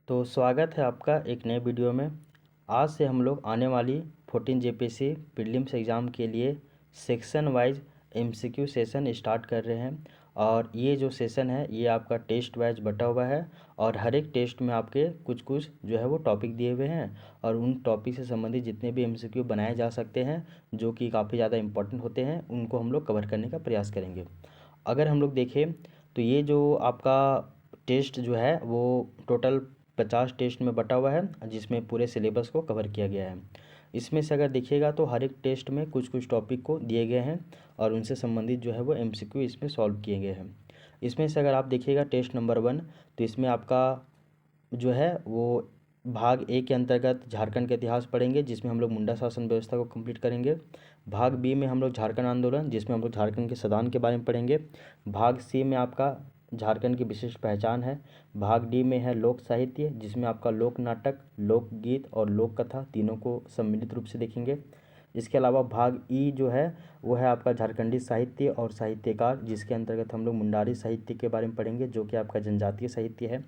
तो स्वागत है आपका एक नए वीडियो में। आज से हम लोग आने वाली 14 जेपीएससी प्रीलिम्स एग्ज़ाम के लिए section wise MCQ session start कर रहे हैं। और ये जो सेशन है ये आपका टेस्ट वाइज बटा हुआ है और हर एक टेस्ट में आपके कुछ कुछ जो है वो टॉपिक दिए हुए हैं और उन टॉपिक से संबंधित जितने भी एमसीक्यू बनाए जा सकते हैं जो कि काफ़ी ज़्यादा इंपॉर्टेंट होते हैं उनको हम लोग कवर करने का प्रयास करेंगे। अगर हम लोग देखें तो ये जो आपका टेस्ट जो है वो टोटल 50 टेस्ट में बटा हुआ है जिसमें पूरे सिलेबस को कवर किया गया है। इसमें से अगर देखिएगा तो हर एक टेस्ट में कुछ कुछ टॉपिक को दिए गए हैं और उनसे संबंधित जो है वो एमसीक्यू इसमें सॉल्व किए गए हैं। इसमें से अगर आप देखिएगा टेस्ट नंबर 1 तो इसमें आपका जो है वो भाग ए के अंतर्गत झारखंड का इतिहास पढ़ेंगे जिसमें हम लोग मुंडा शासन व्यवस्था को कंप्लीट करेंगे। भाग बी में हम लोग झारखंड आंदोलन जिसमें हम लोग झारखंड के संविधान के बारे में पढ़ेंगे। भाग सी में आपका झारखंड की विशिष्ट पहचान है। भाग डी में है लोक साहित्य जिसमें आपका लोक नाटक, लोकगीत और लोक कथा तीनों को सम्मिलित रूप से देखेंगे। इसके अलावा भाग ई जो है वो है आपका झारखंडी साहित्य और साहित्यकार जिसके अंतर्गत हम लोग मुंडारी साहित्य के बारे में पढ़ेंगे जो कि आपका जनजातीय साहित्य है।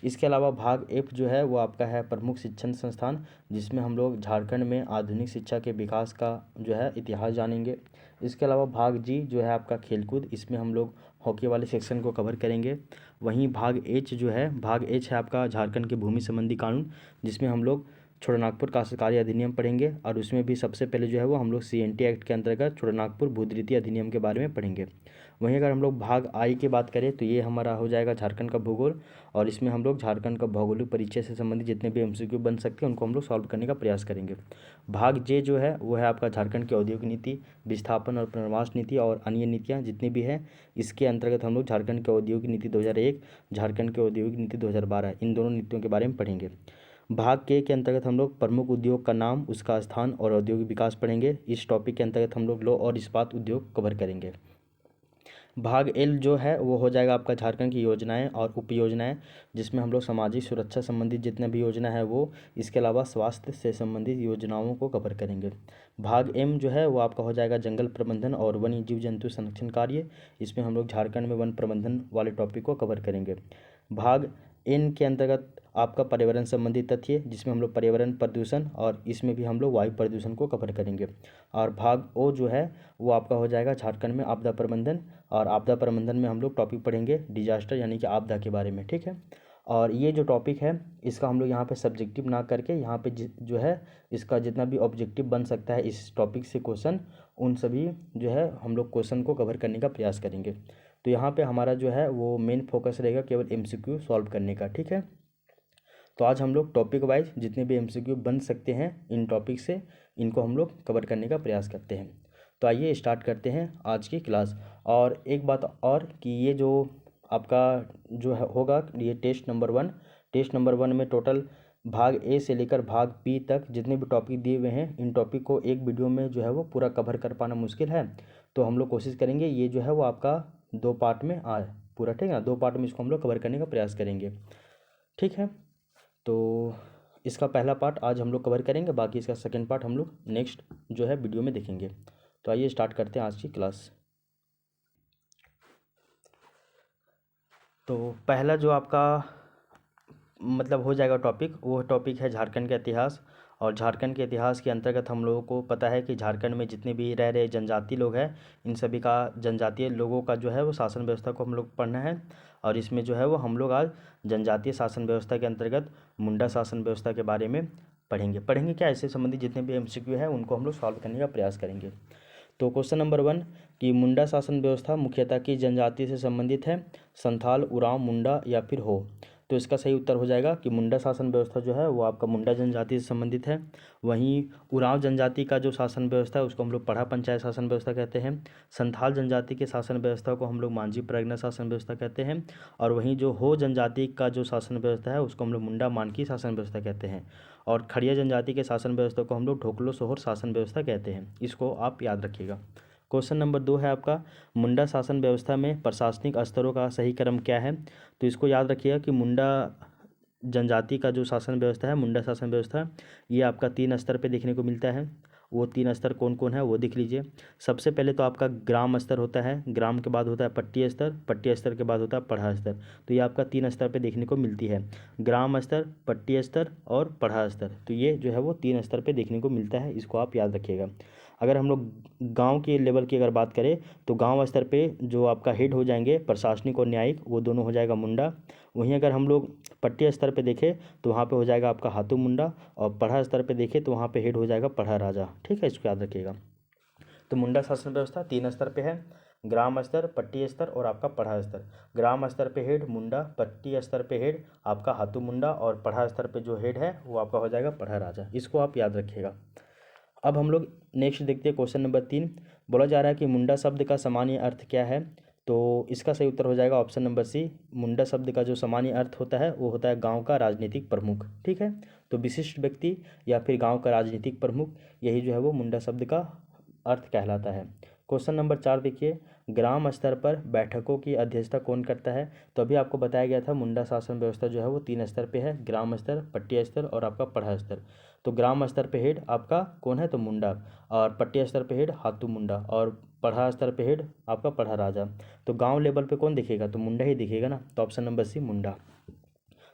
इसके अलावा भाग एफ जो है वो आपका है प्रमुख शिक्षण संस्थान जिसमें हम लोग झारखंड में आधुनिक शिक्षा के विकास का जो है इतिहास जानेंगे। इसके अलावा भाग जी जो है आपका खेलकूद, इसमें हम लोग हॉकी वाले सेक्शन को कवर करेंगे। वहीं भाग एच जो है भाग एच है आपका झारखंड के भूमि संबंधी कानून जिसमें हम लोग छोटानागपुर काश्तकारी अधिनियम पढ़ेंगे और उसमें भी सबसे पहले जो है वो हम लोग सीएनटी एक्ट के अंतर्गत छोटानागपुर भूधृति अधिनियम के बारे में पढ़ेंगे। वहीं अगर हम लोग भाग आई की बात करें तो ये हमारा हो जाएगा झारखंड का भूगोल और इसमें हम लोग झारखंड का भौगोलिक परिचय से संबंधित जितने भी एमसीक्यू बन सकते हैं उनको हम लोग सॉल्व करने का प्रयास करेंगे। भाग जे जो है वो है आपका झारखंड की औद्योगिक नीति, विस्थापन और पुनर्वास नीति और अन्य नीतियाँ जितनी भी हैं इसके अंतर्गत हम लोग झारखंड की औद्योगिक नीति 2001, झारखंड की औद्योगिक नीति 2012 इन दोनों नीतियों के बारे में पढ़ेंगे। भाग के अंतर्गत हम लोग प्रमुख उद्योग का नाम, उसका स्थान और औद्योगिक विकास पढ़ेंगे। इस टॉपिक के अंतर्गत हम लोग लौह और इस्पात उद्योग कवर करेंगे। भाग एल जो है वो हो जाएगा आपका झारखंड की योजनाएं और उपयोजनाएं जिसमें हम लोग सामाजिक सुरक्षा संबंधित जितने भी योजना है वो, इसके अलावा स्वास्थ्य से संबंधित योजनाओं को कवर करेंगे। भाग एम जो है वो आपका हो जाएगा जंगल प्रबंधन और वन्य जीव जंतु संरक्षण कार्य, इसमें हम लोग झारखंड में वन प्रबंधन वाले टॉपिक को कवर करेंगे। भाग एन के अंतर्गत आपका पर्यावरण संबंधी तथ्य जिसमें हम लोग पर्यावरण प्रदूषण और इसमें भी हम लोग वायु प्रदूषण को कवर करेंगे। और भाग ओ जो है वो आपका हो जाएगा झारखंड में आपदा प्रबंधन और आपदा प्रबंधन में हम लोग टॉपिक पढ़ेंगे डिजास्टर यानी कि आपदा के बारे में, ठीक है। और ये जो टॉपिक है इसका हम लोग यहाँ पे सब्जेक्टिव ना करके यहाँ पे जो है इसका जितना भी ऑब्जेक्टिव बन सकता है इस टॉपिक से क्वेश्चन, उन सभी जो है हम लोग क्वेश्चन को कवर करने का प्रयास करेंगे। तो यहाँ पे हमारा जो है वो मेन फोकस रहेगा केवल एमसीक्यू सॉल्व करने का, ठीक है। तो आज हम लोग टॉपिक वाइज जितने भी एमसीक्यू बन सकते हैं इन टॉपिक से इनको हम लोग कवर करने का प्रयास करते हैं। तो आइए स्टार्ट करते हैं आज की क्लास। और एक बात और कि ये जो आपका जो है होगा ये टेस्ट नंबर 1 में टोटल भाग ए से लेकर भाग पी तक जितने भी टॉपिक दिए हुए हैं इन टॉपिक को एक वीडियो में जो है वो पूरा कवर कर पाना मुश्किल है। तो हम लोग कोशिश करेंगे ये जो है वो आपका 2 पार्ट में आए पूरा, ठीक है ना। 2 पार्ट में इसको हम लोग कवर करने का प्रयास करेंगे, ठीक है। तो इसका पहला पार्ट आज हम लोग कवर करेंगे, बाकी इसका सेकंड पार्ट हम लोग नेक्स्ट जो है वीडियो में देखेंगे। तो आइए स्टार्ट करते हैं आज की क्लास। तो पहला जो आपका मतलब हो जाएगा टॉपिक, वो टॉपिक है झारखंड का इतिहास। और झारखंड के इतिहास के अंतर्गत हम लोगों को पता है कि झारखंड में जितने भी रह रहे जनजाति लोग हैं इन सभी का जनजातीय लोगों का जो है वो शासन व्यवस्था को हम लोग पढ़ना है। और इसमें जो है वो हम लोग आज जनजातीय शासन व्यवस्था के अंतर्गत मुंडा शासन व्यवस्था के बारे में पढ़ेंगे क्या इससे संबंधित जितने भी एमसीक्यू है उनको हम लोग सॉल्व करने का प्रयास करेंगे। तो क्वेश्चन नंबर 1 कि मुंडा शासन व्यवस्था मुख्यतः किस जनजाति से संबंधित है, संथाल, उरांव, मुंडा या फिर हो। तो इसका सही उत्तर हो जाएगा कि मुंडा शासन व्यवस्था जो है वो आपका मुंडा जनजाति से संबंधित है। वहीं उरांव जनजाति का जो शासन व्यवस्था है उसको हम लोग पढ़ा पंचायत शासन व्यवस्था कहते हैं। संथाल जनजाति के शासन व्यवस्था को हम लोग मांझी परगना शासन व्यवस्था कहते हैं। और वहीं जो हो जनजाति का जो शासन व्यवस्था है उसको हम लोग मुंडा मानकी शासन व्यवस्था कहते हैं। और खड़िया जनजाति के शासन व्यवस्था को हम लोग ढोकलो सोहर शासन व्यवस्था कहते हैं, इसको आप याद रखिएगा। क्वेश्चन नंबर 2 है आपका मुंडा शासन व्यवस्था में प्रशासनिक स्तरों का सही क्रम क्या है। तो इसको याद रखिएगा कि मुंडा जनजाति का जो शासन व्यवस्था है मुंडा शासन व्यवस्था ये आपका 3 स्तर पे देखने को मिलता है। वो 3 स्तर कौन कौन है वो देख लीजिए। सबसे पहले तो आपका ग्राम स्तर होता है, ग्राम के बाद होता है पट्टी स्तर, पट्टी स्तर के बाद होता है पढ़ा स्तर। तो ये आपका 3 स्तर पे देखने को मिलती है, ग्राम स्तर, पट्टी स्तर और पढ़ा स्तर। तो ये जो है वो 3 स्तर पे देखने को मिलता है, इसको आप याद रखिएगा। अगर हम लोग गांव के लेवल की अगर बात करें तो गांव स्तर पे जो आपका हेड हो जाएंगे प्रशासनिक और न्यायिक, वो दोनों हो जाएगा मुंडा। वहीं अगर हम लोग पट्टी स्तर पे देखें तो वहाँ पे हो जाएगा आपका हाथू मुंडा, और पढ़ा स्तर पे देखें तो वहाँ पे हेड हो जाएगा पढ़ा राजा। ठीक है, इसको याद रखिएगा। तो मुंडा शासन व्यवस्था 3 स्तर पे है, ग्राम स्तर, पट्टी स्तर और आपका पढ़ा स्तर। ग्राम स्तर पे हेड मुंडा, पट्टी स्तर पे हेड आपका हाथू मुंडा, और पढ़ा स्तर पे जो हेड है वो आपका हो जाएगा पढ़ा राजा। इसको आप याद रखिएगा। अब हम लोग नेक्स्ट देखते हैं क्वेश्चन नंबर 3। बोला जा रहा है कि मुंडा शब्द का सामान्य अर्थ क्या है। तो इसका सही उत्तर हो जाएगा ऑप्शन नंबर सी। मुंडा शब्द का जो सामान्य अर्थ होता है वो होता है गांव का राजनीतिक प्रमुख। ठीक है, तो विशिष्ट व्यक्ति या फिर गांव का राजनीतिक प्रमुख, यही जो है वो मुंडा शब्द का अर्थ कहलाता है। क्वेश्चन नंबर 4 देखिए, ग्राम स्तर पर बैठकों की अध्यक्षता कौन करता है। तो अभी आपको बताया गया था मुंडा शासन व्यवस्था जो है वो 3 स्तर पे है, ग्राम स्तर, पट्टी स्तर और आपका पढ़ा स्तर। तो ग्राम स्तर पे हेड आपका कौन है, तो मुंडा, और पट्टी स्तर पे हेड हाथू मुंडा, और पढ़ा स्तर पे हेड आपका पढ़ा राजा। तो गांव लेवल पे कौन दिखेगा, तो मुंडा ही दिखेगा ना, तो ऑप्शन नंबर सी मुंडा।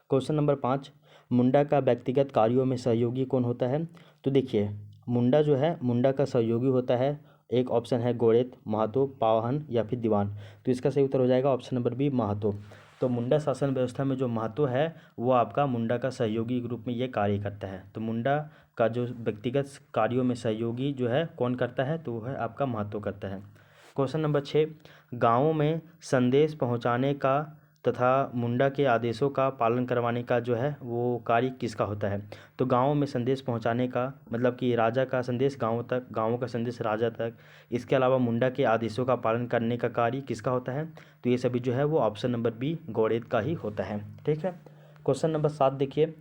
क्वेश्चन नंबर 5, मुंडा का व्यक्तिगत कार्यों में सहयोगी कौन होता है। तो देखिए मुंडा जो है, मुंडा का सहयोगी होता है, एक ऑप्शन है गोड़ेत, महातो, पावहन या फिर दीवान। तो इसका सही उत्तर हो जाएगा ऑप्शन नंबर बी महातो। तो मुंडा शासन व्यवस्था में जो महातो है वो आपका मुंडा का सहयोगी के रूप में ये कार्य करता है। तो मुंडा का जो व्यक्तिगत कार्यों में सहयोगी जो है कौन करता है, तो वो है आपका महातो करता है। क्वेश्चन नंबर 6, गाँवों में संदेश पहुंचाने का तथा मुंडा के आदेशों का पालन करवाने का जो है वो कार्य किसका होता है। तो गाँवों में संदेश पहुंचाने का मतलब कि राजा का संदेश गाँव तक, गाँवों का संदेश राजा तक, इसके अलावा मुंडा के आदेशों का पालन करने का कार्य किसका होता है। तो ये सभी जो है वो ऑप्शन नंबर बी गौड़ेत का ही होता है। ठीक है, क्वेश्चन नंबर 7 देखिए,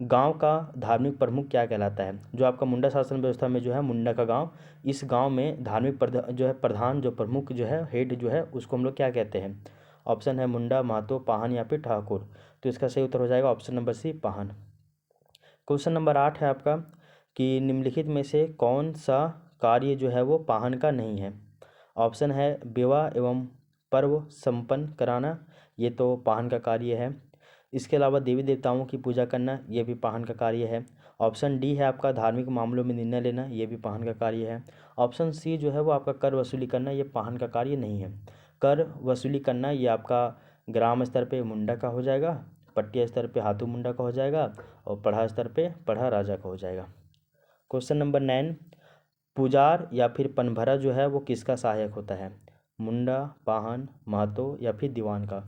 गांव का धार्मिक प्रमुख क्या कहलाता है। जो आपका मुंडा शासन व्यवस्था में जो है मुंडा का गांव, इस गांव में धार्मिक जो है प्रधान, जो प्रमुख जो है हेड जो है उसको हम लोग क्या कहते हैं। ऑप्शन है मुंडा, महतो, पाहन या फिर ठाकुर। तो इसका सही उत्तर हो जाएगा ऑप्शन नंबर सी पाहन। क्वेश्चन नंबर 8 है आपका कि निम्नलिखित में से कौन सा कार्य जो है वो पाहन का नहीं है। ऑप्शन है विवाह एवं पर्व संपन्न कराना, ये तो पाहन का कार्य है। इसके अलावा देवी देवताओं की पूजा करना, ये भी पाहन का कार्य है। ऑप्शन डी है आपका धार्मिक मामलों में निर्णय लेना, ये भी पाहन का कार्य है। ऑप्शन सी जो है वो आपका कर वसूली करना, ये पाहन का कार्य नहीं है। कर वसूली करना ये आपका ग्राम स्तर पे मुंडा का हो जाएगा, पट्टी स्तर पे हाथू मुंडा का हो जाएगा, और पढ़ा स्तर पे पढ़ा राजा का हो जाएगा। क्वेश्चन नंबर 9, पुजार या फिर पनभरा जो है वो किसका सहायक होता है। मुंडा, पाहन, महतो या फिर दीवान का।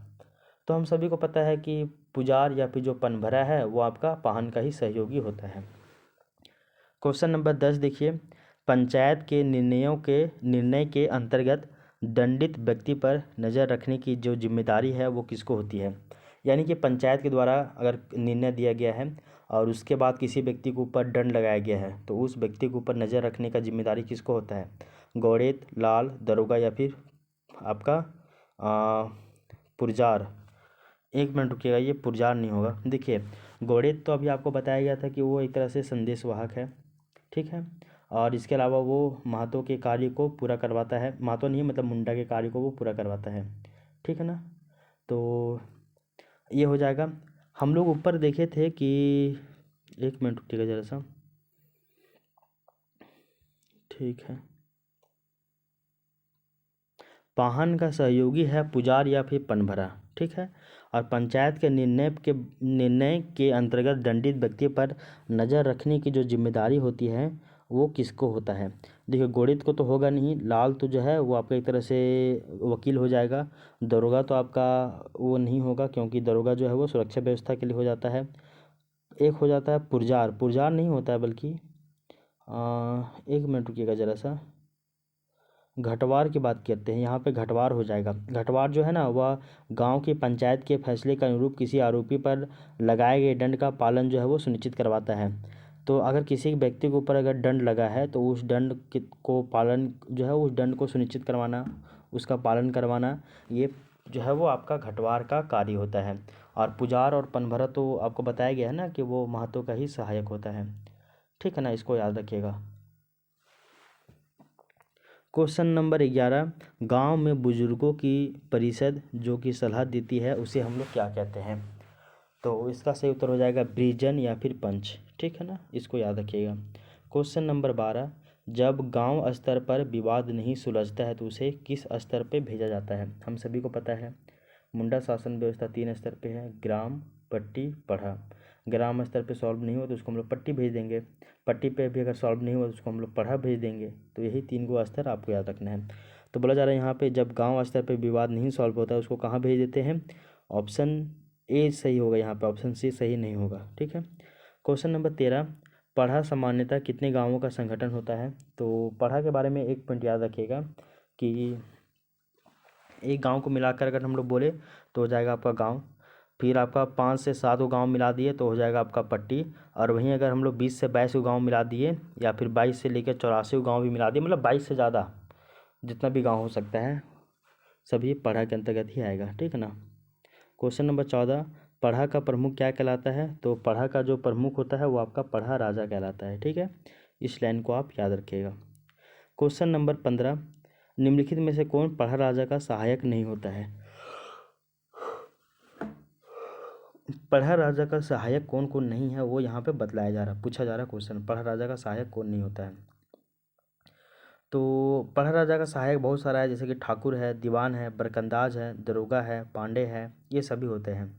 तो हम सभी को पता है कि पुजार या फिर जो पनभरा है वो आपका पाहन का ही सहयोगी होता है। क्वेश्चन नंबर 10 देखिए, पंचायत के निर्णय के अंतर्गत दंडित व्यक्ति पर नज़र रखने की जो जिम्मेदारी है वो किसको होती है। यानी कि पंचायत के द्वारा अगर निर्णय दिया गया है और उसके बाद किसी व्यक्ति के ऊपर दंड लगाया गया है तो उस व्यक्ति के ऊपर नज़र रखने का जिम्मेदारी किसको होता है। गौड़ेत, लाल, दरोगा या फिर आपका पुरजार। एक मिनट रुकिएगा, ये पुरजार नहीं होगा। देखिए गौड़ेत तो अभी आपको बताया गया था कि वो एक तरह से संदेशवाहक है। ठीक है, और इसके अलावा वो महतो के कार्य को पूरा करवाता है, महतो नहीं मतलब मुंडा के कार्य को वो पूरा करवाता है। ठीक है ना, तो ये हो जाएगा। हम लोग ऊपर देखे थे कि एक मिनट रुकिएगा ज़रा सा। ठीक है, पाहन का सहयोगी है पुजार या फिर पनभरा। ठीक है, और पंचायत के निर्णय के अंतर्गत दंडित व्यक्ति पर नज़र रखने की जो जिम्मेदारी होती है वो किसको होता है। देखिए गौड़ित को तो होगा नहीं, लाल तो जो है वो आपका एक तरह से वकील हो जाएगा। दरोगा तो आपका वो नहीं होगा क्योंकि दरोगा जो है वो सुरक्षा व्यवस्था के लिए हो जाता है। एक हो जाता है पुरजार, पुरजार नहीं होता है बल्कि एक मिनट रुकिएगा ज़रा सा, घटवार की बात करते हैं। यहाँ पे घटवार हो जाएगा। घटवार जो है ना वह गांव की पंचायत के फैसले के अनुरूप किसी आरोपी पर लगाए गए दंड का पालन जो है वो सुनिश्चित करवाता है। तो अगर किसी व्यक्ति के ऊपर अगर दंड लगा है तो उस दंड को पालन जो है उस दंड को सुनिश्चित करवाना, उसका पालन करवाना, ये जो है वो आपका घटवार का कार्य होता है। और पुजार और पनभरा तो आपको बताया गया है ना कि वो महतो का ही सहायक होता है। ठीक है ना, इसको याद रखिएगा। क्वेश्चन नंबर 11, गांव में बुजुर्गों की परिषद जो कि सलाह देती है उसे हम लोग क्या कहते हैं? तो इसका सही उत्तर हो जाएगा ब्रिजन या फिर पंच, ठीक है ना, इसको याद रखिएगा। क्वेश्चन नंबर 12, जब गांव स्तर पर विवाद नहीं सुलझता है तो उसे किस स्तर पे भेजा जाता है? हम सभी को पता है मुंडा शासन व्यवस्था 3 स्तर पे है, ग्राम, पट्टी, पढ़ा। ग्राम स्तर पे सॉल्व नहीं हुआ तो उसको हम लोग पट्टी भेज देंगे, पट्टी पे भी अगर सॉल्व नहीं हुआ तो उसको हम लोग पढ़ा भेज देंगे। तो यही 3 गो स्तर आपको याद रखना है। तो बोला जा रहा है यहाँ पे जब गांव स्तर पे विवाद नहीं सॉल्व होता है उसको कहाँ भेज देते हैं? ऑप्शन ए सही होगा यहाँ पे, ऑप्शन सी सही नहीं होगा, ठीक है। क्वेश्चन नंबर 13, पढ़ा सामान्यतः कितने गांवों का संगठन होता है? तो पढ़ा के बारे में एक पॉइंट याद रखिएगा कि एक गांव को मिलाकर अगर हम लोग बोले तो हो जाएगा आपका गांव, फिर आपका 5 से 7 गो गांव मिला दिए तो हो जाएगा आपका पट्टी, और वहीं अगर हम लोग 20 से 22 गो गाँव मिला दिए या फिर 22 से लेकर 84 गो गाँव भी मिला दिए, मतलब 22 से ज़्यादा जितना भी गाँव हो सकता है सभी पढ़ा के अंतर्गत ही आएगा, ठीक है ना। क्वेश्चन नंबर 14, पढ़ा का प्रमुख क्या कहलाता है? तो पढ़ा का जो प्रमुख होता है वो आपका पढ़ा राजा कहलाता है, ठीक है। इस लाइन को आप याद रखिएगा। क्वेश्चन नंबर 15, निम्नलिखित में से कौन पढ़ा राजा का सहायक नहीं होता है? पढ़ा राजा का सहायक कौन कौन नहीं है वो यहाँ पे बतलाया जा रहा है, पूछा जा रहा है क्वेश्चन, पढ़ा राजा का सहायक कौन नहीं होता है? तो पढ़ा राजा का सहायक बहुत सारा है, जैसे कि ठाकुर है, दीवान है, बरकंदाज है, दरोगा है, पांडे है, ये सभी होते हैं।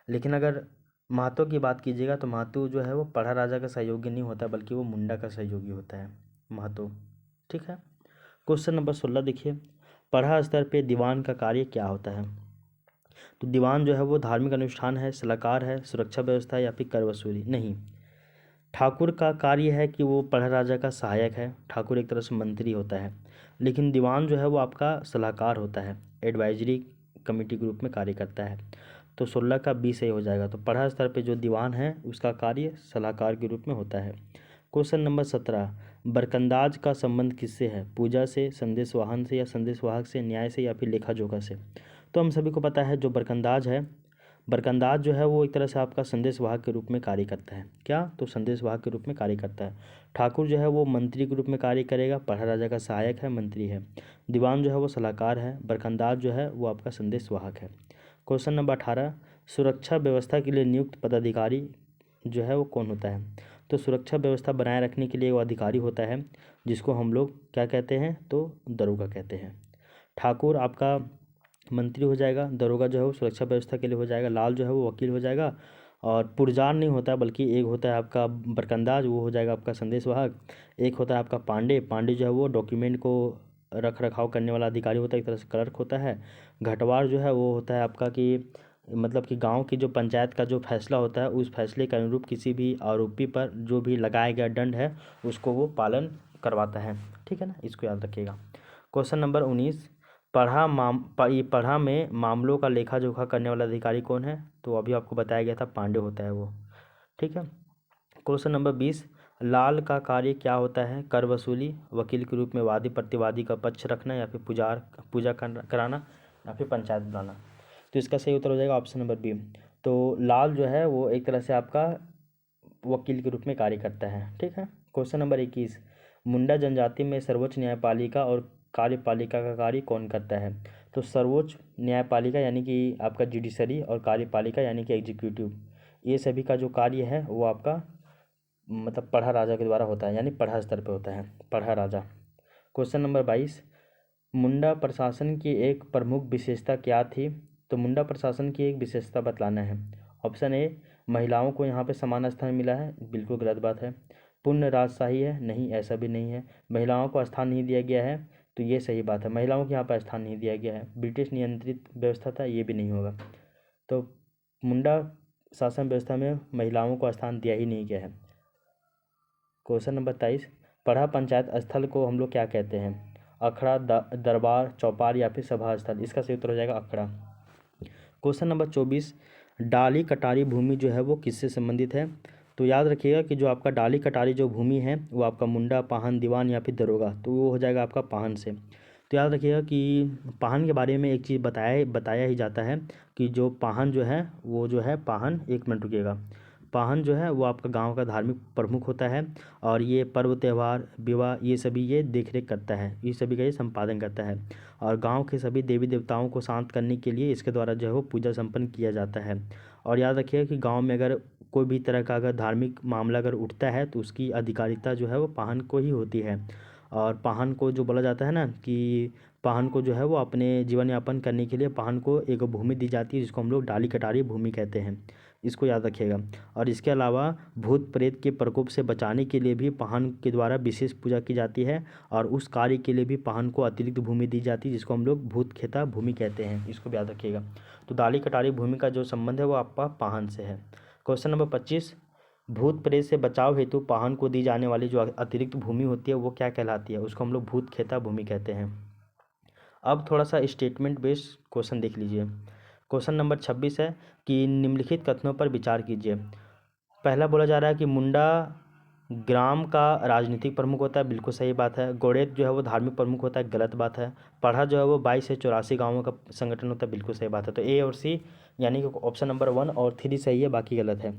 लेकिन अगर महतो की बात कीजिएगा तो महतो जो है वो पढ़ा राजा का सहयोगी नहीं होता बल्कि वो मुंडा का सहयोगी होता है, महतो, ठीक है। क्वेश्चन नंबर 16 देखिए, पढ़ा स्तर पे दीवान का कार्य क्या होता है? तो दीवान जो है वो धार्मिक अनुष्ठान है, सलाहकार है, सुरक्षा व्यवस्था या फिर कर वसूली? नहीं, ठाकुर का कार्य है कि वो पढ़ा राजा का सहायक है, ठाकुर एक तरह से मंत्री होता है, लेकिन दीवान जो है वो आपका सलाहकार होता है, एडवाइजरी कमेटी के रूप में कार्य करता है। तो 16 का बी सही हो जाएगा। तो पढ़ा स्तर पे जो दीवान है उसका कार्य सलाहकार के रूप में होता है। क्वेश्चन नंबर 17, बरकंदाज का संबंध किससे है? पूजा से, संदेश वाहन से या संदेश वाहक से, न्याय से या फिर लेखा जोखा से? तो हम सभी को पता है जो बरकंदाज है, बरकंदाज जो है वो एक तरह से आपका संदेश वाहक के रूप में कार्य करता है। क्या? तो संदेश वाहक के रूप में कार्य करता है। ठाकुर जो है वो मंत्री के रूप में कार्य करेगा, पढ़ा राजा का सहायक है, मंत्री है। दीवान जो है वो सलाहकार है, बरकंदाज जो है वो आपका संदेश वाहक है। क्वेश्चन नंबर 18, सुरक्षा व्यवस्था के लिए नियुक्त पदाधिकारी जो है वो कौन होता है? तो सुरक्षा व्यवस्था बनाए रखने के लिए वो अधिकारी होता है जिसको हम लोग क्या कहते हैं? तो दरोगा कहते हैं। ठाकुर आपका मंत्री हो जाएगा, दरोगा जो है वो सुरक्षा व्यवस्था के लिए हो जाएगा, लाल जो है वो वकील हो जाएगा, और पुरजार नहीं होता बल्कि एक होता है आपका बरकंदाज, वो हो जाएगा आपका संदेश वाहक। एक होता है आपका पांडे, पांडे जो है वो डॉक्यूमेंट को रख रखाव करने वाला अधिकारी होता है, एक तरह से क्लर्क होता है। घटवार जो है वो होता है आपका कि मतलब कि गांव की जो पंचायत का जो फैसला होता है उस फैसले के अनुरूप किसी भी आरोपी पर जो भी लगाया गया दंड है उसको वो पालन करवाता है, ठीक है ना, इसको याद रखिएगा। क्वेश्चन नंबर 19, पढ़ा में मामलों का लेखा जोखा करने वाला अधिकारी कौन है? तो अभी आपको बताया गया था पांडे होता है वो, ठीक है। क्वेश्चन नंबर 20, लाल का कार्य क्या होता है? कर वसूली, वकील के रूप में वादी प्रतिवादी का पक्ष रखना या फिर पूजा कराना या फिर पंचायत बुलाना? तो इसका सही उत्तर हो जाएगा ऑप्शन नंबर बी। तो लाल जो है वो एक तरह से आपका वकील के रूप में कार्य करता है, ठीक है। क्वेश्चन नंबर 21, मुंडा जनजाति में सर्वोच्च न्यायपालिका और कार्यपालिका का कार्य कौन करता है? तो सर्वोच्च न्यायपालिका यानी कि आपका जुडिशरी और कार्यपालिका यानी कि एग्जीक्यूटिव, ये सभी का जो कार्य है वो आपका मतलब पढ़ा राजा के द्वारा होता है, यानी पढ़ा स्तर पे होता है, पढ़ा राजा। क्वेश्चन नंबर 22, मुंडा प्रशासन की एक प्रमुख विशेषता क्या थी? तो मुंडा प्रशासन की एक विशेषता बतलाना है। ऑप्शन ए, महिलाओं को यहाँ पे समान स्थान मिला है, बिल्कुल गलत बात है। पूर्ण राजशाही है, नहीं ऐसा भी नहीं है। महिलाओं को स्थान नहीं दिया गया है, तो ये सही बात है, महिलाओं को यहाँ पर स्थान नहीं दिया गया है। ब्रिटिश नियंत्रित व्यवस्था था, ये भी नहीं होगा। तो मुंडा शासन व्यवस्था में महिलाओं को स्थान दिया ही नहीं गया है। क्वेश्चन नंबर 23, पढ़ा पंचायत स्थल को हम लोग क्या कहते हैं? अखड़ा, दरबार, चौपाल या फिर सभा स्थल? इसका सही उत्तर हो जाएगा अखड़ा। क्वेश्चन नंबर 24, डाली कटारी भूमि जो है वो किससे संबंधित है? तो याद रखिएगा कि जो आपका डाली कटारी जो भूमि है वो आपका मुंडा, पाहन, दीवान या फिर दरोगा, तो वो हो जाएगा आपका पाहन से। तो याद रखिएगा कि पाहन के बारे में एक चीज़ बताया ही जाता है कि जो पाहन जो है वो जो है पाहन, एक मिनट रुकिएगा, पाहन जो है वो आपका गांव का धार्मिक प्रमुख होता है और ये पर्व त्यौहार विवाह ये सभी ये देखरेख करता है, ये सभी का ये संपादन करता है। और गांव के सभी देवी देवताओं को शांत करने के लिए इसके द्वारा जो है वो पूजा संपन्न किया जाता है। और याद रखिए कि गांव में अगर कोई भी तरह का अगर धार्मिक मामला अगर उठता है तो उसकी अधिकारिता जो है वो पाहन को ही होती है। और पाहन को जो बोला जाता है ना कि पाहन को जो है वो अपने जीवन यापन करने के लिए पाहन को एक भूमि दी जाती है जिसको हम लोग डाली कटारी भूमि कहते हैं, इसको याद रखिएगा। और इसके अलावा भूत प्रेत के प्रकोप से बचाने के लिए भी पाहन के द्वारा विशेष पूजा की जाती है और उस कार्य के लिए भी पाहन को अतिरिक्त भूमि दी जाती है जिसको हम लोग भूत खेता भूमि कहते हैं, इसको भी याद रखिएगा। तो डाली कटारी भूमि का जो संबंध है वो आपका पाहन से है। क्वेश्चन नंबर 25, भूत प्रेत से बचाव हेतु पाहन को दी जाने वाली जो अतिरिक्त भूमि होती है वो क्या कहलाती है? उसको हम लोग भूत खेता भूमि कहते हैं। अब थोड़ा सा स्टेटमेंट बेस्ड क्वेश्चन देख लीजिए। क्वेश्चन नंबर 26 है कि निम्नलिखित कथनों पर विचार कीजिए। पहला बोला जा रहा है कि मुंडा ग्राम का राजनीतिक प्रमुख होता है, बिल्कुल सही बात है। गोड़ेत जो है वो धार्मिक प्रमुख होता है, गलत बात है। पढ़ा जो है वो 22 से 84 गाँवों का संगठन होता है, बिल्कुल सही बात है। तो ए और सी यानी कि ऑप्शन नंबर 1 और 3 सही है, बाकी गलत है।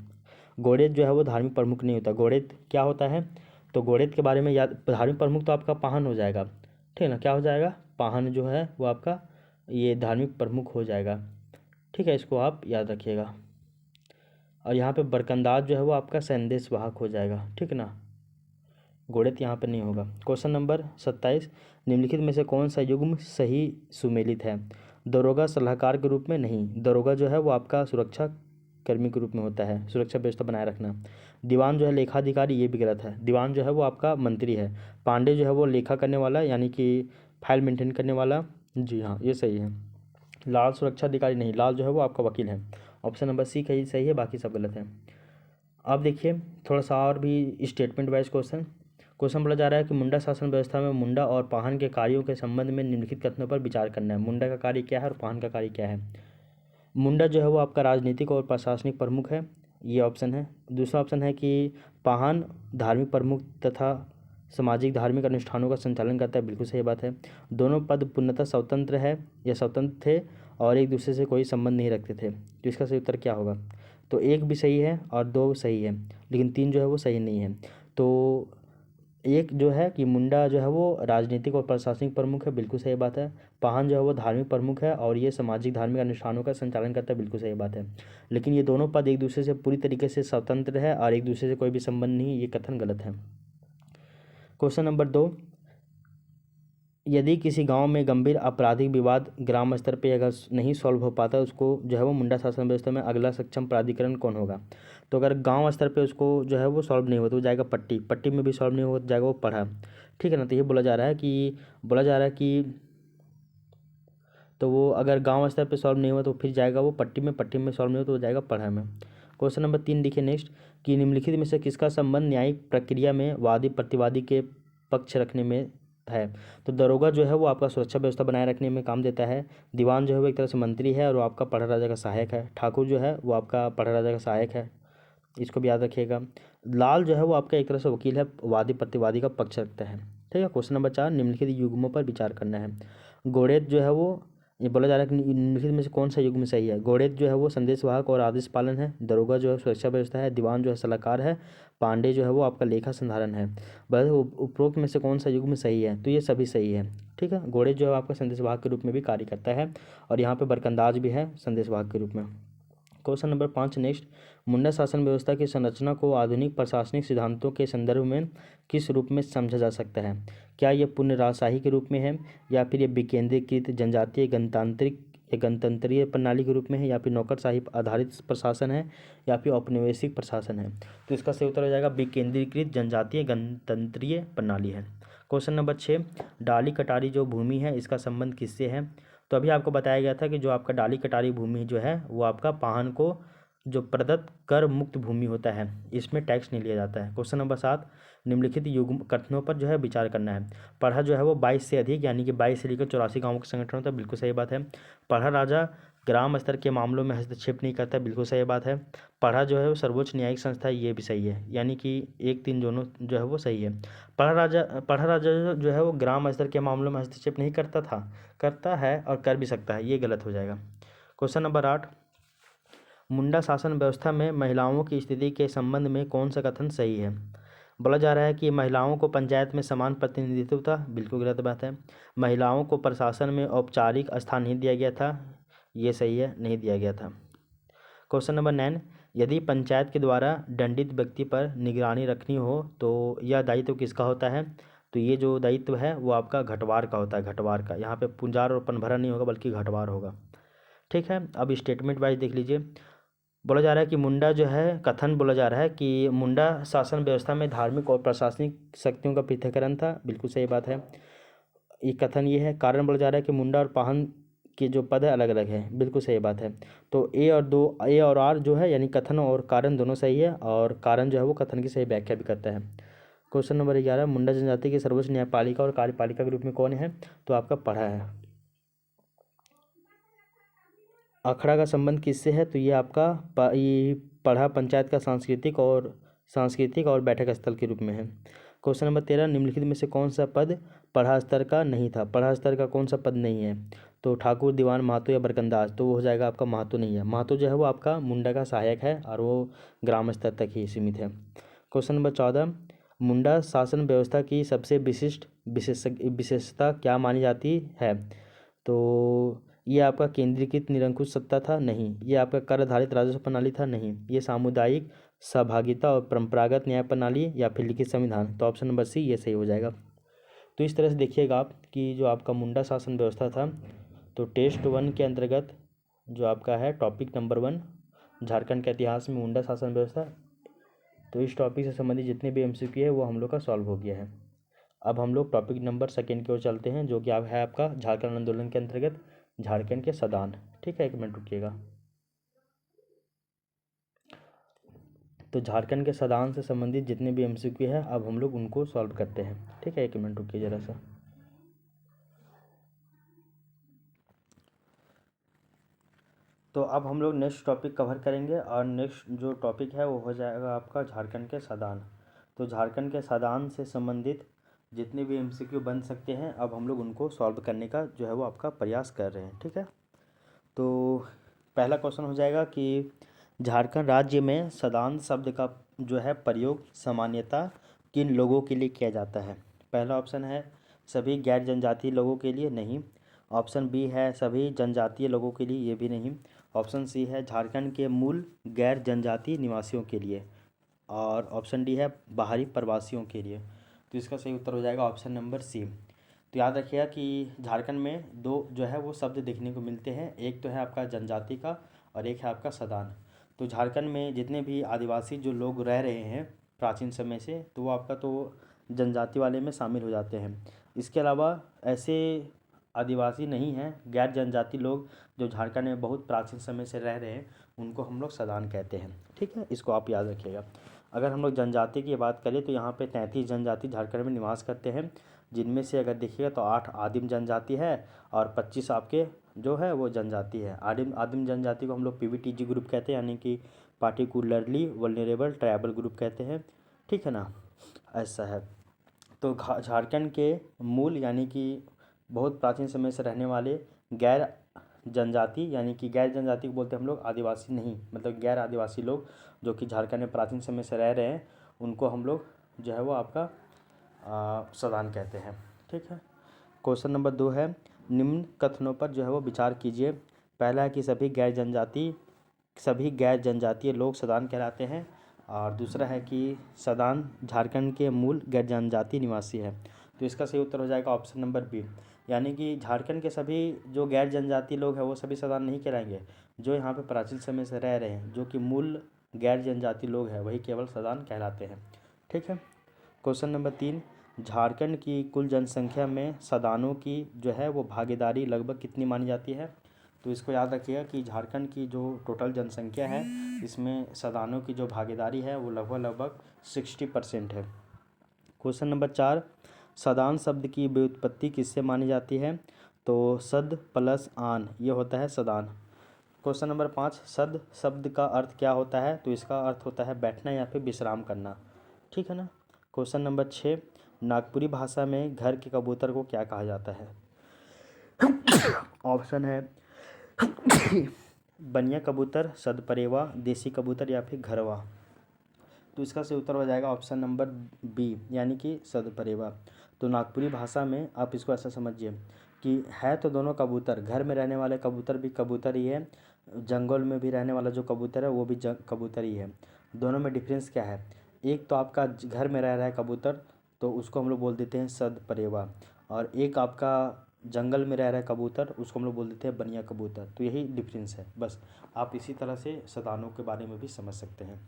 गोड़ेत जो है वो धार्मिक प्रमुख नहीं होता। गोड़ेत क्या होता है? तो गोड़ेत के बारे में याद, धार्मिक प्रमुख तो आपका पाहन हो जाएगा, ठीक है ना, क्या हो जाएगा? पाहन जो है वो आपका ये धार्मिक प्रमुख हो जाएगा, ठीक है, इसको आप याद रखिएगा। और यहाँ पे बरकंदाज जो है वो आपका संदेश वाहक हो जाएगा, ठीक ना, गोड़ित यहाँ पे नहीं होगा। क्वेश्चन नंबर 27, निम्नलिखित में से कौन सा युग्म सही सुमेलित है? दरोगा सलाहकार के रूप में नहीं, दरोगा जो है वो आपका सुरक्षा कर्मी के रूप में होता है, सुरक्षा व्यवस्था बनाए रखना। दीवान जो है लेखाधिकारी, ये भी गलत है। दीवान जो है वो आपका मंत्री है। पांडे जो है वो लेखा करने वाला यानी कि फाइल मेंटेन करने वाला, जी हाँ ये सही है। लाल सुरक्षा अधिकारी नहीं, लाल जो है वो आपका वकील है। ऑप्शन नंबर सी कहीं सही है, बाकी सब गलत है। अब देखिए थोड़ा सा और भी स्टेटमेंट वाइज क्वेश्चन बोला जा रहा है कि मुंडा शासन व्यवस्था में मुंडा और पाहन के कार्यों के संबंध में निम्नलिखित कथनों पर विचार करना है। मुंडा का कार्य क्या है और पाहन का कार्य क्या है? मुंडा जो है वो आपका राजनीतिक और प्रशासनिक प्रमुख है, ये ऑप्शन है। दूसरा ऑप्शन है कि पाहन धार्मिक प्रमुख तथा सामाजिक धार्मिक अनुष्ठानों का संचालन करता है, बिल्कुल सही बात है। दोनों पद पूर्णतः स्वतंत्र है या स्वतंत्र थे और एक दूसरे से कोई संबंध नहीं रखते थे, तो इसका सही उत्तर क्या होगा? तो एक भी सही है और दो सही है, लेकिन तीन जो है वो सही नहीं है। तो एक जो है कि मुंडा जो है वो राजनीतिक और प्रशासनिक प्रमुख है, बिल्कुल सही बात है। पाहन जो है वो धार्मिक प्रमुख है और ये सामाजिक धार्मिक अनुष्ठानों का संचालन करता है, बिल्कुल सही बात है। लेकिन ये दोनों पद एक दूसरे से पूरी तरीके से स्वतंत्र है और एक दूसरे से कोई भी संबंध नहीं, ये कथन गलत है। क्वेश्चन नंबर 2, यदि किसी गांव में गंभीर आपराधिक विवाद ग्राम स्तर पे अगर नहीं सॉल्व हो पाता उसको जो है वो मुंडा शासन व्यवस्था में अगला सक्षम प्राधिकरण कौन होगा? तो अगर गांव स्तर पे उसको जो है वो सॉल्व नहीं हो तो वो जाएगा पट्टी, पट्टी में भी सॉल्व नहीं हो तो जाएगा वो पढ़ा, ठीक है ना। तो ये बोला जा रहा है कि तो वो अगर गांव स्तर पे सॉल्व नहीं हुआ तो फिर जाएगा वो पट्टी में, पट्टी में सॉल्व नहीं हो तो वो जाएगा पढ़ा में। क्वेश्चन नंबर 3 देखिए नेक्स्ट, कि निम्नलिखित में से किसका संबंध न्यायिक प्रक्रिया में वादी प्रतिवादी के पक्ष रखने में है? तो दरोगा जो है वो आपका सुरक्षा व्यवस्था बनाए रखने में काम देता है। दीवान जो है वो एक तरह से मंत्री है और वो आपका पढ़ा राजा का सहायक है। ठाकुर जो है वो आपका पढ़ा राजा का सहायक है, इसको भी याद रखिएगा। लाल जो है वो आपका एक तरह से वकील है, वादी प्रतिवादी का पक्ष रखता है, ठीक है। क्वेश्चन नंबर 4, निम्नलिखित युग्मों पर विचार करना है। गोड़ेत जो है वो, ये बोला जा रहा है कि निम्नलिखित में से कौन सा युग्म सही है? गोड़ेत जो है वो संदेशवाहक और आदेश पालन है। दरोगा जो है सुरक्षा व्यवस्था है। दीवान जो है सलाहकार है। पांडे जो है वो आपका लेखा संधारण है। बस उपरोक्त में से कौन सा युग्म सही है? तो ये सभी सही है, ठीक है। गोड़ेत जो है आपका संदेशवाहक के रूप में भी कार्य करता है और यहाँ पे बरकंदाज भी है संदेशवाहक के रूप में। क्वेश्चन नंबर 5 नेक्स्ट, मुंडा शासन व्यवस्था की संरचना को आधुनिक प्रशासनिक सिद्धांतों के संदर्भ में किस रूप में समझा जा सकता है? क्या यह पुण्य राजशाही के रूप में है, या फिर ये विकेंद्रीकृत जनजातीय गणतांत्रिक या गणतंत्रीय प्रणाली के रूप में है, या फिर नौकरशाही आधारित प्रशासन है, या फिर औपनिवेशिक प्रशासन है? तो इसका सही उत्तर हो जाएगा विकेंद्रीकृत जनजातीय गणतंत्रीय प्रणाली है। क्वेश्चन नंबर 6, डाली कटारी जो भूमि है इसका संबंध किससे है? तो अभी आपको बताया गया था कि जो आपका डाली कटारी भूमि जो है वो आपका पाहन को जो प्रदत्त कर मुक्त भूमि होता है, इसमें टैक्स नहीं लिया जाता है। क्वेश्चन नंबर 7, निम्नलिखित युग्म कथनों पर जो है विचार करना है। पढ़ा जो है वो 22 से अधिक यानी कि 22 से लेकर 84 गाँवों का संगठन होता है, बिल्कुल सही बात है। पढ़ा राजा ग्राम स्तर के मामलों में हस्तक्षेप नहीं करता, बिल्कुल सही बात है। पढ़ा जो है वो सर्वोच्च न्यायिक संस्था है, ये भी सही है, यानी कि 1 3 दोनों जो है वो सही है। पढ़ा राजा जो है वो ग्राम स्तर के मामलों में हस्तक्षेप नहीं करता था, करता है और कर भी सकता है, ये गलत हो जाएगा। क्वेश्चन नंबर 8, मुंडा शासन व्यवस्था में महिलाओं की स्थिति के संबंध में कौन सा कथन सही है? बोला जा रहा है कि महिलाओं को पंचायत में समान प्रतिनिधित्व था, बिल्कुल गलत बात है। महिलाओं को प्रशासन में औपचारिक स्थान नहीं दिया गया था, ये सही है, नहीं दिया गया था। क्वेश्चन नंबर 9, यदि पंचायत के द्वारा दंडित व्यक्ति पर निगरानी रखनी हो तो यह दायित्व किसका होता है? तो ये जो दायित्व है वो आपका घटवार का होता है, घटवार का। यहाँ पे पुंजार और पनभरा नहीं होगा बल्कि घटवार होगा। ठीक है, अब स्टेटमेंट वाइज देख लीजिए। बोला जा रहा है कि मुंडा जो है, कथन बोला जा रहा है कि मुंडा शासन व्यवस्था में धार्मिक और प्रशासनिक शक्तियों का पृथक्करण था, बिल्कुल सही बात है। ये कथन ये है। कारण बोला जा रहा है कि मुंडा और पाहन के जो पद है अलग अलग है, बिल्कुल सही बात है। तो ए और आर जो है यानी कथन और कारण दोनों सही है, और कारण जो है वो कथन की सही व्याख्या भी करता है। क्वेश्चन नंबर 11, मुंडा जनजाति की सर्वोच्च न्यायपालिका और कार्यपालिका के रूप में कौन है? तो आपका पढ़ा है। अखड़ा का संबंध किससे है? तो ये आपका ये पढ़ा पंचायत का सांस्कृतिक और बैठक स्थल के रूप में है। क्वेश्चन नंबर 13, निम्नलिखित में से कौन सा पद पढ़ा स्तर का नहीं था? पढ़ा स्तर का कौन सा पद नहीं है? तो ठाकुर, दीवान, महतो या बरकंदाज, तो वो हो जाएगा आपका महतो नहीं है। महतो जो है वो आपका मुंडा का सहायक है और वो ग्राम स्तर तक ही सीमित है। क्वेश्चन नंबर 14, मुंडा शासन व्यवस्था की सबसे विशेषता क्या मानी जाती है? तो ये आपका केंद्रीकृत निरंकुश सत्ता था, नहीं। ये आपका कर आधारित राजस्व प्रणाली था, नहीं। ये सामुदायिक सहभागिता और परंपरागत न्याय प्रणाली या फिर लिखित संविधान, तो ऑप्शन नंबर सी ये सही हो जाएगा। तो इस तरह से देखिएगा आप कि जो आपका मुंडा शासन व्यवस्था था, तो टेस्ट 1 के अंतर्गत जो आपका है टॉपिक नंबर 1 झारखंड के इतिहास में मुंडा शासन व्यवस्था, तो इस टॉपिक से संबंधित जितने भी MCQ है वो हम लोग का सॉल्व हो गया है। अब हम लोग टॉपिक नंबर 2 की ओर चलते हैं, जो कि आप है आपका झारखंड आंदोलन के अंतर्गत झारखंड के सदान। ठीक है, 1 मिनट रुकिएगा। तो झारखंड के सदान से संबंधित जितने भी MCQ है अब हम लोग उनको सॉल्व करते हैं। ठीक है, 1 मिनट रुकिए ज़रा सा। तो अब हम लोग नेक्स्ट टॉपिक कवर करेंगे, और नेक्स्ट जो टॉपिक है वो हो जाएगा आपका झारखंड के सदान। तो झारखंड के सदान से संबंधित जितने भी MCQ बन सकते हैं अब हम लोग उनको सॉल्व करने का जो है वो आपका प्रयास कर रहे हैं। ठीक है, तो पहला क्वेश्चन हो जाएगा कि झारखंड राज्य में सदान शब्द का जो है प्रयोग सामान्यतः किन लोगों के लिए किया जाता है? पहला ऑप्शन है सभी गैर जनजातीय लोगों के लिए, नहीं। ऑप्शन बी है सभी जनजातीय लोगों के लिए, ये भी नहीं। ऑप्शन सी है झारखंड के मूल गैर जनजातीय निवासियों के लिए, और ऑप्शन डी है बाहरी प्रवासियों के लिए। तो इसका सही उत्तर हो जाएगा ऑप्शन नंबर सी। तो याद रखिएगा कि झारखंड में दो जो है वो शब्द देखने को मिलते हैं, एक तो है आपका जनजाति का और एक है आपका सदान। तो झारखंड में जितने भी आदिवासी जो लोग रह रहे हैं प्राचीन समय से, तो वो आपका तो जनजाति वाले में शामिल हो जाते हैं। इसके अलावा ऐसे आदिवासी नहीं हैं, गैर जनजाति लोग जो झारखंड में बहुत प्राचीन समय से रह रहे हैं, उनको हम लोग सदान कहते हैं। ठीक है, इसको आप याद रखिएगा। अगर हम लोग जनजाति की बात करें तो यहाँ पे 33 जनजाति झारखंड में निवास करते हैं, जिनमें से अगर देखिएगा तो 8 आदिम जनजाति है और 25 आपके जो है वो जनजाति है। आदिम जनजाति को हम लोग PVTG ग्रुप कहते हैं, यानी कि पार्टिकुलरली वल्नरेबल ट्राइबल ग्रुप कहते हैं। ठीक है ना, ऐसा है। तो झारखंड के मूल यानी कि बहुत प्राचीन समय से रहने वाले गैर जनजाति, यानी कि गैर जनजाति को बोलते हैं हम लोग आदिवासी नहीं, मतलब गैर आदिवासी लोग जो कि झारखंड में प्राचीन समय से रह रहे हैं, उनको हम लोग जो है वो आपका सदान कहते हैं। ठीक है, क्वेश्चन नंबर 2 है निम्न कथनों पर जो है वो विचार कीजिए। पहला है कि सभी गैर जनजातीय लोग सदान कहलाते हैं, और दूसरा है कि सदान झारखंड के मूल गैर जनजातीय निवासी है। तो इसका सही उत्तर हो जाएगा ऑप्शन नंबर बी, यानी कि झारखंड के सभी जो गैर जनजातीय लोग हैं वो सभी सदान नहीं कहलाएंगे। जो यहाँ पे प्राचीन समय से रह रहे हैं, जो कि मूल गैर जनजातीय लोग हैं, वही केवल सदान कहलाते हैं। ठीक है, क्वेश्चन नंबर 3, झारखंड की कुल जनसंख्या में सदानों की जो है वो भागीदारी लगभग कितनी मानी जाती है? तो इसको याद रखिएगा कि झारखंड की जो टोटल जनसंख्या है, इसमें सदानों की जो भागीदारी है वो लगभग 60% है। क्वेश्चन नंबर 4, सदान शब्द की व्युत्पत्ति किससे मानी जाती है? तो सद प्लस आन, ये होता है सदान। क्वेश्चन नंबर 5, सद शब्द का अर्थ क्या होता है? तो इसका अर्थ होता है बैठना या फिर विश्राम करना। ठीक है ना। क्वेश्चन नंबर 6, नागपुरी भाषा में घर के कबूतर को क्या कहा जाता है? ऑप्शन है बनिया कबूतर, सदपरेवा, देसी कबूतर या फिर घरवा। तो इसका सही उत्तर हो जाएगा ऑप्शन नंबर बी यानी कि सदपरेवा। तो नागपुरी भाषा में आप इसको ऐसा समझिए कि है तो दोनों कबूतर, घर में रहने वाले कबूतर भी कबूतर ही है, जंगल में भी रहने वाला जो कबूतर है वो भी कबूतर ही है। दोनों में डिफरेंस क्या है, एक तो आपका घर में रह रहा है कबूतर तो उसको हम लोग बोल देते हैं सदपरेवा, और एक आपका जंगल में रह रहा है कबूतर उसको हम लोग बोल देते हैं बनिया कबूतर। तो यही डिफरेंस है बस। आप इसी तरह से सदानों के बारे में भी समझ सकते हैं।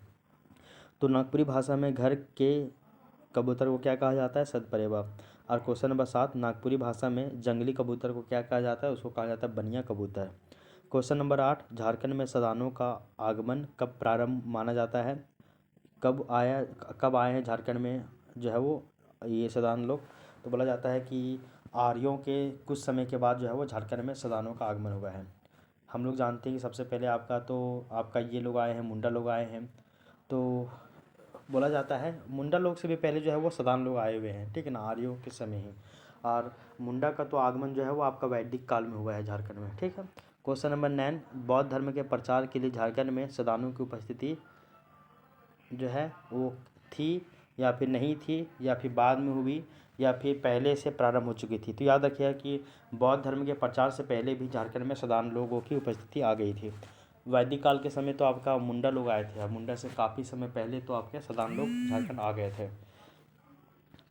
तो नागपुरी भाषा में घर के कबूतर को क्या कहा जाता है, सदपरेवा। और क्वेश्चन नंबर 7, नागपुरी भाषा में जंगली कबूतर को क्या कहा जाता है, उसको कहा जाता है बनिया कबूतर। क्वेश्चन नंबर 8, झारखंड में सदानों का आगमन कब प्रारंभ माना जाता है, कब आए हैं झारखंड में जो है वो ये सदान लोग। तो बोला जाता है कि आर्यों के कुछ समय के बाद जो है वो झारखंड में सदानों का आगमन हुआ है। हम लोग जानते हैं कि सबसे पहले आपका ये लोग आए हैं, मुंडा लोग आए हैं। तो बोला जाता है मुंडा लोग से भी पहले जो है वो सदान लोग आए हुए हैं, ठीक है ना, आर्यों के समय ही। और मुंडा का तो आगमन जो है वो आपका वैदिक काल में हुआ है झारखंड में, ठीक है। क्वेश्चन नंबर 9, बौद्ध धर्म के प्रचार के लिए झारखंड में सदानों की उपस्थिति जो है वो थी या फिर नहीं थी, या फिर बाद में हुई, या फिर पहले से प्रारंभ हो चुकी थी। तो याद रखिएगा कि बौद्ध धर्म के प्रचार से पहले भी झारखंड में सदान लोगों की उपस्थिति आ गई थी। वैदिक काल के समय तो आपका मुंडा लोग आए थे, और मुंडा से काफ़ी समय पहले तो आपके सदान लोग झारखंड आ गए थे,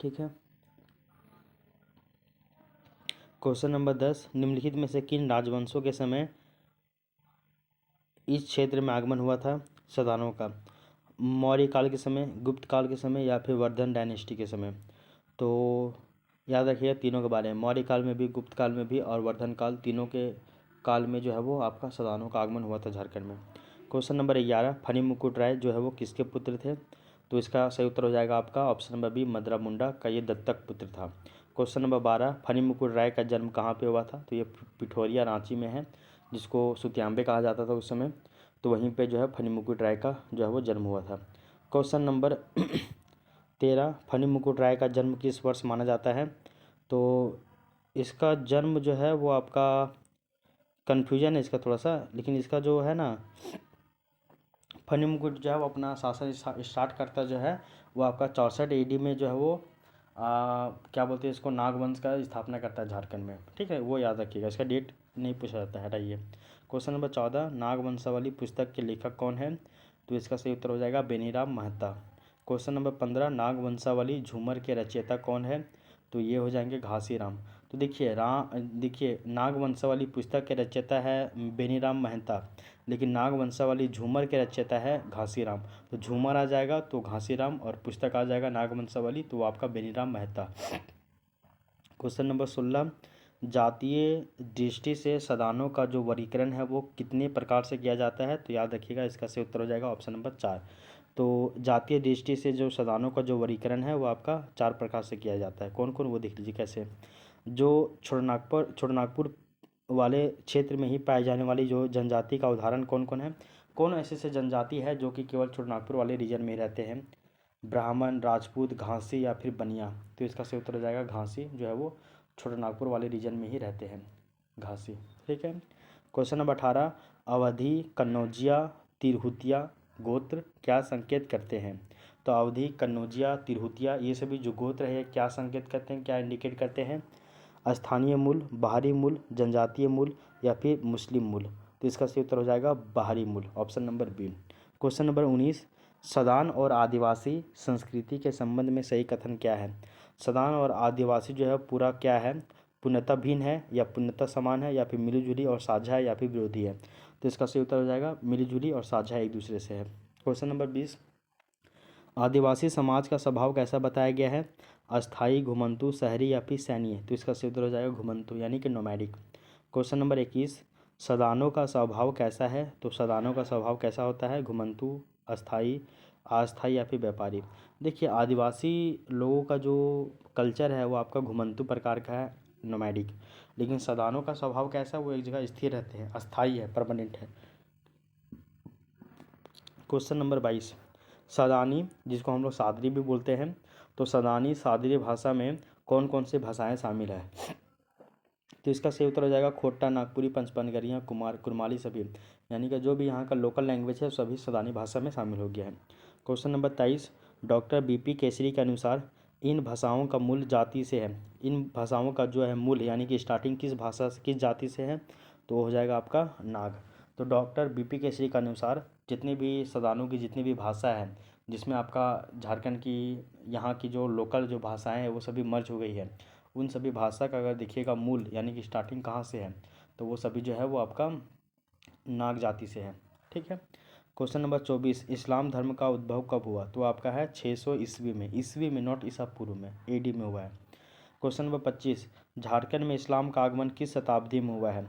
ठीक है। क्वेश्चन नंबर 10, निम्नलिखित में से किन राजवंशों के समय इस क्षेत्र में आगमन हुआ था सदानों का, मौर्य काल के समय, गुप्त काल के समय या फिर वर्धन डायनेस्टी के समय। तो याद रखिएगा तीनों के बारे में, मौर्य काल में भी, गुप्त काल में भी और वर्धन काल, तीनों के काल में जो है वो आपका सदानों का आगमन हुआ था झारखंड में। क्वेश्चन नंबर 11, फनी मुकुट राय जो है वो किसके पुत्र थे। तो इसका सही उत्तर हो जाएगा आपका ऑप्शन नंबर बी, मदरा मुंडा का ये दत्तक पुत्र था। क्वेश्चन नंबर 12, फनी मुकुट राय का जन्म कहाँ पे हुआ था। तो ये पिठोरिया रांची में है, जिसको सुतियांबे कहा जाता था उस समय। तो वहीं पे जो है फनी मुकुट राय का जो है वो जन्म हुआ था। क्वेश्चन नंबर 13, फनी मुकुट राय का जन्म किस वर्ष माना जाता है। तो इसका जन्म जो है वो आपका कन्फ्यूजन है इसका थोड़ा सा, लेकिन इसका जो है ना फनी मुकुट जो है वो अपना शासन स्टार्ट करता जो है वो आपका 64 AD में जो है वो क्या बोलते हैं इसको, नागवंश का स्थापना करता है झारखंड में, ठीक है, वो याद रखिएगा। इसका डेट नहीं पूछा जाता है, हटाइए। क्वेश्चन नंबर 14, नागवंशावली पुस्तक के लेखक कौन है। तो इसका सही उत्तर हो जाएगा बेनीराम महता। क्वेश्चन नंबर 15, नागवंशावली झूमर के रचयिता कौन है। तो ये हो जाएंगे घासीराम। तो देखिए नागवंशावली पुस्तक के रचयिता है बेनीराम महता, लेकिन नागवंशावली झूमर के रचयिता है घासीराम। तो झूमर आ जाएगा तो घासीराम, और पुस्तक आ जाएगा नागवंशावली, तो वो आपका बेनीराम मेहता। क्वेश्चन नंबर 16, जातीय दृष्टि से सदानों का जो वर्गीकरण है वो कितने प्रकार से किया जाता है। तो याद रखिएगा इसका सही उत्तर हो जाएगा ऑप्शन नंबर 4। तो जातीय दृष्टि से जो सदानों का जो वर्गीकरण है वो आपका 4 प्रकार से किया जाता है। कौन कौन, वो देख लीजिए कैसे। जो छोटानागपुर वाले क्षेत्र में ही पाई जाने वाली जो जनजाति का उदाहरण कौन कौन है, कौन ऐसे से जनजाति है जो कि केवल छोटानागपुर वाले रीजन में ही रहते हैं, ब्राह्मण, राजपूत, घासी या फिर बनिया। तो इसका सही उत्तर हो जाएगा घासी, जो है वो छोटानागपुर वाले रीजन में ही रहते हैं, घासी, ठीक है। क्वेश्चन नंबर 18, अवधी, कन्नौजिया, तिरहुतिया गोत्र क्या संकेत करते हैं। तो अवधी, कन्नौजिया, तिरहुतिया ये सभी जो गोत्र है क्या संकेत करते हैं, क्या इंडिकेट करते हैं, स्थानीय मूल, बाहरी मूल, जनजातीय मूल या फिर मुस्लिम मूल। तो इसका सही उत्तर हो जाएगा बाहरी मूल, option number B. Question number 19, Sadan और आदिवासी संस्कृति के संबंध में सही कथन क्या है। सदान और आदिवासी जो है पूरा क्या है, पूर्णतः भिन्न है या पूर्णतः समान है या फिर मिलीजुली और साझा है या फिर विरोधी है। तो इसका सही उत्तर हो जाएगा मिलीजुली और साझा एक दूसरे से है। क्वेश्चन नंबर 20, आदिवासी समाज का स्वभाव कैसा बताया गया है, अस्थाई, घुमंतु, शहरी या फिर सैन्य। तो इसका सही उत्तर हो जाएगा घुमंतु यानी कि नोमैडिक। क्वेश्चन नंबर 21, सदानों का स्वभाव कैसा है। तो सदानों का स्वभाव कैसा होता है, घुमंतु, अस्थाई, अस्थाई या फिर व्यापारी। देखिए आदिवासी लोगों का जो कल्चर है वो आपका घुमंतु प्रकार का है, नोमैडिक। लेकिन सदानों का स्वभाव कैसा है, वो एक जगह स्थिर रहते हैं, अस्थाई है, परमानेंट है। क्वेश्चन नंबर 22, सदानी जिसको हम लोग सादरी भी बोलते हैं, तो सदानी सादरी भाषा में कौन कौन सी भाषाएं शामिल है। तो इसका सही उत्तर हो जाएगा खोटा, नागपुरी, पंचपनगरिया, कुमाली सभी। यानी कि जो भी यहाँ का लोकल लैंग्वेज है सभी सदानी भाषा में शामिल हो गया है। Question number 23, doctor BP Kesari के अनुसार इन भाषाओं का मूल जाति से है। इन भाषाओं का जो है मूल यानी कि स्टार्टिंग किस भाषा से किस जाति से है, तो वो हो जाएगा आपका नाग। तो डॉक्टर बीपी केसरी के अनुसार जितनी भी सदानों की जितनी भी भाषा है जिसमें आपका झारखंड की यहाँ की जो लोकल जो भाषाएं हैं वो सभी मर्ज हो गई है, उन सभी भाषा का अगर देखिएगा मूल यानी कि स्टार्टिंग कहाँ से है, तो वो सभी जो है वो आपका नाग जाति से है। ठीक है। क्वेश्चन नंबर 24, इस्लाम धर्म का उद्भव कब हुआ, तो आपका है 600 ईस्वी में, ईस्वी में नॉट ईसा पूर्व में, एडी में हुआ है। क्वेश्चन नंबर 25, झारखंड में इस्लाम का आगमन किस शताब्दी में हुआ है,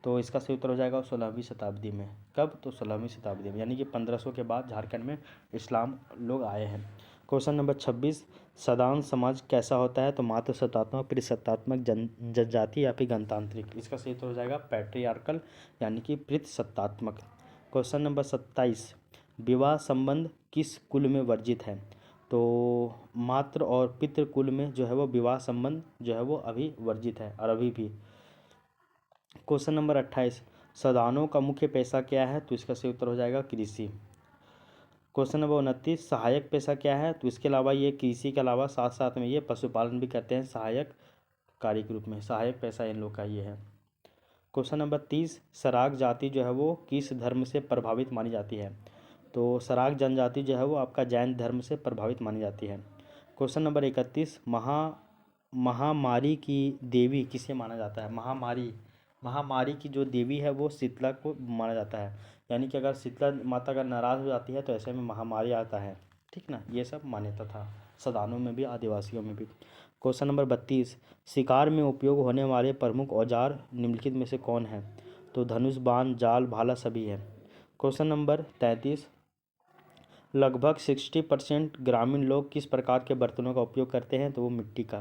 तो इसका सही उत्तर हो जाएगा 16वीं शताब्दी में। कब, तो 16वीं शताब्दी में, यानी कि 1500 के बाद झारखंड में इस्लाम लोग आए हैं। क्वेश्चन नंबर 26, सदान समाज कैसा होता है, तो मातृसत्तात्मक, पितृसत्तात्मक, जनजाति या फिर गणतांत्रिक। इसका सही उत्तर हो जाएगा पैट्रियार्कल यानी कि पितृसत्तात्मक। क्वेश्चन नंबर 27, विवाह संबंध किस कुल में वर्जित है, तो मातृ और पितृ कुल में जो है वो विवाह संबंध जो है वो अभी वर्जित है और अभी भी। क्वेश्चन नंबर 28, सदानों का मुख्य पेशा क्या है, तो इसका सही उत्तर हो जाएगा कृषि। क्वेश्चन नंबर 29, सहायक पेशा क्या है, तो इसके अलावा ये कृषि के अलावा साथ साथ में ये पशुपालन भी करते हैं सहायक कार्य के रूप में, सहायक पेशा इन लोग का ये है। क्वेश्चन नंबर 30, सराग जाति जो है वो किस धर्म से प्रभावित मानी जाती है, तो सराग जनजाति जो है वो आपका जैन धर्म से प्रभावित मानी जाती है। क्वेश्चन नंबर 31, महामारी की देवी किसे माना जाता है, महामारी की जो देवी है वो शीतला को माना जाता है, यानी कि अगर शीतला माता अगर नाराज़ हो जाती है तो ऐसे में महामारी आता है। ठीक ना, ये सब मान्यता था सदानों में भी आदिवासियों में भी। क्वेश्चन नंबर 32, शिकार में उपयोग होने वाले प्रमुख औजार निम्नलिखित में से कौन है, तो धनुष, बाण, जाल, भाला सभी है। क्वेश्चन नंबर 33, लगभग 60% ग्रामीण लोग किस प्रकार के बर्तनों का उपयोग करते हैं, तो वो मिट्टी का।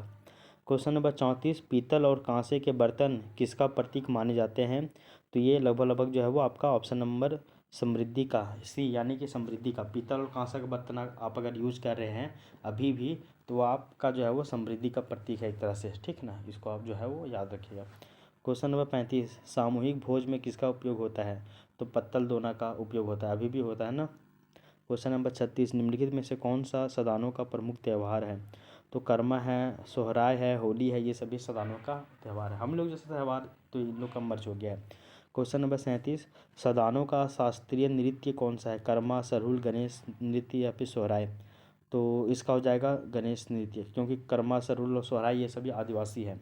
क्वेश्चन नंबर 34, पीतल और कांसे के बर्तन किसका प्रतीक माने जाते हैं, तो ये लगभग जो है वो आपका ऑप्शन नंबर समृद्धि का, सी यानी कि समृद्धि का। पीतल और कांसा का बर्तन आप अगर यूज कर रहे हैं अभी भी तो आपका जो है वो समृद्धि का प्रतीक है एक तरह से। ठीक ना, इसको आप जो है वो याद रखिएगा। क्वेश्चन नंबर 35, सामूहिक भोज में किसका उपयोग होता है, तो पत्तल दोना का उपयोग होता है, अभी भी होता है ना। क्वेश्चन नंबर 36, निम्नलिखित में से कौन सा सदानों का प्रमुख त्यौहार है, तो कर्मा है, सोहराय है, होली है, ये सभी सदानों का त्यौहार है। हम लोग जैसे त्यौहार तो इन लोग का मर्ज हो गया है। क्वेश्चन नंबर 37, सदानों का शास्त्रीय नृत्य कौन सा है, कर्मा, सरहुल, गणेश नृत्य या फिर सोहराय, तो इसका हो जाएगा गणेश नृत्य, क्योंकि कर्मा, सरहुल और सोहराय ये सभी आदिवासी है।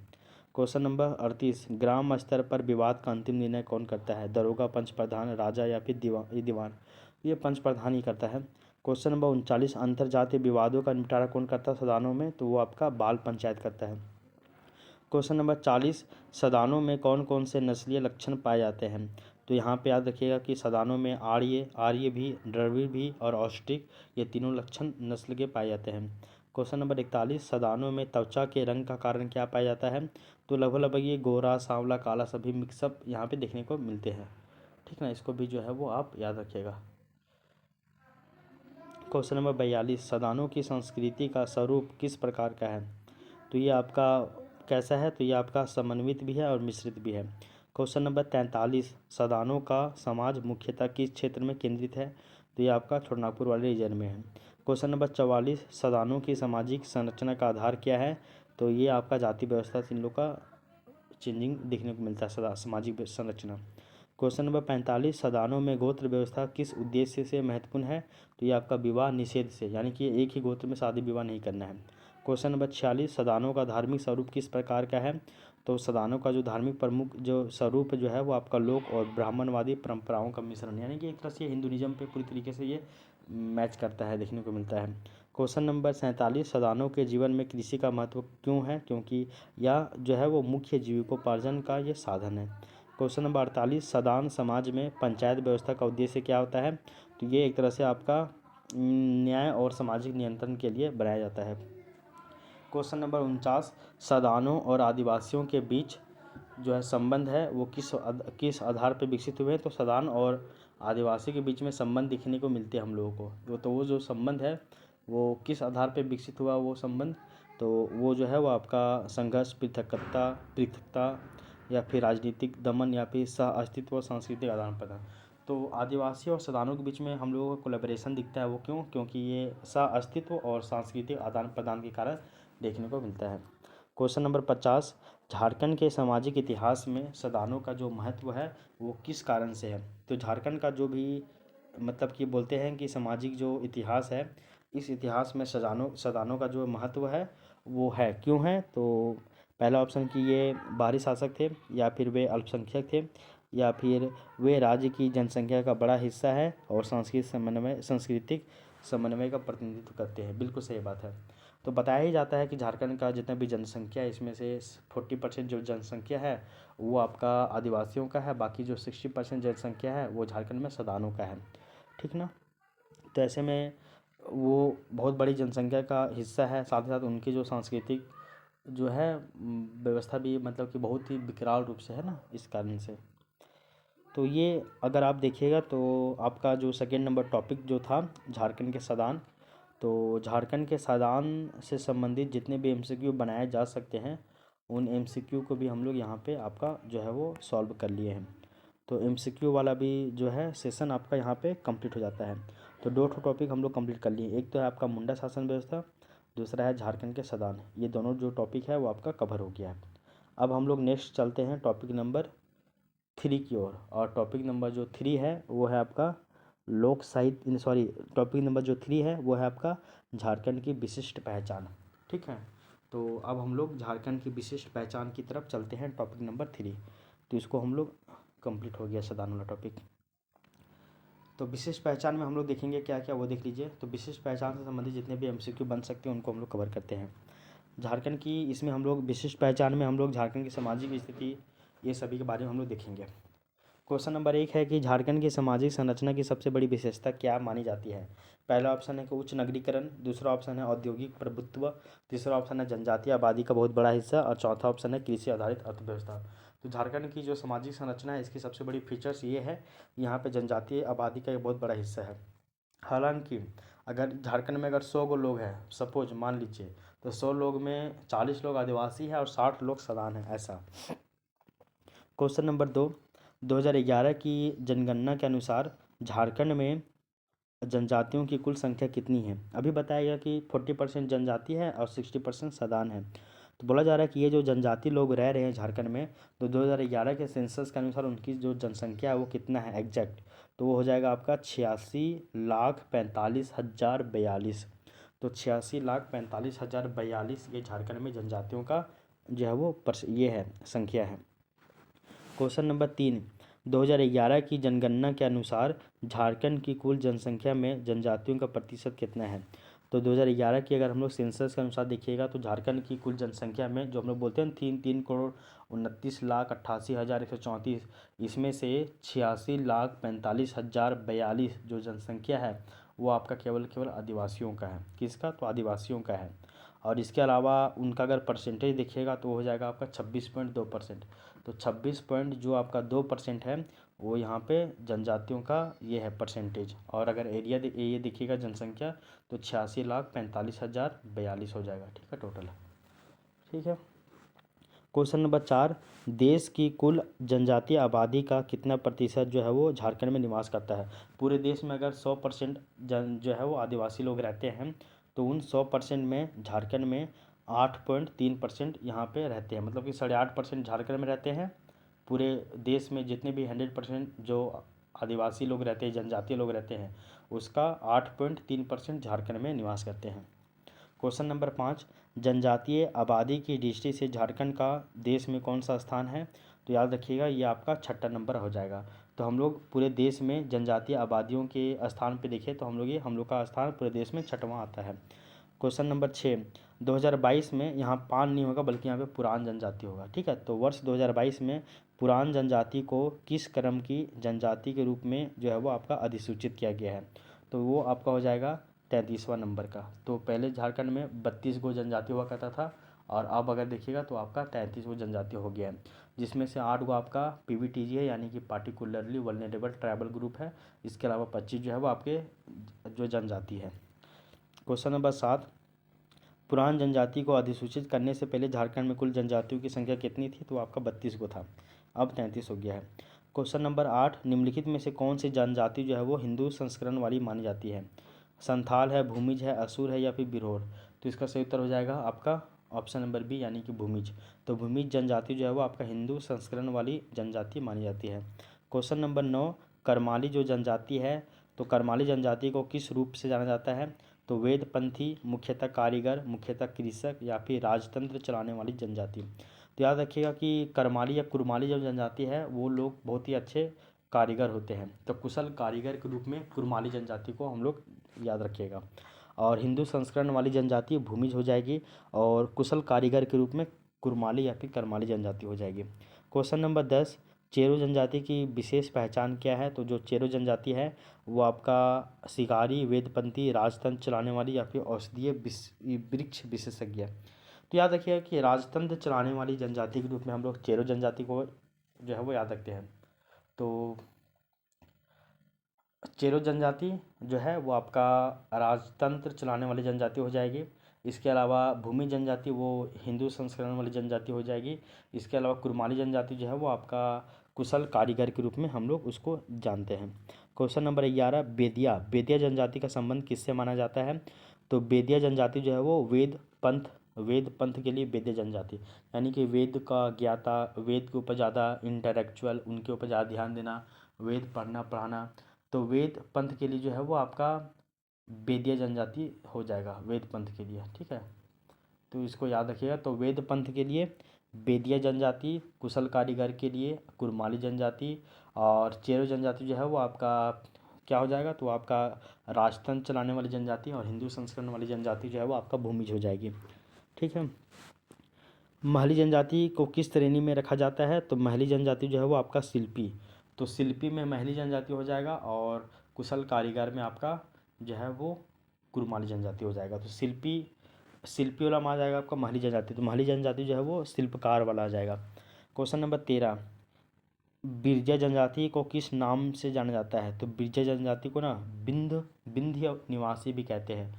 क्वेश्चन नंबर 38, ग्राम स्तर पर विवाद का अंतिम निर्णय कौन करता है, दरोगा, पंच प्रधान, राजा या फिर दीवान, ये पंच प्रधान ही करता है। क्वेश्चन नंबर 39, अंतर जातीय विवादों का निपटारा कौन करता है सदानों में, तो वो आपका बाल पंचायत करता है। क्वेश्चन नंबर 40, सदानों में कौन कौन से नस्लीय लक्षण पाए जाते हैं, तो यहाँ पे याद रखिएगा कि सदानों में आर्य भी, द्रविड़ भी और ऑस्ट्रिक ये तीनों लक्षण नस्ल के पाए जाते हैं। क्वेश्चन नंबर 41, सदानों में त्वचा के रंग का कारण क्या पाया जाता है, तो लगभग ये गोरा, सांवला, काला सभी मिक्सअप यहाँ पे देखने को मिलते हैं। ठीक ना, इसको भी जो है वो आप याद रखिएगा। क्वेश्चन नंबर 42, सदानों की संस्कृति का स्वरूप किस प्रकार का है, तो ये आपका कैसा है, तो ये आपका समन्वित भी है और मिश्रित भी है। क्वेश्चन नंबर 43, सदानों का समाज मुख्यतः किस क्षेत्र में केंद्रित है, तो ये आपका छोटानागपुर वाले रीजन में है। क्वेश्चन नंबर 44, सदानों की सामाजिक संरचना का आधार क्या है, तो ये आपका जाति व्यवस्था से इन लोग का चेंजिंग देखने को मिलता है सदा सामाजिक संरचना। क्वेश्चन नंबर 45, सदानों में गोत्र व्यवस्था किस उद्देश्य से महत्वपूर्ण है, तो ये आपका विवाह निषेध से, यानी कि एक ही गोत्र में शादी विवाह नहीं करना है। क्वेश्चन नंबर 46, सदानों का धार्मिक स्वरूप किस प्रकार का है, तो सदानों का जो धार्मिक प्रमुख जो स्वरूप जो है वो आपका लोक और ब्राह्मणवादी परंपराओं का मिश्रण, यानी कि एक तरह से हिंदुइज्म पे पूरी तरीके से ये मैच करता है, देखने को मिलता है। क्वेश्चन नंबर 47, सदानों के जीवन में कृषि का महत्व क्यों है, क्योंकि यह जो है वो मुख्य जीविकोपार्जन का ये साधन है। क्वेश्चन नंबर 48, सदान समाज में पंचायत व्यवस्था का उद्देश्य क्या होता है, तो ये एक तरह से आपका न्याय और सामाजिक नियंत्रण के लिए बनाया जाता है। क्वेश्चन नंबर 49, सदानों और आदिवासियों के बीच जो है संबंध है वो किस आधार पर विकसित हुए हैं, तो सदान और आदिवासी के बीच में संबंध दिखने को मिलते हैं हम लोगों को, तो वो जो संबंध है वो किस आधार पर विकसित हुआ वो संबंध, तो वो जो है वो आपका संघर्ष, पृथकता या फिर राजनीतिक दमन या फिर सह अस्तित्व, सांस्कृतिक आदान प्रदान। तो आदिवासी और सदानों के बीच में हम लोगों को कोलैबोरेशन दिखता है, वो क्यों? क्योंकि ये सह अस्तित्व और सांस्कृतिक आदान प्रदान के कारण देखने को मिलता है। क्वेश्चन नंबर 50, झारखंड के सामाजिक इतिहास में सदानों का जो महत्व है वो किस कारण से है? तो झारखंड का जो भी मतलब कि बोलते हैं कि सामाजिक जो इतिहास है, इस इतिहास में सदानों का जो महत्व है वो है, क्यों है? तो पहला ऑप्शन कि ये बाहरी शासक थे, या फिर वे अल्पसंख्यक थे, या फिर वे राज्य की जनसंख्या का बड़ा हिस्सा है और सांस्कृतिक समन्वय का प्रतिनिधित्व करते हैं। बिल्कुल सही बात है। तो बताया ही जाता है कि झारखंड का जितना भी जनसंख्या है, इसमें से 40% जो जनसंख्या है वो आपका आदिवासियों का है, बाकी जो 60% जनसंख्या है वो झारखंड में सदानों का है, ठीक ना। तो ऐसे में वो बहुत बड़ी जनसंख्या का हिस्सा है, साथ ही साथ उनकी जो सांस्कृतिक जो है व्यवस्था भी मतलब कि बहुत ही विकराल रूप से है ना, इस कारण से। तो ये अगर आप देखिएगा तो आपका जो सेकेंड नंबर टॉपिक जो था झारखंड के सदान, तो झारखंड के सदान से संबंधित जितने भी एमसीक्यू बनाए जा सकते हैं उन एमसीक्यू को भी हम लोग यहाँ पे आपका जो है वो सॉल्व कर लिए हैं। तो एमसीक्यू वाला भी जो है सेशन आपका यहाँ पे कंप्लीट हो जाता है। तो दो टॉपिक हम लोग कंप्लीट कर लिए, एक तो है आपका मुंडा शासन व्यवस्था, दूसरा है झारखंड के सदान। ये दोनों जो टॉपिक है वो आपका कवर हो गया है। अब हम लोग नेक्स्ट चलते हैं टॉपिक नंबर 3 की ओर, और टॉपिक नंबर जो 3 है वो है आपका लोक साहित्य, सॉरी, टॉपिक नंबर जो 3 है वो है आपका झारखंड की विशिष्ट पहचान, ठीक है। तो अब हम लोग झारखंड की विशिष्ट पहचान की तरफ चलते हैं, टॉपिक नंबर 3। तो इसको हम लोग कंप्लीट हो गया सदान वाला टॉपिक। तो विशिष्ट पहचान में हम लोग देखेंगे क्या क्या, वो देख लीजिए। तो विशिष्ट पहचान से संबंधित जितने भी एमसीक्यू बन सकते हैं उनको हम लोग कवर करते हैं। झारखंड की इसमें हम लोग विशिष्ट पहचान में हम लोग झारखंड की सामाजिक स्थिति, ये सभी के बारे में हम लोग देखेंगे। क्वेश्चन नंबर 1 है कि झारखंड की सामाजिक संरचना की सबसे बड़ी विशेषता क्या मानी जाती है? पहला ऑप्शन है कि उच्च नगरीकरण, दूसरा ऑप्शन है औद्योगिक प्रभुत्व, तीसरा ऑप्शन है जनजातीय आबादी का बहुत बड़ा हिस्सा, और चौथा ऑप्शन है कृषि आधारित अर्थव्यवस्था। तो झारखंड की जो सामाजिक संरचना है इसकी सबसे बड़ी फीचर्स ये है, यहाँ पे जनजातीय आबादी का एक बहुत बड़ा हिस्सा है। हालांकि अगर झारखंड में अगर 100 गो लोग हैं, सपोज मान लीजिए, तो 100 लोग में 40 लोग आदिवासी हैं और 60 लोग सदान हैं, ऐसा। क्वेश्चन नंबर 2, 2011 की जनगणना के अनुसार झारखंड में जनजातियों की कुल संख्या कितनी है? अभी बताया गया कि 40% जनजाति है और 60% सदान है। तो बोला जा रहा है कि ये जो जनजाति लोग रह रहे हैं झारखंड में, तो 2011 के सेंसस के अनुसार उनकी जो जनसंख्या है वो कितना है एग्जैक्ट, तो वो हो जाएगा आपका 86,45,042। तो 86,45,042 ये झारखंड में जनजातियों का जो है वो ये है, संख्या है। क्वेश्चन नंबर 3, 2011 की जनगणना के अनुसार झारखंड की कुल जनसंख्या में जनजातियों का प्रतिशत कितना है? तो 2011 की अगर हम लोग सेंसस के अनुसार देखिएगा तो झारखंड की कुल जनसंख्या में जो हम लोग बोलते हैं 3,3,29,88,134, इसमें से 86,45,042 जो जनसंख्या है वो आपका केवल केवल आदिवासियों का है। किसका? तो आदिवासियों का है। और इसके अलावा उनका अगर परसेंटेज देखिएगा तो हो जाएगा आपका 26.2%। तो 26 पॉइंट जो आपका 2% है वो यहाँ पे जनजातियों का ये है परसेंटेज। और अगर एरिया ये देखिएगा जनसंख्या, तो 86,45,042 हो जाएगा, ठीक है, टोटल, ठीक है। क्वेश्चन नंबर 4, देश की कुल जनजातीय आबादी का कितना प्रतिशत जो है वो झारखंड में निवास करता है? पूरे देश में अगर 100% जन जो है वो आदिवासी लोग रहते हैं, तो उन 100% में झारखंड में 8.3% यहाँ पे रहते हैं, मतलब कि 8.5% झारखंड में रहते हैं। पूरे देश में जितने भी 100% जो आदिवासी लोग रहते हैं, जनजातीय लोग रहते हैं, उसका 8.3% झारखंड में निवास करते हैं। क्वेश्चन नंबर 5, जनजातीय आबादी की दृष्टि से झारखंड का देश में कौन सा स्थान है? तो याद रखिएगा ये आपका 6ठा नंबर हो जाएगा। तो हम लोग पूरे देश में जनजातीय आबादियों के स्थान पे देखें तो हम लोग का स्थान पूरे देश में 6वां आता है। क्वेश्चन नंबर 6, 2022 में यहाँ पान नहीं होगा बल्कि यहाँ पे पुरान जनजाति होगा, ठीक है। तो वर्ष 2022 में पुरान जनजाति को किस क्रम की जनजाति के रूप में जो है वो आपका अधिसूचित किया गया है? तो वो आपका हो जाएगा 33वां नंबर का। तो पहले झारखंड में 32 गो जनजाति हुआ करता था, और अब अगर देखिएगा तो आपका 33 गो जनजाति हो गया है, जिसमें से 8 गो आपका पीवीटीजी है, यानी कि पार्टिकुलरली वल्नरेबल ट्राइबल ग्रुप है। इसके अलावा 25 जो है वो आपके जो जनजाति है। क्वेश्चन नंबर 7, पुरान जनजाति को अधिसूचित करने से पहले झारखंड में कुल जनजातियों की संख्या कितनी थी? तो आपका 32 गो था, अब 33 हो गया है। क्वेश्चन नंबर 8, निम्नलिखित में से कौन सी जनजाति जो है वो हिंदू संस्करण वाली मानी जाती है? संथाल है, भूमिज है, असुर है या फिर बिरहोर? तो इसका सही उत्तर हो जाएगा आपका ऑप्शन नंबर बी यानी कि भूमिज। तो भूमिज जनजाति जो है वो आपका हिंदू संस्करण वाली जनजाति मानी जाती है। क्वेश्चन नंबर 9, करमाली जो जनजाति है, तो करमाली जनजाति को किस रूप से जाना जाता है? तो वेदपंथी, मुख्यतः कारीगर, मुख्यतः कृषक या फिर राजतंत्र चलाने वाली जनजाति? तो याद रखिएगा कि करमाली या कुरमाली जो जनजाति है वो लोग बहुत ही अच्छे कारीगर होते हैं, तो कुशल कारीगर के रूप में कुरमाली जनजाति को हम लोग याद रखिएगा। और हिंदू संस्करण वाली जनजाति भूमिज हो जाएगी और कुशल कारीगर के रूप में कुरमाली या फिर करमाली जनजाति हो जाएगी। क्वेश्चन नंबर 10, चेरो जनजाति की विशेष पहचान क्या है? तो जो चेरो जनजाति है वो आपका शिकारी, वेदपंथी, राजतंत्र चलाने वाली या फिर औषधीय वृक्ष विशेषज्ञ। तो याद रखिएगा कि राजतंत्र चलाने वाली जनजाति के रूप में हम लोग चेरो जनजाति को जो है वो याद रखते हैं। तो चेरो जनजाति जो है वो आपका राजतंत्र चलाने वाली जनजाति हो जाएगी। इसके अलावा भूमि जनजाति वो हिंदू संस्करण वाली जनजाति हो जाएगी। इसके अलावा कुरमाली जनजाति जो है वो आपका कुशल कारीगर के रूप में हम लोग उसको जानते हैं। क्वेश्चन नंबर 11, बेदिया, बेदिया जनजाति का संबंध किससे माना जाता है? तो बेदिया जनजाति जो है वो वेद पंथ के लिए बेदिया जनजाति, यानी कि वेद का ज्ञाता, वेद के ऊपर ज़्यादा इंटेलेक्चुअल, उनके ऊपर ज़्यादा ध्यान देना, वेद पढ़ना पढ़ाना, तो वेद पंथ के लिए जो है वो आपका बेदिया जनजाति हो जाएगा वेद पंथ के लिए। ठीक है, तो इसको याद रखिएगा। तो वेद पंथ के लिए बेदिया जनजाति, कुशल कारीगर के लिए कुरमाली जनजाति, और चेरो जनजाति जो है वो आपका क्या हो जाएगा? तो आपका राजतंत्र चलाने वाली जनजाति, और हिंदू संस्करण वाली जनजाति जो है वो आपका भूमिज हो जाएगी। ठीक है। महली जनजाति को किस श्रेणी में रखा जाता है? तो महली जनजाति जो है वो आपका शिल्पी, तो शिल्पी में महली जनजाति हो जाएगा, और कुशल कारीगर में आपका जो है वो कुरमाली जनजाति हो जाएगा। तो शिल्पी वाला में आ जाएगा आपका महली जनजाति, तो महली जनजाति जो है वो शिल्पकार वाला आ जाएगा। क्वेश्चन नंबर 13, बिरजा जनजाति को किस नाम से जाना जाता है? तो बिरजा जनजाति को ना विंध्य निवासी भी कहते हैं।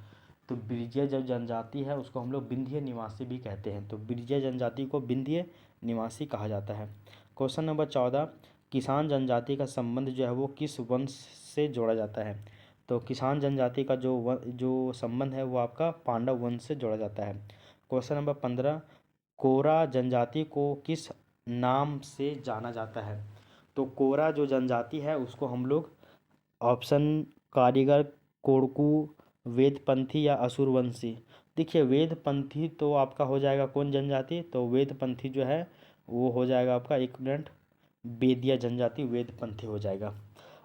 तो बिरजा जो जनजाति है उसको हम लोग विंध्य निवासी भी कहते हैं। तो बिरजा जनजाति को विंध्य निवासी कहा जाता है। क्वेश्चन नंबर 14, किसान जनजाति का संबंध जो है वो किस वंश से जोड़ा जाता है? तो किसान जनजाति का जो संबंध है वो आपका पांडव वंश से जोड़ा जाता है। क्वेश्चन नंबर 15, कोरा जनजाति को किस नाम से जाना जाता है? तो कोरा जो जनजाति है उसको हम लोग ऑप्शन कारीगर, कोड़कू, वेदपंथी या असुरवंशी। देखिए वेदपंथी तो आपका हो जाएगा कौन जनजाति? तो वेदपंथी जो है वो हो जाएगा आपका, एक मिनट, बेदिया जनजाति वेदपंथी हो जाएगा।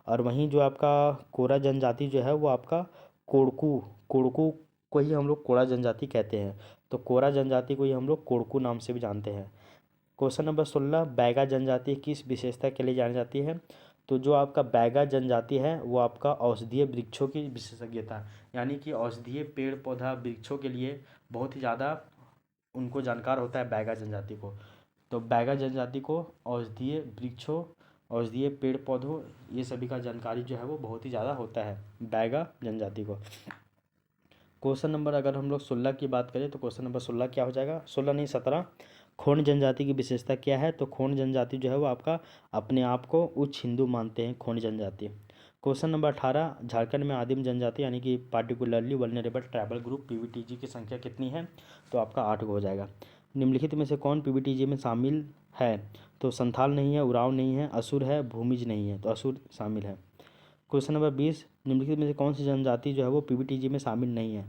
और वहीं जो आपका कोरा जनजाति जो है वो आपका कोड़कू को ही हम लोग कोरा जनजाति कहते हैं। तो कोरा जनजाति को ही हम लोग कोड़कू नाम से भी जानते हैं। क्वेश्चन नंबर 16, बैगा जनजाति किस विशेषता के लिए जानी जाती है? तो जो आपका बैगा जनजाति है वो आपका औषधीय वृक्षों की विशेषज्ञता, यानी कि औषधीय पेड़ पौधा वृक्षों के लिए बहुत ही ज़्यादा उनको जानकार होता है बैगा जनजाति को। तो बैगा जनजाति को औषधीय वृक्षों, औषधीय पेड़ पौधों, ये सभी का जानकारी जो है वो बहुत ही ज़्यादा होता है बैगा जनजाति को। क्वेश्चन नंबर अगर हम लोग 16 की बात करें तो क्वेश्चन नंबर 16 क्या हो जाएगा? 16 नहीं 17, खोंड जनजाति की विशेषता क्या है? तो खोंड जनजाति जो है वो आपका अपने आप को उच्च हिंदू मानते हैं, खोंड जनजाति। क्वेश्चन नंबर 18, झारखंड में आदिम जनजाति यानी कि particularly vulnerable tribal group PVTG की संख्या कितनी है? तो आपका 8 हो जाएगा। निम्नलिखित में से कौन पीवीटीजी में शामिल है? तो संथाल नहीं है, उरांव नहीं है, असुर है, भूमिज नहीं है, तो असुर शामिल है। क्वेश्चन नंबर 20, निम्नलिखित में से कौन सी जनजाति जो है वो पीवीटीजी में शामिल नहीं है?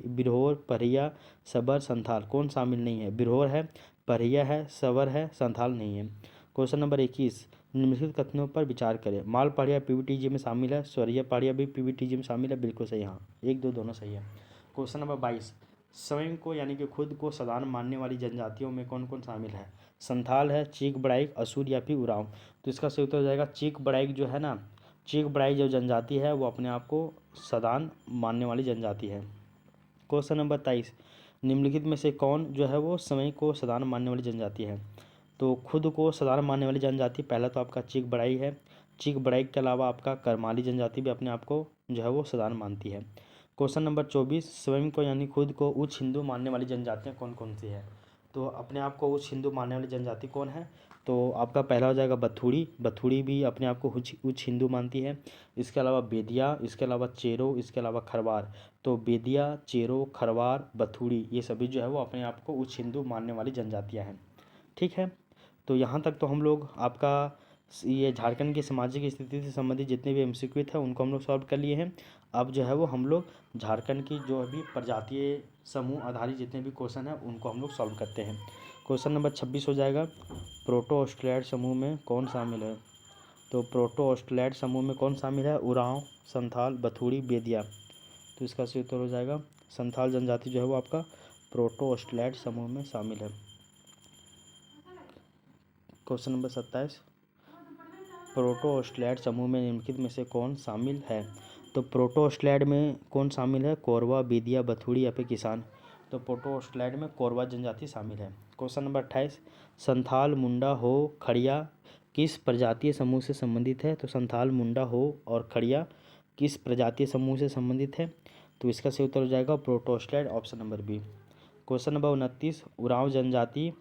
बिरहोर, परिया, सबर, संथाल, कौन शामिल नहीं है? बिरहोर है, परिया है, सबर है, संथाल नहीं है। क्वेश्चन नंबर 21, निम्नलिखित कथनों पर विचार करें। माल पहाड़िया पीवीटीजी में शामिल है, स्वरिया पहाड़िया भी पीवीटीजी में शामिल है, बिल्कुल सही, हाँ 1 2 दोनों सही है। क्वेश्चन नंबर 22, स्वयं को यानी कि खुद को सदान मानने वाली जनजातियों में कौन कौन शामिल है? संथाल है, चीक बड़ाइक, असुर या फिर उरांव। तो इसका सही उत्तर हो जाएगा चीक बड़ाइक जो है ना, चीक बड़ाई जो जनजाति है वो अपने आप को सदान मानने वाली जनजाति है। क्वेश्चन नंबर 23, निम्नलिखित में से कौन जो है वो स्वयं को सदान मानने वाली जनजाति है? तो खुद को सदान मानने वाली जनजाति पहला तो आपका चीक बड़ाई है। चीक बड़ाई के अलावा आपका करमाली जनजाति भी अपने आप को जो है वो सदान मानती है। क्वेश्चन नंबर 24, स्वयं को यानी खुद को उच्च हिंदू मानने वाली जनजातियाँ कौन कौन सी है? तो अपने आप को उच्च हिंदू मानने वाली जनजाति कौन है? तो आपका पहला हो जाएगा बथुड़ी। बथुड़ी भी अपने आप को उच्च हिंदू मानती है। इसके अलावा बेदिया, इसके अलावा चेरो, इसके अलावा खरवार। तो बेदिया, चेरो, खरवार, बथुड़ी ये सभी जो है वो अपने आप को उच्च हिंदू मानने वाली जनजातियाँ हैं। ठीक है, तो यहाँ तक तो हम लोग आपका ये झारखंड की सामाजिक स्थिति से संबंधित जितने भी एमसीक्यू थे उनको हम लोग सॉल्व कर लिए हैं। अब जो है वो हम लोग झारखंड की जो भी प्रजातीय समूह आधारित जितने भी क्वेश्चन हैं उनको हम लोग सॉल्व करते हैं। क्वेश्चन नंबर 26 हो जाएगा, प्रोटो ऑस्ट्रेलियाड समूह में कौन शामिल है? तो प्रोटो ऑस्ट्रेलियाड समूह में कौन शामिल है? उरांव, संथाल, बथुड़ी, बेदिया। तो इसका सही उत्तर हो जाएगा संथाल जनजाति जो है वो आपका प्रोटो ऑस्ट्रेलियाड समूह में शामिल है। क्वेश्चन नंबर 27, प्रोटो ऑस्ट्रेलियाड समूह में निम्नलिखित में से कौन शामिल है? तो प्रोटो ऑस्ट्रेलियाड में कौन शामिल है? कोरवा, बेदिया, बथुड़ी या फिर किसान। तो प्रोटो ऑस्ट्रेलियाड में कोरवा जनजाति शामिल है। क्वेश्चन नंबर 28, संथाल, मुंडा, हो, खड़िया किस प्रजातीय समूह से संबंधित है? तो संथाल, मुंडा, हो और खड़िया किस प्रजातीय समूह से संबंधित है? तो इसका सही उत्तर हो जाएगा proto Australoid, option number B. Question number 29, Oraon जनजाति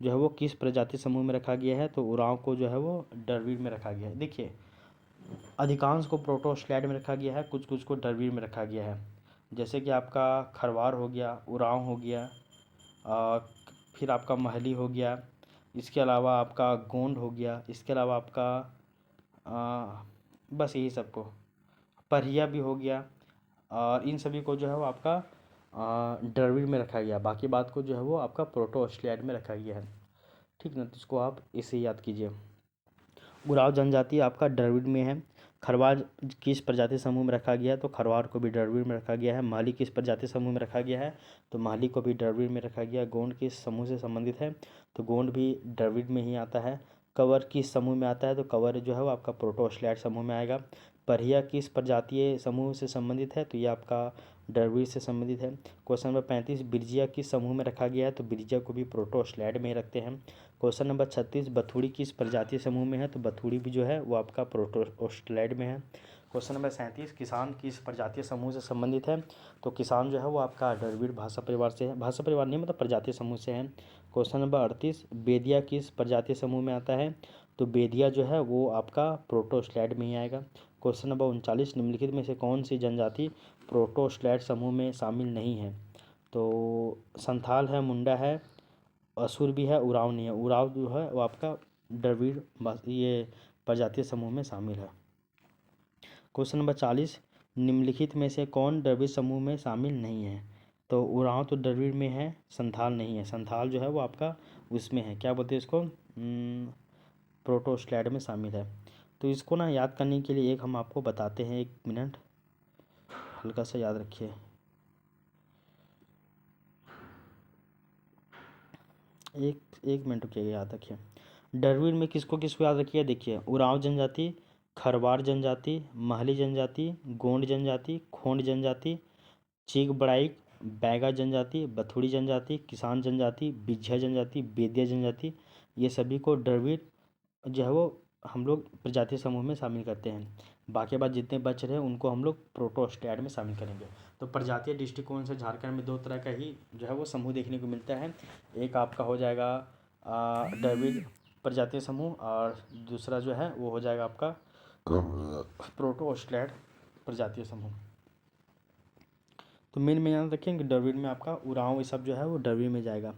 जो है वो किस प्रजाति समूह में रखा गया है? तो उरांव को जो है वो द्रविड़ में रखा गया है। देखिए, अधिकांश को प्रोटो ऑस्ट्रेलियाड में रखा गया है, कुछ कुछ को द्रविड़ में रखा गया है। जैसे कि आपका खरवार हो गया, उरांव हो गया, फिर आपका महली हो गया, इसके अलावा आपका गोंड हो गया, इसके अलावा आपका बस यही सबको, परिया भी हो गया, और इन सभी को जो है वो आपका द्रविड़ में रखा गया। बाकी बात को जो है वो आपका प्रोटो ऑस्ट्रेलियाड में रखा गया है। ठीक ना, तो इसको आप इसे याद कीजिए। उरांव जनजाति आपका द्रविड़ में है। खरवार किस प्रजाति समूह में रखा गया है? तो खरवार को भी द्रविड़ में रखा गया है। महली किस प्रजाति समूह में रखा गया है? तो महली को भी द्रविड़ में रखा गया है। गोंड किस समूह से संबंधित है? तो गोंड भी द्रविड़ में ही आता है। कंवर किस समूह में आता है? तो कंवर जो है वो आपका प्रोटो ऑस्ट्रेलियाड समूह में आएगा। परिया किस प्रजातीय समूह से संबंधित है? तो ये आपका द्रविड़ से संबंधित है। क्वेश्चन नंबर 35, बिरजिया किस समूह में रखा गया है? तो बिरजिया को भी प्रोटो ऑस्ट्रेलियाड में ही रखते हैं। क्वेश्चन नंबर 36, बथुड़ी किस प्रजातीय समूह में है? तो बथुड़ी भी जो है वो आपका प्रोटो ऑस्ट्रेलियाड में है। क्वेश्चन नंबर 37, किसान किस प्रजातीय समूह से संबंधित है? तो किसान जो है वो आपका द्रविड़ भाषा परिवार से है, भाषा परिवार नहीं मतलब प्रजातीय समूह से है। क्वेश्चन नंबर 38, बेदिया किस प्रजातीय समूह में आता है? तो बेदिया जो है वो आपका प्रोटो ऑस्ट्रेलियाड में ही आएगा। क्वेश्चन नंबर 39, निम्नलिखित में से कौन सी जनजाति प्रोटो ऑस्ट्रेलियाड समूह में शामिल नहीं है? तो संथाल है, मुंडा है, असुर भी है, उरांव नहीं है। उरांव जो है वो आपका द्रविड़ ये प्रजातीय समूह में शामिल है। क्वेश्चन नंबर 40, निम्नलिखित में से कौन द्रविड़ समूह में शामिल नहीं है? तो उरांव तो द्रविड़ में है, संथाल नहीं है। संथाल जो है वो आपका उसमें है, क्या बोलते हैं इसको, प्रोटो ऑस्ट्रेलियाड में शामिल है। तो इसको ना याद करने के लिए एक हम आपको बताते हैं, 1 मिनट हल्का सा याद रखिए। एक मिनट रुकिए, याद रखिए। द्रविड़ में किसको किसको याद रखिए? देखिए, उरांव जनजाति, खरवार जनजाति, महली जनजाति, गोंड जनजाति, खोंड जनजाति, चीक बड़ाइक, बैगा जनजाति, बथुड़ी जनजाति, किसान जनजाति, बिझा जनजाति, बेदिया जनजाति, ये सभी को द्रविड़ जो है वो हम लोग प्रजातीय समूह में शामिल करते हैं। बाकी बात जितने बच रहे हैं उनको हम लोग प्रोटो ऑस्ट्रेलियाड में शामिल करेंगे। तो प्रजातीय दृष्टिकोण से झारखंड में 2 तरह का ही जो है वो समूह देखने को मिलता है। एक आपका हो जाएगा द्रविड़ प्रजातीय समूह, और दूसरा जो है वो हो जाएगा आपका प्रोटो ऑस्ट्रेलियाड प्रजातीय समूह। तो मेन में याद रखेंगे द्रविड़ में आपका उरांव ये सब जो है वो द्रविड़ में जाएगा।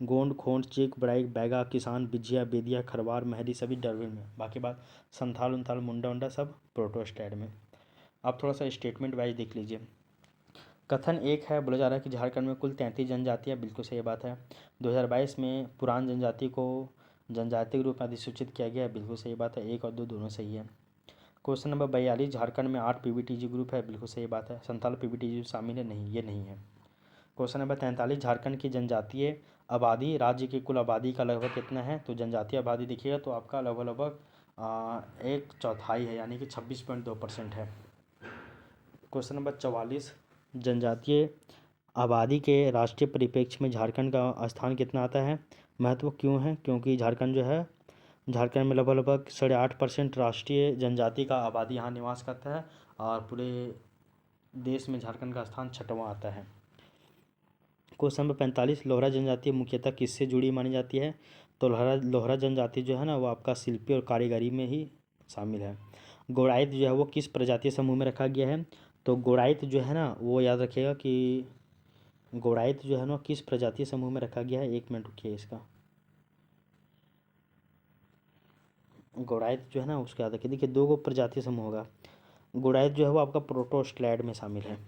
गोंड, खोंड, चीक, बड़ाइक, बैगा, किसान, बिझिया, बेदिया, खरवार, महली सभी द्रविड़ में। बाकी बात संथाल उनथाल, मुंडा उंडा सब प्रोटो ऑस्ट्रेलियाड में। आप थोड़ा सा स्टेटमेंट वाइज देख लीजिए। कथन 1 है, बोला जा रहा है कि झारखंड में कुल 33 जनजातियाँ, बिल्कुल सही बात है। 2022 में पुरान जनजाति को जनजाति के रूप में अधिसूचित किया गया है, बिल्कुल सही बात है। 1 और 2 दोनों सही है। क्वेश्चन नंबर 42, झारखंड में 8 पीबीटीजी ग्रुप है, बिल्कुल सही बात है। संथाल पीबीटीजी शामिल है? नहीं, ये नहीं है। क्वेश्चन नंबर 43, झारखंड की जनजातीय आबादी राज्य की कुल आबादी का लगभग कितना है? तो जनजातीय आबादी देखिएगा तो आपका लगभग 1/4 है, यानी कि 26.2% है। क्वेश्चन नंबर 44, जनजातीय आबादी के राष्ट्रीय परिप्रेक्ष्य में झारखंड का स्थान कितना आता है? महत्व क्यों है? क्योंकि झारखंड जो है, झारखंड में लगभग 8.5% राष्ट्रीय जनजाति का आबादी यहाँ निवास करता है, और पूरे देश में झारखंड का स्थान 6वां आता है। क्वेश्चन नंबर 45, लोहरा जनजाति मुख्यतः किससे जुड़ी मानी जाती है? तो लोहरा जनजाति जो है ना वो आपका शिल्पी और कारीगरी में ही शामिल है। गौड़ाइत जो है वो किस प्रजातीय समूह में रखा गया है? तो गौड़ाइत जो है ना वो याद रखिएगा कि गौड़ाइत जो है ना किस प्रजातीय समूह में रखा गया है। 1 मिनट रुकिए इसका। गौड़ाइत जो है ना उसको याद रखिए। देखिए 2 प्रजातीय समूह होगा। गौड़ाइत जो है वो आपका प्रोटोस्टलैड में शामिल है।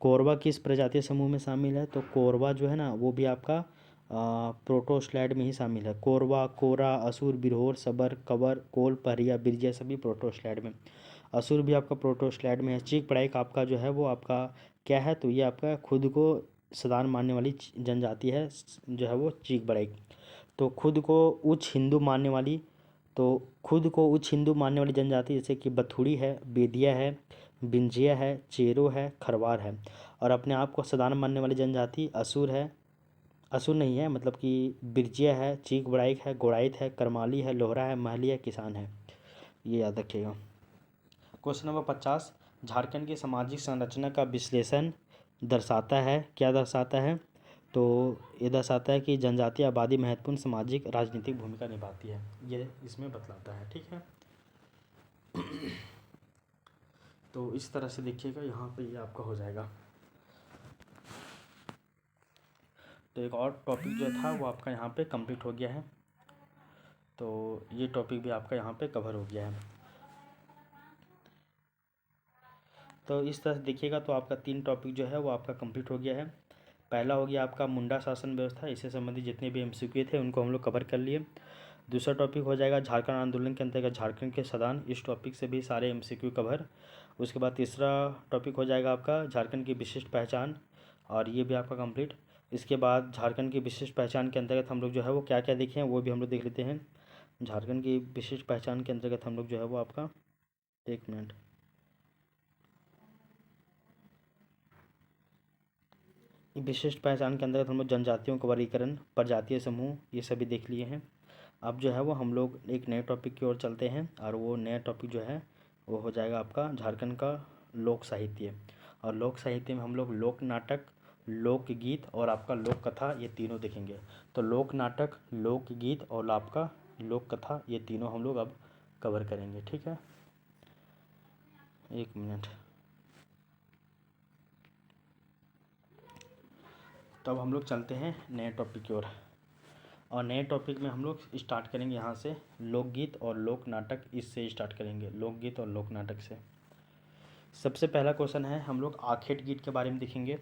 कोरवा किस प्रजातीय समूह में शामिल है? तो कोरवा जो है ना वो भी आपका प्रोटोस्टलैड में ही शामिल है। कोरवा, कोरा, असुर, बिरहोर, सबर, कवर, कोल, पहरिया, बिरजिया सभी प्रोटोस्टलैड में। असुर भी आपका प्रोटोस्टलैड में है। चीक पड़ाइक आपका जो है वो आपका क्या है? तो ये आपका खुद को सदान मानने वाली जनजाति है जो है वो चीक बड़ाइक। तो खुद को उच्च हिंदू मानने वाली जनजाति जैसे कि बथुड़ी है, बेदिया है, बिंजिया है, चेरो है, खरवार है। और अपने आप को सदान मानने वाली जनजाति असुर है, असुर नहीं है मतलब कि बिरजिया है, चीक बड़ाइक है, गोड़ाइत है, करमाली है, लोहरा है, महली है, किसान है। ये याद रखिएगा। क्वेश्चन नंबर 50, झारखंड की सामाजिक संरचना का विश्लेषण दर्शाता है। क्या दर्शाता है? तो ये दर्शाता है कि जनजातीय आबादी महत्वपूर्ण सामाजिक राजनीतिक भूमिका निभाती है, ये इसमें बतलाता है। ठीक है, तो इस तरह से देखिएगा यहाँ पे ये आपका हो जाएगा। तो एक और टॉपिक जो था वो आपका यहाँ पे कंप्लीट हो गया है। तो ये टॉपिक भी आपका यहाँ पे कवर हो गया है। तो इस तरह से देखिएगा तो आपका 3 टॉपिक जो है वो आपका कंप्लीट हो गया है। पहला हो गया आपका मुंडा शासन व्यवस्था, इससे संबंधित जितने भी एमसीक्यू थे उनको हम लोग कवर कर लिए। दूसरा टॉपिक हो जाएगा झारखंड आंदोलन के अंतर्गत झारखंड के सदान, इस टॉपिक से भी सारे एमसीक्यू कवर। उसके बाद तीसरा टॉपिक हो जाएगा आपका झारखंड की विशिष्ट पहचान, और ये भी आपका कंप्लीट। इसके बाद झारखंड की विशिष्ट पहचान के अंतर्गत हम लोग जो है वो क्या क्या देखे हैं वो भी हम लोग देख लेते हैं। झारखंड की विशिष्ट पहचान के अंतर्गत हम लोग जो है वो आपका 1 मिनट, विशिष्ट पहचान के अंतर्गत हम लोग जनजातियों का वर्गीकरण, प्रजातीय समूह, ये सभी देख लिए हैं। अब जो है वो हम लोग एक नए टॉपिक की ओर चलते हैं, और वो नया टॉपिक जो है वो हो जाएगा आपका झारखंड का लोक साहित्य। और लोक साहित्य में हम लोग लोक नाटक, लोकगीत और आपका लोक कथा ये तीनों देखेंगे। तो लोक नाटक, लोकगीत और आपका लोक कथा ये तीनों हम लोग अब कवर करेंगे। ठीक है, 1 मिनट। तो अब हम लोग चलते हैं नए टॉपिक की ओर, और नए टॉपिक में हम लोग स्टार्ट करेंगे यहाँ से लोकगीत और लोक नाटक, इससे स्टार्ट करेंगे लोकगीत और लोक नाटक से। सबसे पहला क्वेश्चन है हम लोग आखेट गीत के बारे में देखेंगे,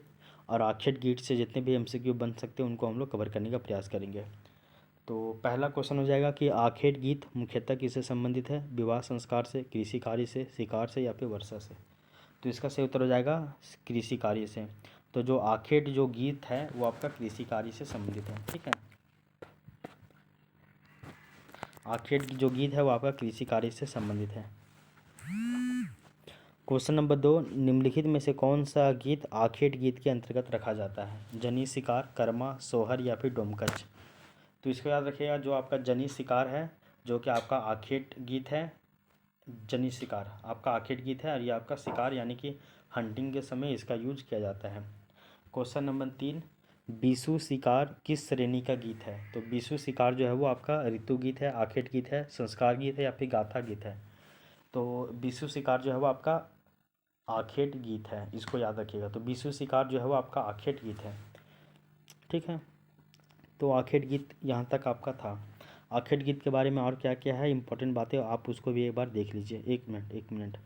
और आखेट गीत से जितने भी एमसीक्यू बन सकते हैं उनको हम लोग कवर करने का प्रयास करेंगे। तो पहला क्वेश्चन हो जाएगा कि आखेट गीत मुख्यतः किससे संबंधित है? विवाह संस्कार से, कृषि कार्य से, शिकार से या फिर वर्षा से? तो इसका सही उत्तर हो जाएगा कृषि कार्य से। तो जो आखेट जो गीत है वो आपका कृषि कार्य से संबंधित है। ठीक है, आखेट जो गीत है वो आपका कृषि कार्य से संबंधित है। क्वेश्चन नंबर 2, निम्नलिखित में से कौन सा गीत आखेट गीत के अंतर्गत रखा जाता है? जनी शिकार, कर्मा, सोहर या फिर डोमकच? तो इसको याद रखिएगा, जो आपका जनी शिकार है जो कि आपका आखेट गीत है, जनी शिकार आपका आखेट गीत है, और ये आपका शिकार यानी कि हंटिंग के समय इसका यूज किया जाता है। क्वेश्चन नंबर 3, बीसू शिकार किस श्रेणी का गीत है? तो बीसू शिकार जो है वो आपका ऋतु गीत है, आखेट गीत है, संस्कार गीत है या फिर गाथा गीत है? तो बीसू शिकार जो है वो आपका आखेट गीत है, इसको याद रखिएगा। तो बीसू शिकार जो है वो आपका आखेट गीत है। ठीक है, तो आखेट गीत यहाँ तक आपका था। आखेट गीत के बारे में और क्या क्या है इंपॉर्टेंट बातें, आप उसको भी एक बार देख लीजिए। 1 मिनट 1 मिनट।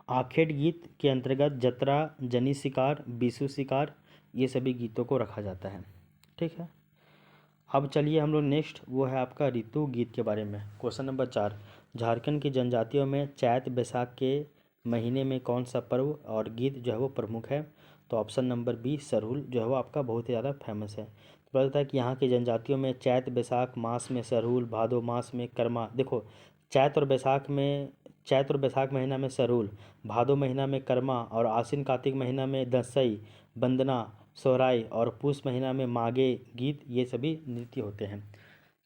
आखेट गीत के अंतर्गत जतरा, जनी शिकार, बीसू शिकार ये सभी गीतों को रखा जाता है। ठीक है, अब चलिए हम लोग नेक्स्ट वो है आपका ऋतु गीत के बारे में। क्वेश्चन नंबर 4, झारखंड की जनजातियों में चैत बैसाख के महीने में कौन सा पर्व और गीत जो है वो प्रमुख है? तो ऑप्शन नंबर बी सरहुल जो है वो आपका बहुत ही ज़्यादा फेमस है। तो पता है कि यहाँ की जनजातियों में चैत बैसाख मास में सरहुल, भादो मास में कर्मा। देखो चैत और बैसाख महीना में सरहुल, भादो महीना में कर्मा, और आश्विन कार्तिक महीना में दसई, वंदना, सोहराई, और पुष महीना में माघे गीत, ये सभी नृत्य होते हैं।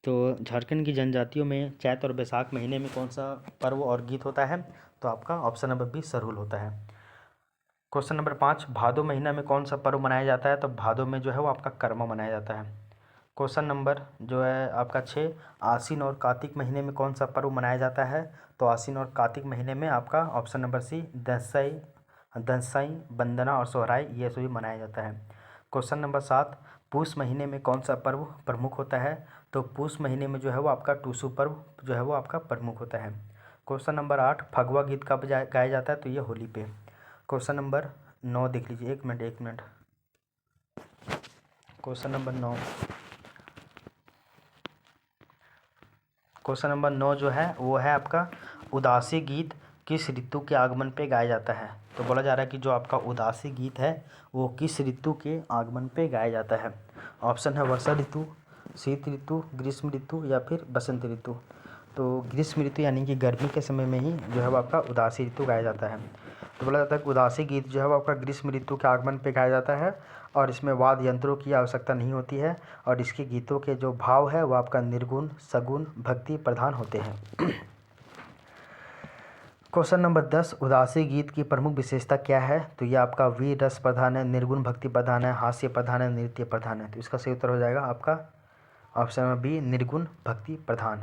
तो झारखंड की जनजातियों में चैत और बैसाख महीने में कौन सा पर्व और गीत होता है? तो आपका ऑप्शन नंबर बी सरहुल होता है। क्वेश्चन नंबर 5, भादो महीना में कौन सा पर्व मनाया जाता है? तो भादो में जो है वो आपका कर्मा मनाया जाता है। क्वेश्चन नंबर जो है आपका 6, आश्विन और कार्तिक महीने में कौन सा पर्व मनाया जाता है? तो आश्विन और कार्तिक महीने में आपका ऑप्शन नंबर सी दसई, वंदना और सोहराई ये सभी मनाया जाता है। क्वेश्चन नंबर 7, पूष महीने में कौन सा पर्व प्रमुख होता है? तो पूष महीने में जो है वो आपका टूसू पर्व जो है वो आपका प्रमुख होता है। क्वेश्चन नंबर 8, फगवा गीत कब गाया जाता है? तो ये होली पे। क्वेश्चन नंबर 9 देख लीजिए, एक मिनट। क्वेश्चन नंबर 9 जो है वो है आपका उदासी गीत किस ऋतु के आगमन पे गाया जाता है? तो बोला जा रहा है कि जो आपका उदासी गीत है वो किस ऋतु के आगमन पे गाया जाता है? ऑप्शन है वर्षा ऋतु, शीत ऋतु, ग्रीष्म ऋतु या फिर बसंत ऋतु। तो ग्रीष्म ऋतु यानी कि गर्मी के समय में ही जो है वो आपका उदासी ऋतु गाया जाता है। तो बोला जाता है कि उदासी गीत जो है वो आपका ग्रीष्म ऋतु के आगमन पे गाया जाता है और इसमें वाद्य यंत्रों की आवश्यकता नहीं होती है और इसके गीतों के जो भाव है वो आपका निर्गुण, सगुण, भक्ति प्रधान होते हैं। क्वेश्चन नंबर 10, उदासी गीत की प्रमुख विशेषता क्या है? तो ये आपका वीर रस प्रधान है, निर्गुण भक्ति प्रधान है, हास्य प्रधान है, नृत्य प्रधान है। तो इसका सही उत्तर हो जाएगा आपका ऑप्शन नंबर बी, निर्गुण भक्ति प्रधान।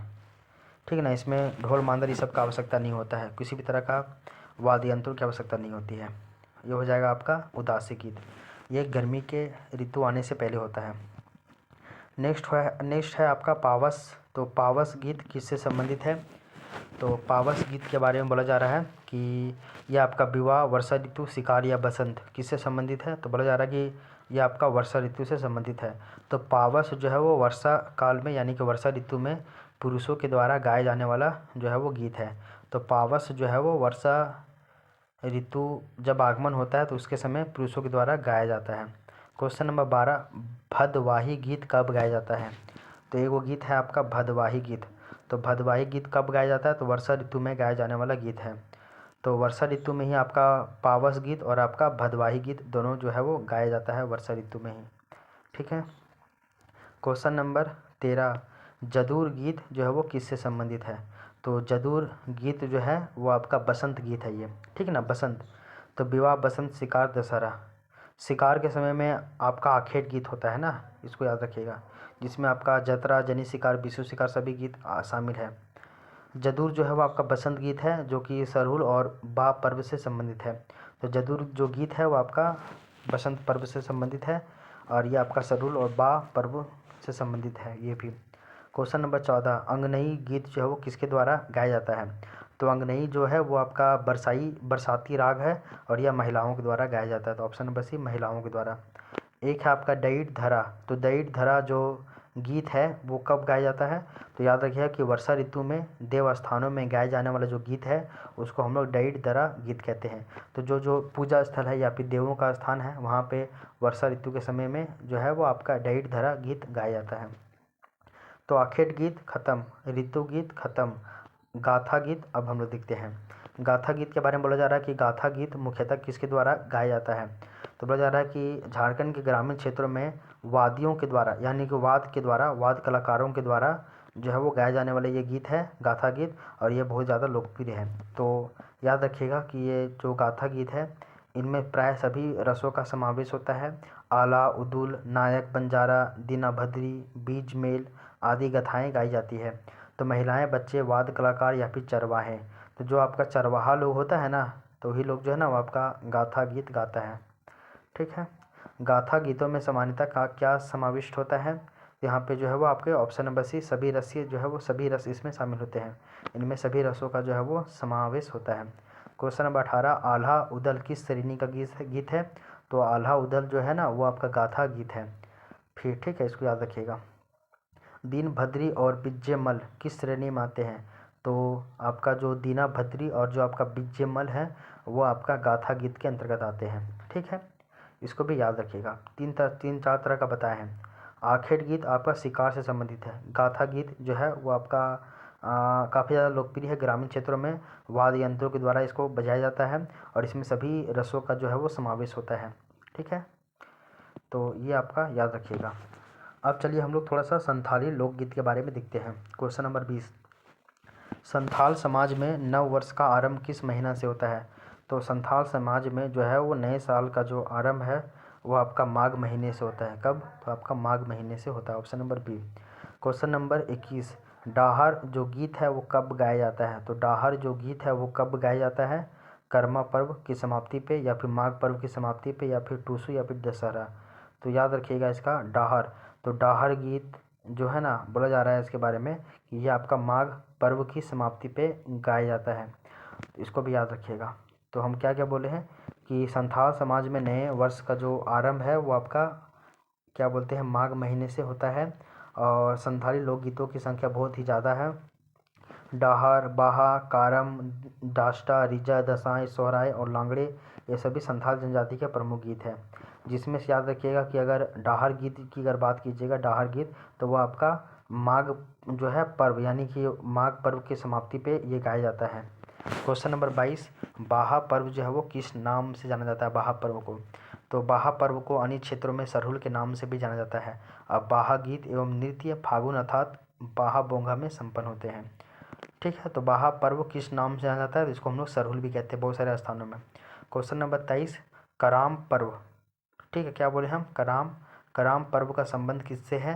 ठीक है ना, इसमें ढोल मांदर ये सब का आवश्यकता नहीं होता है, किसी भी तरह का वाद्य यंत्रों की आवश्यकता नहीं होती है। ये हो जाएगा आपका उदासी गीत, ये गर्मी के ऋतु आने से पहले होता है। नेक्स्ट है आपका पावस। तो पावस गीत किससे संबंधित है? तो पावस गीत के बारे में बोला जा रहा है कि यह आपका विवाह, वर्षा ऋतु, शिकार या बसंत किससे संबंधित है? तो बोला जा रहा है कि यह आपका वर्षा ऋतु से संबंधित है। तो पावस जो है वो वर्षा काल में यानी कि वर्षा ऋतु में पुरुषों के द्वारा गाए जाने वाला जो है वो गीत है। तो पावस जो है वो वर्षा ऋतु जब आगमन होता है तो उसके समय पुरुषों के द्वारा गाया जाता है। क्वेश्चन नंबर 12, भदवाही गीत कब गाया जाता है? तो एक वो गीत है आपका भदवाही गीत। तो भदवाही गीत कब गाया जाता है? तो वर्षा ऋतु में गाया जाने वाला गीत है। तो वर्षा ऋतु में ही आपका पावस गीत और आपका भदवाही गीत दोनों जो है वो गाया जाता है वर्षा ऋतु में ही। ठीक है। क्वेश्चन नंबर 13, जदूर गीत जो है वो किससे संबंधित है? तो जदूर गीत जो है वो आपका बसंत गीत है ये। ठीक है ना, बसंत। तो विवाह, बसंत, शिकार, दशहरा। शिकार के समय में आपका आखेट गीत होता है ना, इसको याद रखिएगा, जिसमें आपका जतरा, जनी शिकार, बिशु शिकार सभी गीत शामिल है। जदूर जो है वो आपका बसंत गीत है जो कि सरहुल और बा पर्व से संबंधित है। तो जदूर जो गीत है वो आपका बसंत पर्व से संबंधित है और ये आपका सरहुल और बा पर्व से संबंधित है ये भी। क्वेश्चन नंबर 14, अंगनई गीत जो है वो किसके द्वारा गाया जाता है? तो अंगनई जो है वो आपका बरसाती राग है और यह महिलाओं के द्वारा गाया जाता है। तो ऑप्शन नंबर सी, महिलाओं के द्वारा। एक है आपका दैट धरा। तो दैट धरा जो गीत है वो कब गाया जाता है? तो याद रखिएगा कि वर्षा ऋतु में देव स्थानों में गाए जाने वाला जो गीत है उसको हम लोग दैट धरा गीत कहते हैं। तो जो पूजा स्थल है या फिर देवों का स्थान है वहाँ पे वर्षा ऋतु के समय में जो है वो आपका दैट धरा गीत गाया जाता है। तो आखेट गीत खत्म, ऋतु गीत खत्म, गाथा गीत अब हम लोग देखते हैं। गाथा गीत के बारे में बोला जा रहा है कि गाथा गीत मुख्यतः किसके द्वारा गाया जाता है? तो बोला जा रहा है कि झारखंड के ग्रामीण क्षेत्रों में वादियों के द्वारा यानी कि वाद कलाकारों के द्वारा जो है वो गाए जाने वाला ये गीत है गाथा गीत और ये बहुत ज़्यादा लोकप्रिय है। तो याद रखिएगा कि ये जो गाथा गीत है इनमें प्राय सभी रसों का समावेश होता है। आला, उदुल, नायक, बंजारा, दीना भद्री, बीज मेल आदि गाथाएँ गाई जाती है। तो महिलाएं, बच्चे, वाद कलाकार या फिर चरवाहे। तो जो आपका चरवाहा लोग होता है ना तो वही लोग जो है ना वो आपका गाथा गीत गाता है। ठीक है। गाथा गीतों में सामान्यतः का क्या समाविष्ट होता है? यहाँ पे जो है वो आपके ऑप्शन नंबर सी, सभी रसीय जो है वो सभी रस इसमें शामिल होते हैं। इनमें सभी रसों का जो है वो समावेश होता है। क्वेश्चन नंबर 18, आल्हा उदल किस श्रेणी का गीत है? तो आल्हा उदल जो है ना वो आपका गाथा गीत है। फिर ठीक है, इसको याद रखिएगा। दीन भद्री और बिज्जेमल किस श्रेणी में आते हैं? तो आपका जो दीना भद्री और जो आपका बिज्जेमल है वो आपका गाथा गीत के अंतर्गत आते हैं। ठीक है, इसको भी याद रखिएगा। तीन चार तरह का बताया है। आखेट गीत आपका शिकार से संबंधित है। गाथा गीत जो है वो आपका काफ़ी ज़्यादा लोकप्रिय है ग्रामीण क्षेत्रों में, वाद्य यंत्रों के द्वारा इसको बजाया जाता है और इसमें सभी रसों का जो है वो समावेश होता है। ठीक है, तो ये आपका याद रखिएगा। अब चलिए हम लोग थोड़ा सा संथाली लोकगीत के बारे में देखते हैं। क्वेश्चन नंबर 20, संथाल समाज में नव वर्ष का आरंभ किस महीना से होता है? तो संथाल समाज में जो है वो नए साल का जो आरंभ है वो आपका माघ महीने से होता है। कब? तो आपका माघ महीने से होता है। Option number B. Question number 21, डाहर जो गीत है वो कब गाया जाता है? तो डाहर जो गीत है वो कब गाया जाता है? कर्मा पर्व की समाप्ति पे, या फिर माघ पर्व की समाप्ति पे, या फिर टूसू, या फिर दशहरा। तो याद रखिएगा इसका डाहर। तो डाहर गीत जो है ना, बोला जा रहा है इसके बारे में कि ये आपका माघ पर्व की समाप्ति पे गाया जाता है। तो इसको भी याद रखिएगा। तो हम क्या क्या बोले हैं कि संथाल समाज में नए वर्ष का जो आरंभ है वो आपका क्या बोलते हैं, माघ महीने से होता है। और संथाली लोकगीतों की संख्या बहुत ही ज़्यादा है। डाहर, बाहा, कारम, डास्टा, रिजा, दसाई, सोहराय और लांगड़े ये सभी संथाल जनजाति के प्रमुख गीत हैं। जिसमें से याद रखिएगा कि अगर डाहर गीत की अगर बात कीजिएगा, डाहर गीत, तो वो आपका माघ जो है पर्व यानी कि माघ पर्व की समाप्ति पे ये गाया जाता है। क्वेश्चन नंबर 22, बाहा पर्व जो है वो किस नाम से जाना जाता है? बाहा पर्व को, तो बाहा पर्व को अन्य क्षेत्रों में सरहुल के नाम से भी जाना जाता है। अब बाहा गीत एवं नृत्य फागुन अर्थात बाहा बोंगा में संपन्न होते हैं। ठीक है, तो बाहा पर्व किस नाम से जाना जाता है? तो इसको हम लोग सरहुल भी कहते हैं बहुत सारे स्थानों में। क्वेश्चन नंबर 23, कराम पर्व, ठीक है, क्या बोले हम? कराम। कराम पर्व का संबंध किससे है?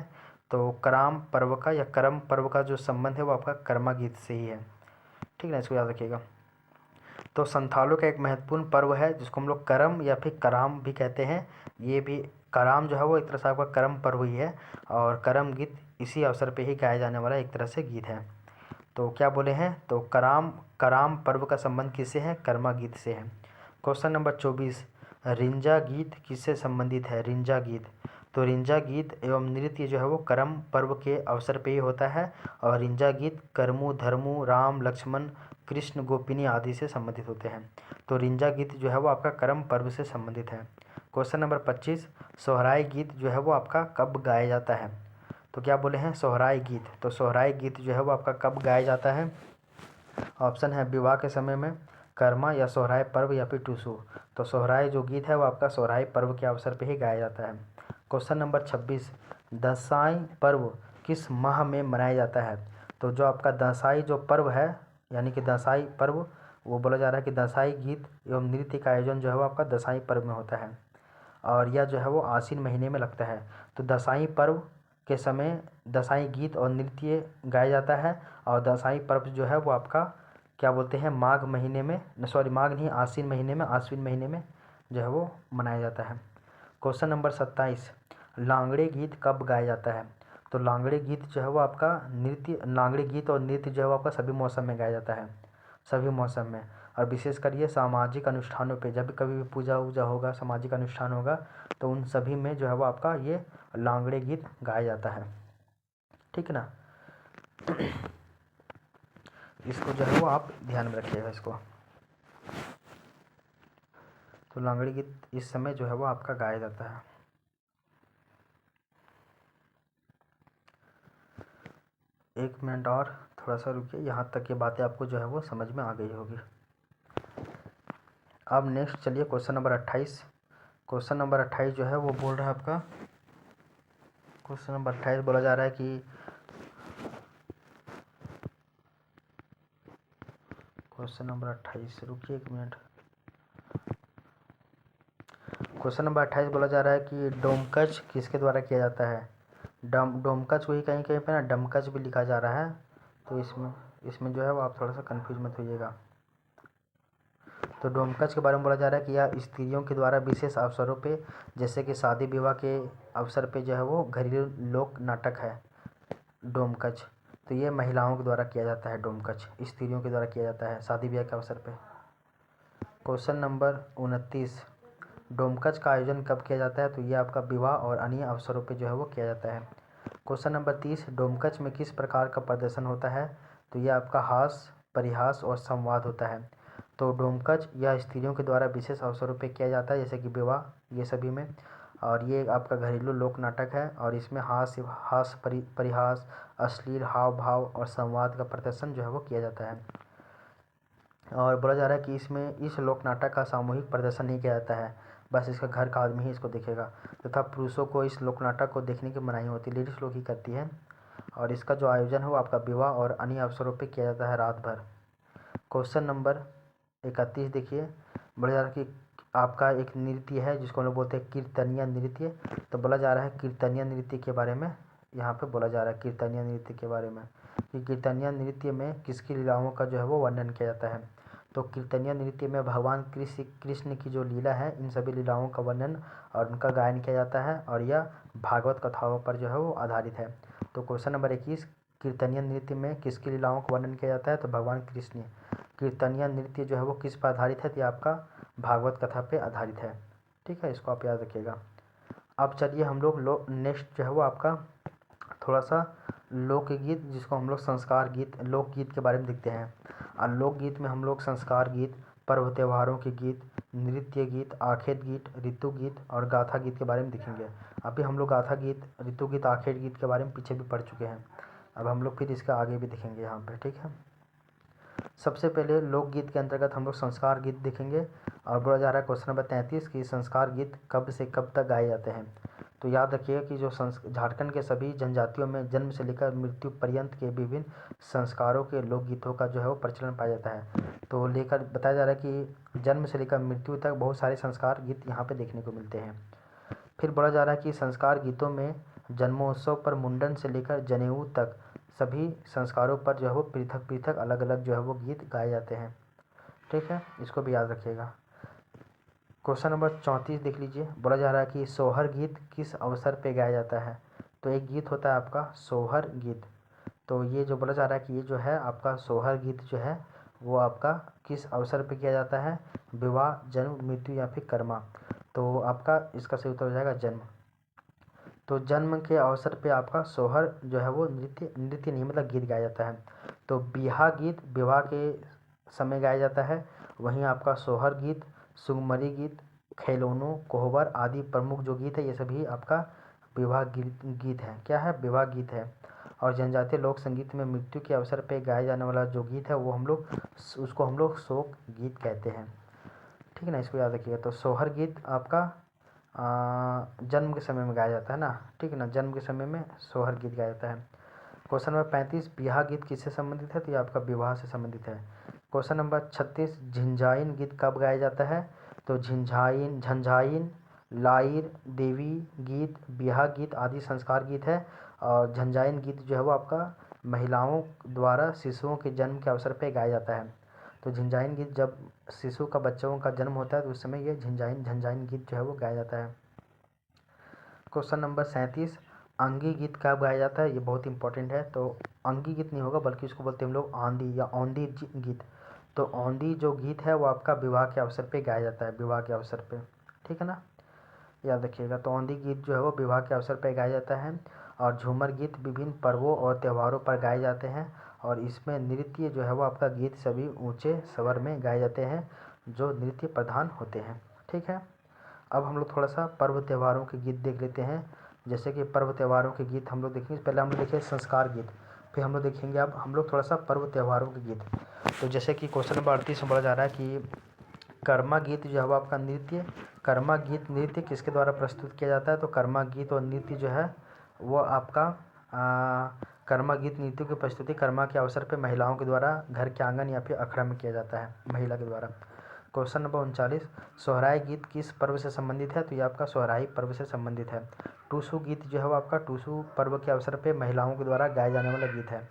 तो कराम पर्व का या करम पर्व का जो संबंध है वो आपका कर्मा गीत से ही है। ठीक है, इसको याद रखिएगा। तो संथालों का एक महत्वपूर्ण पर्व है जिसको हम लोग करम या फिर कराम भी कहते हैं। ये भी कराम जो है वो एक तरह से आपका करम पर्व ही है, और करम गीत इसी अवसर पे ही गाया जाने वाला एक तरह से गीत है। तो क्या बोले हैं? तो कराम पर्व का संबंध किससे है? कर्मा गीत से है। क्वेश्चन नंबर 24, रिंजा गीत किससे संबंधित है? रिंजा गीत, तो रिंजा गीत एवं नृत्य जो है वो करम पर्व के अवसर पे ही होता है। और रिंजा गीत कर्मू, धर्मू, राम, लक्ष्मण, कृष्ण, गोपिनी आदि से संबंधित होते हैं। तो रिंजा गीत जो है वो आपका करम पर्व से संबंधित है। क्वेश्चन नंबर 25, सोहराय गीत जो है वो आपका कब गाया जाता है? तो क्या बोले हैं? सोहराय गीत, तो सोहराय गीत जो है वो आपका कब गाया जाता है? ऑप्शन है विवाह के समय में, कर्मा, या सोहराय पर्व, या फिर टूसू। तो सोहराय जो गीत है वो आपका सोहराय पर्व के अवसर पे ही गाया जाता है। क्वेश्चन नंबर 26, दसाई पर्व किस माह में मनाया जाता है? तो जो आपका दसाई जो पर्व है यानी कि दसाई पर्व, वो बोला जा रहा है कि दसाई गीत एवं नृत्य का आयोजन जो है वो आपका दसाई पर्व में होता है, और यह जो है वो आश्विन महीने में लगता है। तो दसाई पर्व के समय दसाई गीत और नृत्य गाया जाता है, और दसाई पर्व जो है वो आपका क्या बोलते हैं, माघ महीने में, सॉरी माघ नहीं, आश्विन महीने में जो है वो मनाया जाता है। क्वेश्चन नंबर 27, लांगड़े गीत कब गाया जाता है? तो लांगड़े गीत जो है वो आपका लांगड़े गीत और नृत्य जो है वो आपका सभी मौसम में गाया जाता है, सभी मौसम में। और विशेषकर ये सामाजिक अनुष्ठानों पे, जब भी कभी भी पूजा वूजा होगा, सामाजिक अनुष्ठान होगा, तो उन सभी में जो है वो आपका ये लांगड़े गीत गाया जाता है। ठीक है ना, इसको जो है वो आप ध्यान में रखिएगा इसको। तो लांगड़ी गीत इस समय जो है वो आपका गाया जाता है। एक मिनट और थोड़ा सा रुकिए, यहाँ तक ये बातें आपको जो है वो समझ में आ गई होगी। अब नेक्स्ट चलिए क्वेश्चन नंबर 28। क्वेश्चन नंबर 28 जो है वो बोल रहा है आपका, क्वेश्चन नंबर 28 बोला जा रहा है कि क्वेश्चन नंबर 28, रुकिए एक मिनट। क्वेश्चन नंबर 28 बोला जा रहा है कि डोमकच किसके द्वारा किया जाता है? डोमकच को ही कहीं कहीं पे ना डमकच भी लिखा जा रहा है, तो इसमें जो है वो आप थोड़ा सा कंफ्यूज मत होइएगा। तो डोमकच के बारे में बोला जा रहा है कि यह स्त्रियों के द्वारा विशेष अवसरों पे, जैसे कि शादी विवाह के अवसर पे जो है वो घरेलू लोक नाटक है डोमकच। तो ये महिलाओं के द्वारा किया जाता है, डोमकच स्त्रियों के द्वारा किया जाता है शादी ब्याह के अवसर पे। क्वेश्चन नंबर 29, डोमकच का आयोजन कब किया जाता है? तो ये आपका विवाह और अन्य अवसरों पे जो है वो किया जाता है। क्वेश्चन नंबर 30, डोमकच में किस प्रकार का प्रदर्शन होता है? तो ये आपका हास, परिहास और संवाद होता है। तो डोमकच यह स्त्रियों के द्वारा विशेष अवसरों पे किया जाता है, जैसे कि विवाह, ये सभी में। और ये आपका घरेलू लोक नाटक है, और इसमें परिहास, अश्लील हाव भाव और संवाद का प्रदर्शन जो है वो किया जाता है। और बोला जा रहा है कि इसमें इस लोक नाटक का सामूहिक प्रदर्शन नहीं किया जाता है, बस इसका घर का आदमी ही इसको देखेगा, तथा पुरुषों को इस लोक नाटक को देखने की मनाही होती है, लेडीज़ लोग ही करती है। और इसका जो आयोजन है वो आपका विवाह और अन्य अवसरों पे किया जाता है रात भर। क्वेश्चन नंबर 31 देखिए, बोला जा रहा है कि आपका एक नृत्य है जिसको हम लोग बोलते हैं कीर्तनीय नृत्य। तो बोला जा रहा है कीर्तनीय नृत्य के बारे में, यहाँ पे बोला जा रहा है कीर्तनीय नृत्य के बारे में कि कीर्तनीय नृत्य में किसकी लीलाओं का जो है वो वर्णन किया जाता है। तो कीर्तनीय नृत्य में भगवान कृष्ण की जो लीला है, इन सभी लीलाओं का वर्णन और उनका गायन किया जाता है, और यह भागवत कथाओं पर जो है वो आधारित है। तो क्वेश्चन नंबर 21, कीर्तनीय नृत्य में किसकी लीलाओं का वर्णन किया जाता है, तो भगवान कृष्ण। कीर्तनीय नृत्य जो है वो किस पर आधारित है, तो आपका भागवत कथा पे आधारित है। ठीक है, इसको आप याद रखिएगा। अब चलिए हम लोग नेक्स्ट जो है वो आपका थोड़ा सा लोकगीत, जिसको हम लोग संस्कार गीत, लोकगीत के बारे में देखते हैं। और लोकगीत में हम लोग संस्कार गीत, पर्व त्योहारों के गीत, नृत्य गीत, आखेट गीत, ऋतु गीत और गाथा गीत के बारे में देखेंगे। अभी हम लोग गाथा गीत, ऋतु गीत, आखेट गीत के बारे में पीछे भी पढ़ चुके हैं। अब हम लोग फिर इसका आगे भी देखेंगे यहाँ पे। ठीक है, सबसे पहले लोकगीत के अंतर्गत हम लोग संस्कार गीत देखेंगे। और बोला जा रहा है क्वेश्चन नंबर 33 कि संस्कार गीत कब से कब तक गाए जाते हैं। तो याद रखिएगा कि जो झारखंड के सभी जनजातियों में जन्म से लेकर मृत्यु पर्यंत के विभिन्न संस्कारों के लोकगीतों का जो है वो प्रचलन पाया जाता है। तो लेकर बताया जा रहा है कि जन्म से लेकर मृत्यु तक बहुत सारे संस्कार गीत यहाँ पे देखने को मिलते हैं। फिर बोला जा रहा है कि संस्कार गीतों में जन्मोत्सव पर मुंडन से लेकर जनेऊ तक सभी संस्कारों पर जो है वो पृथक पृथक अलग अलग जो है वो गीत गाए जाते हैं। ठीक है, इसको भी याद रखिएगा। क्वेश्चन नंबर 34 देख लीजिए, बोला जा रहा है कि सोहर गीत किस अवसर पे गाया जाता है। तो एक गीत होता है आपका सोहर गीत। तो ये जो बोला जा रहा है कि ये जो है आपका सोहर गीत जो है वो आपका किस अवसर पे किया जाता है, विवाह, जन्म, मृत्यु या फिर कर्मा। तो आपका इसका सही उत्तर हो जाएगा जन्म। तो जन्म के अवसर पे आपका सोहर जो है वो नृत्य नहीं मतलब गीत गाया जाता है। तो बिहा गीत विवाह के समय गाया जाता है। वहीं आपका सोहर गीत, सुगमरी गीत, खैलोनो, कोहबर आदि प्रमुख जो गीत है ये सभी आपका विवाह गीत है। क्या है, विवाह गीत है। और जनजातीय लोक संगीत में मृत्यु के अवसर पे गाया जाने वाला जो गीत है वो उसको हम लोग शोक गीत कहते हैं। ठीक है ना, इसको याद रखिएगा। तो सोहर गीत आपका जन्म के समय में गाया जाता है ना। ठीक है ना, जन्म के समय में सोहर गीत गाया जाता है। क्वेश्चन नंबर 35, बिहा गीत किससे संबंधित है, तो ये आपका विवाह से संबंधित है। क्वेश्चन नंबर 36, झिंझाइन गीत कब गाया जाता है, तो झंझाइन, लाइर, देवी गीत, बिहा गीत आदि संस्कार गीत है। और झंझाइन गीत जो है वो आपका महिलाओं द्वारा शिशुओं के जन्म के अवसर पर गाया जाता है। तो झिंझाइन गीत जब शिशु का बच्चों का जन्म होता है तो उस समय ये झंझाइन गीत जो है वो गाया जाता है। क्वेश्चन नंबर 37, अंगी गीत कब गाया जाता है, ये बहुत इंपॉर्टेंट है। तो अंगी गीत नहीं होगा बल्कि इसको बोलते हैं हम लोग आंधी या औंधी गीत। तो औंधी जो गीत है वो आपका विवाह के अवसर पे गाया जाता है, विवाह के अवसर पे। ठीक है ना, याद रखिएगा। तो औंधी गीत जो है वो विवाह के अवसर पर गाया जाता है। और झूमर गीत विभिन्न पर्वों और त्योहारों पर गाए जाते हैं। और इसमें नृत्य जो है वो आपका गीत सभी ऊंचे स्वर में गाए जाते हैं जो नृत्य प्रधान होते हैं। ठीक है, अब हम लोग थोड़ा सा पर्व त्योहारों के गीत देख लेते हैं। जैसे कि पर्व त्योहारों के गीत हम लोग देखेंगे, पहले हम लोग देखें संस्कार गीत, फिर हम लोग देखेंगे अब हम लोग थोड़ा सा पर्व त्योहारों के गीत। तो जैसे कि क्वेश्चन नंबर 38 में बोला जा रहा है कि कर्मा गीत जो है वो आपका नृत्य, कर्मा गीत नृत्य किसके द्वारा प्रस्तुत किया जाता है, तो कर्मा गीत और नृत्य जो है वो आपका कर्मा गीत नृत्य की प्रस्तुति कर्मा के अवसर पर महिलाओं के द्वारा घर के आंगन या फिर अखड़ा में किया जाता है, महिला के द्वारा। क्वेश्चन नंबर 39, सोहराई गीत किस पर्व से संबंधित है, तो ये आपका सोहराई पर्व से संबंधित है। टूसू गीत जो है वो आपका टूसू पर्व के अवसर पे महिलाओं के द्वारा गाए जाने वाला गीत है।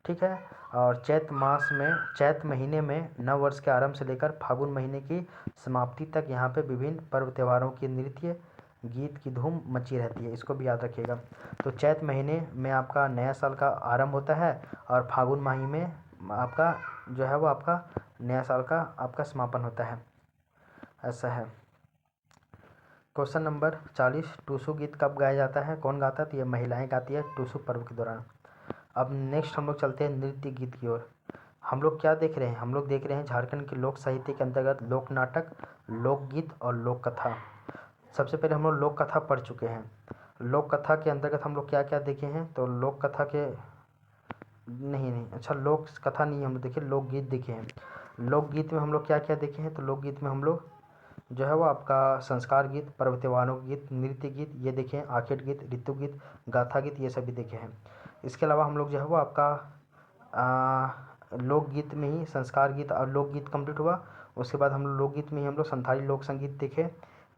ठीक है, और चैत महीने में नव वर्ष के आरंभ से लेकर फागुन महीने की समाप्ति तक यहाँ पे विभिन्न पर्व त्योहारों की नृत्य गीत की धूम मची रहती है, इसको भी याद रखिएगा। तो चैत महीने में आपका नया साल का आरंभ होता है और फागुन माह में आपका जो है वो आपका नया साल का आपका समापन होता है, ऐसा है। क्वेश्चन नंबर 40, टूसू गीत कब गाया जाता है, कौन गाता है, तो ये महिलाएं गाती है टूसू पर्व के दौरान। अब नेक्स्ट हम लोग चलते हैं नृत्य गीत की ओर। हम लोग क्या देख रहे हैं, हम लोग देख रहे हैं झारखंड के लोक साहित्य के अंतर्गत लोक नाटक, लोकगीत और लोक कथा। सबसे पहले हम लोग लोक कथा पढ़ चुके हैं। लोक कथा के अंतर्गत हम लोग क्या क्या देखे हैं, तो लोक कथा के नहीं अच्छा लोक कथा नहीं हम लोग देखे, लोकगीत देखे हैं। लोकगीत में हम लोग क्या क्या देखे हैं, तो लोकगीत में हम लोग जो है वो आपका संस्कार गीत, पर्व त्योहारों के गीत, नृत्य गीत, ये देखे हैं, आखेट गीत, ऋतु गीत, गाथा गीत, ये सभी देखे हैं। इसके अलावा हम लोग जो है वो आपका लोकगीत में ही संस्कार गीत और लोकगीत कंप्लीट हुआ। उसके बाद हम लोग लोकगीत में ही हम लोग संथाली लोक संगीत देखे,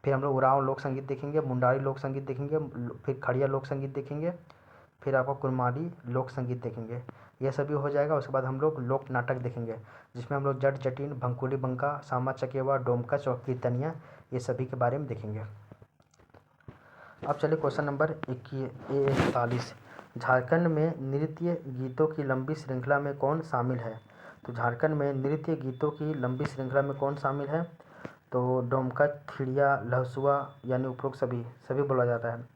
फिर हम लोग उरांव लोक संगीत देखेंगे, मुंडारी लोक संगीत देखेंगे, फिर खड़िया लोक संगीत देखेंगे, फिर आपको कुरमाली लोक संगीत देखेंगे। ये सभी हो जाएगा। उसके बाद हम लोग लोक नाटक देखेंगे, जिसमें हम लोग जट जटिन, भंकुली बंका, सामा चकेवा, डोमकच और कीर्तनिया, ये सभी के बारे में देखेंगे। अब चलिए क्वेश्चन नंबर 41 झारखंड में नृत्य गीतों की लंबी श्रृंखला में कौन शामिल है? तो झारखंड में नृत्य गीतों की लंबी श्रृंखला में कौन शामिल है? तो डोमकच, थिड़िया, लहसुआ, यानी उपरोक्त सभी सभी बोला जाता है।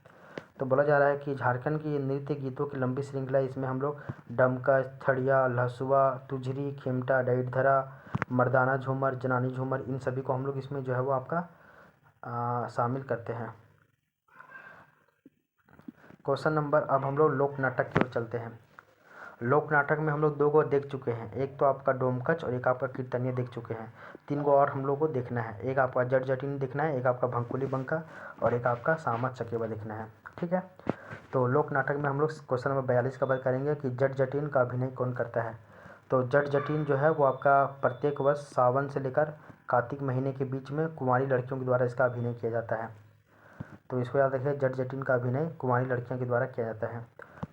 तो बोला जा रहा है कि झारखंड की नृत्य गीतों की लंबी श्रृंखला, इसमें हम लोग डमकच, थड़िया, लहसुआ, तुझरी, खेमटा, डाइट धरा, मर्दाना झूमर, जनानी झूमर, इन सभी को हम लोग इसमें जो है वो आपका शामिल करते हैं। क्वेश्चन नंबर, अब हम लोग लोक नाटक की ओर चलते हैं। लोक नाटक में हम लोग 2 को देख चुके हैं, एक तो आपका डोमकच और एक आपका कीर्तनिया देख चुके हैं। 3 को और हम लोग को देखना है, एक आपका जट जटिन देखना है, एक आपका भंकुली बंका और एक आपका सामा चकेवा देखना है। ठीक है, तो लोक नाटक में हम लोग क्वेश्चन नंबर 42 कवर करेंगे कि जट जटिन का अभिनय कौन करता है। तो जट जटिन जो है वो आपका प्रत्येक वर्ष सावन से लेकर कार्तिक महीने के बीच में कुंवारी लड़कियों के द्वारा इसका अभिनय किया जाता है। तो इसको याद रखिए, जट जटिन का अभिनय कुंवारी लड़कियों के द्वारा किया जाता है।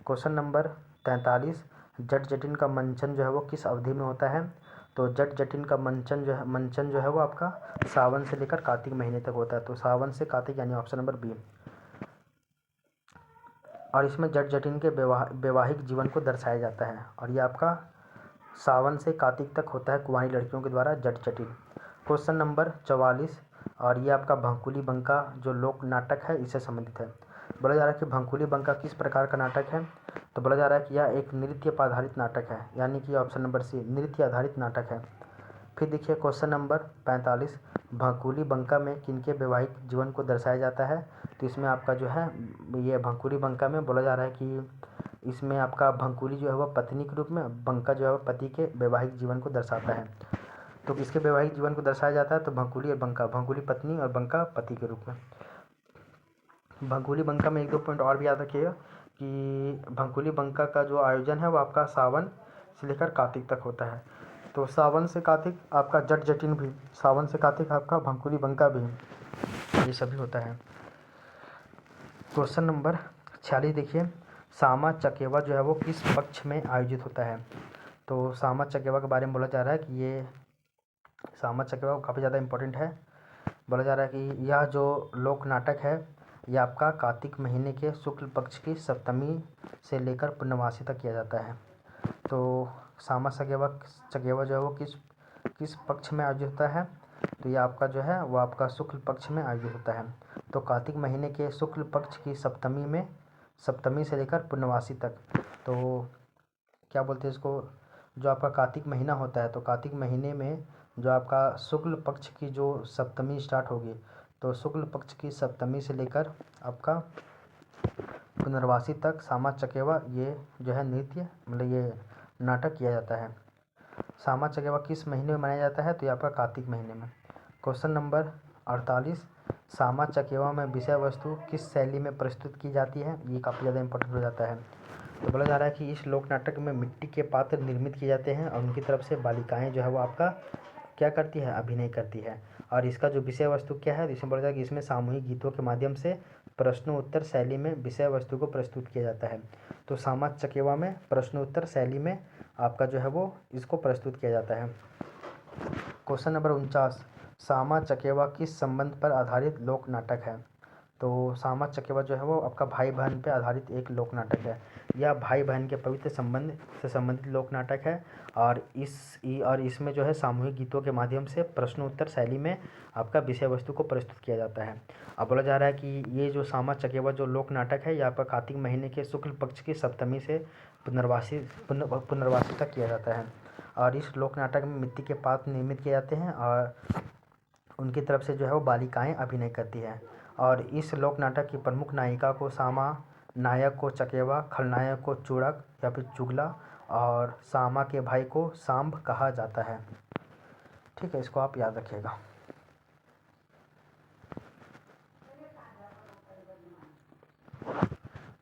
क्वेश्चन नंबर 43 जट जटिन का मंचन जो है वो किस अवधि में होता है? तो जट जटिन का मंचन जो है वो आपका सावन से लेकर कार्तिक महीने तक होता है। तो सावन से कार्तिक, यानी ऑप्शन नंबर बी। और इसमें जट जटिन के वैवाहिक जीवन को दर्शाया जाता है, और ये आपका सावन से कार्तिक तक होता है कुंवारी लड़कियों के द्वारा जट जटिन। क्वेश्चन नंबर 44 और ये आपका भंकुली बंका जो लोक नाटक है इससे संबंधित है। बोला जा रहा है कि भंकुली बंका किस प्रकार का नाटक है? तो बोला जा रहा है कि यह एक नृत्य पर आधारित नाटक है, यानी कि ऑप्शन नंबर सी, नृत्य आधारित नाटक है। फिर देखिए क्वेश्चन नंबर 45 भंकुली बंका में किनके वैवाहिक जीवन को दर्शाया जाता है? तो इसमें आपका जो है ये भंकुली बंका में बोला जा रहा है कि इसमें आपका भंकुली जो है वह पत्नी के रूप में, बंका जो है वह पति के वैवाहिक जीवन को दर्शाता है। तो किसके वैवाहिक जीवन को दर्शाया जाता है? तो भंकुली और बंका, भंकुली पत्नी और बंका पति के रूप में। भंकुली बंका में 1-2 पॉइंट और भी याद रखिएगा कि भंकुली बंका का जो आयोजन है वो आपका सावन से लेकर कार्तिक तक होता है। तो सावन से कार्तिक आपका जट जटिन भी, सावन से कार्तिक आपका भंकुली बंका भी, ये सभी होता है। क्वेश्चन नंबर 46 देखिए, सामा चकेवा जो है वो किस पक्ष में आयोजित होता है? तो सामा चकेवा के बारे में बोला जा रहा है कि ये सामा चकेवा काफ़ी ज़्यादा इम्पोर्टेंट है। बोला जा रहा है कि यह जो लोक नाटक है यह आपका कार्तिक महीने के शुक्ल पक्ष की सप्तमी से लेकर पूर्णमासी तक किया जाता है। तो सामा चकेवा जो है वो किस पक्ष में आयोजित होता है? तो ये आपका जो है वो आपका शुक्ल पक्ष में आयोजित होता है। तो कार्तिक महीने के शुक्ल पक्ष की सप्तमी से लेकर पूर्णमासी तक। तो क्या बोलते हैं इसको, जो आपका कार्तिक महीना होता है, तो कार्तिक महीने में जो आपका शुक्ल पक्ष की जो सप्तमी स्टार्ट होगी, तो शुक्ल पक्ष की सप्तमी से लेकर आपका पुनर्वासी तक सामा चकेवा ये जो है नृत्य मतलब ये नाटक किया जाता है। सामा चकेवा किस महीने में मनाया जाता है? तो ये आपका कार्तिक महीने में। क्वेश्चन नंबर 48 सामा चकेवा में विषय वस्तु किस शैली में प्रस्तुत की जाती है? ये काफ़ी ज़्यादा इंपॉर्टेंट हो जाता है। तो बोला जा रहा है कि इस लोक नाटक में मिट्टी के पात्र निर्मित किए जाते हैं और उनकी तरफ से बालिकाएं जो है वो आपका क्या करती है? अभिनय करती है। और इसका जो विषय वस्तु क्या है? इसमें बोला जाए कि इसमें सामूहिक गीतों के माध्यम से प्रश्नोत्तर शैली में विषय वस्तु को प्रस्तुत किया जाता है। तो सामा चकेवा में प्रश्नोत्तर शैली में आपका जो है वो इसको प्रस्तुत किया जाता है। क्वेश्चन नंबर 49 सामा चकेवा किस संबंध पर आधारित लोक नाटक है? तो सामा चकेवा जो है वो आपका भाई बहन पर आधारित एक लोक नाटक है। यह भाई बहन के पवित्र संबंध से संबंधित लोक नाटक है और इसमें जो है सामूहिक गीतों के माध्यम से प्रश्नोत्तर शैली में आपका विषय वस्तु को प्रस्तुत किया जाता है। अब बोला जा रहा है कि ये जो सामा चकेवा जो लोक नाटक है यह आपका कार्तिक महीने के शुक्ल पक्ष की सप्तमी से पुनर्वासी तक किया जाता है। और इस लोक नाटक में मिट्टी के पात्र निर्मित किए जाते हैं और उनकी तरफ से जो है वो बालिकाएं अभिनय करती हैं। और इस लोक नाटक की प्रमुख नायिका को सामा, नायक को चकेवा, खलनायक को चूड़क या फिर चुगला और सामा के भाई को सांब कहा जाता है। ठीक है, इसको आप याद रखिएगा।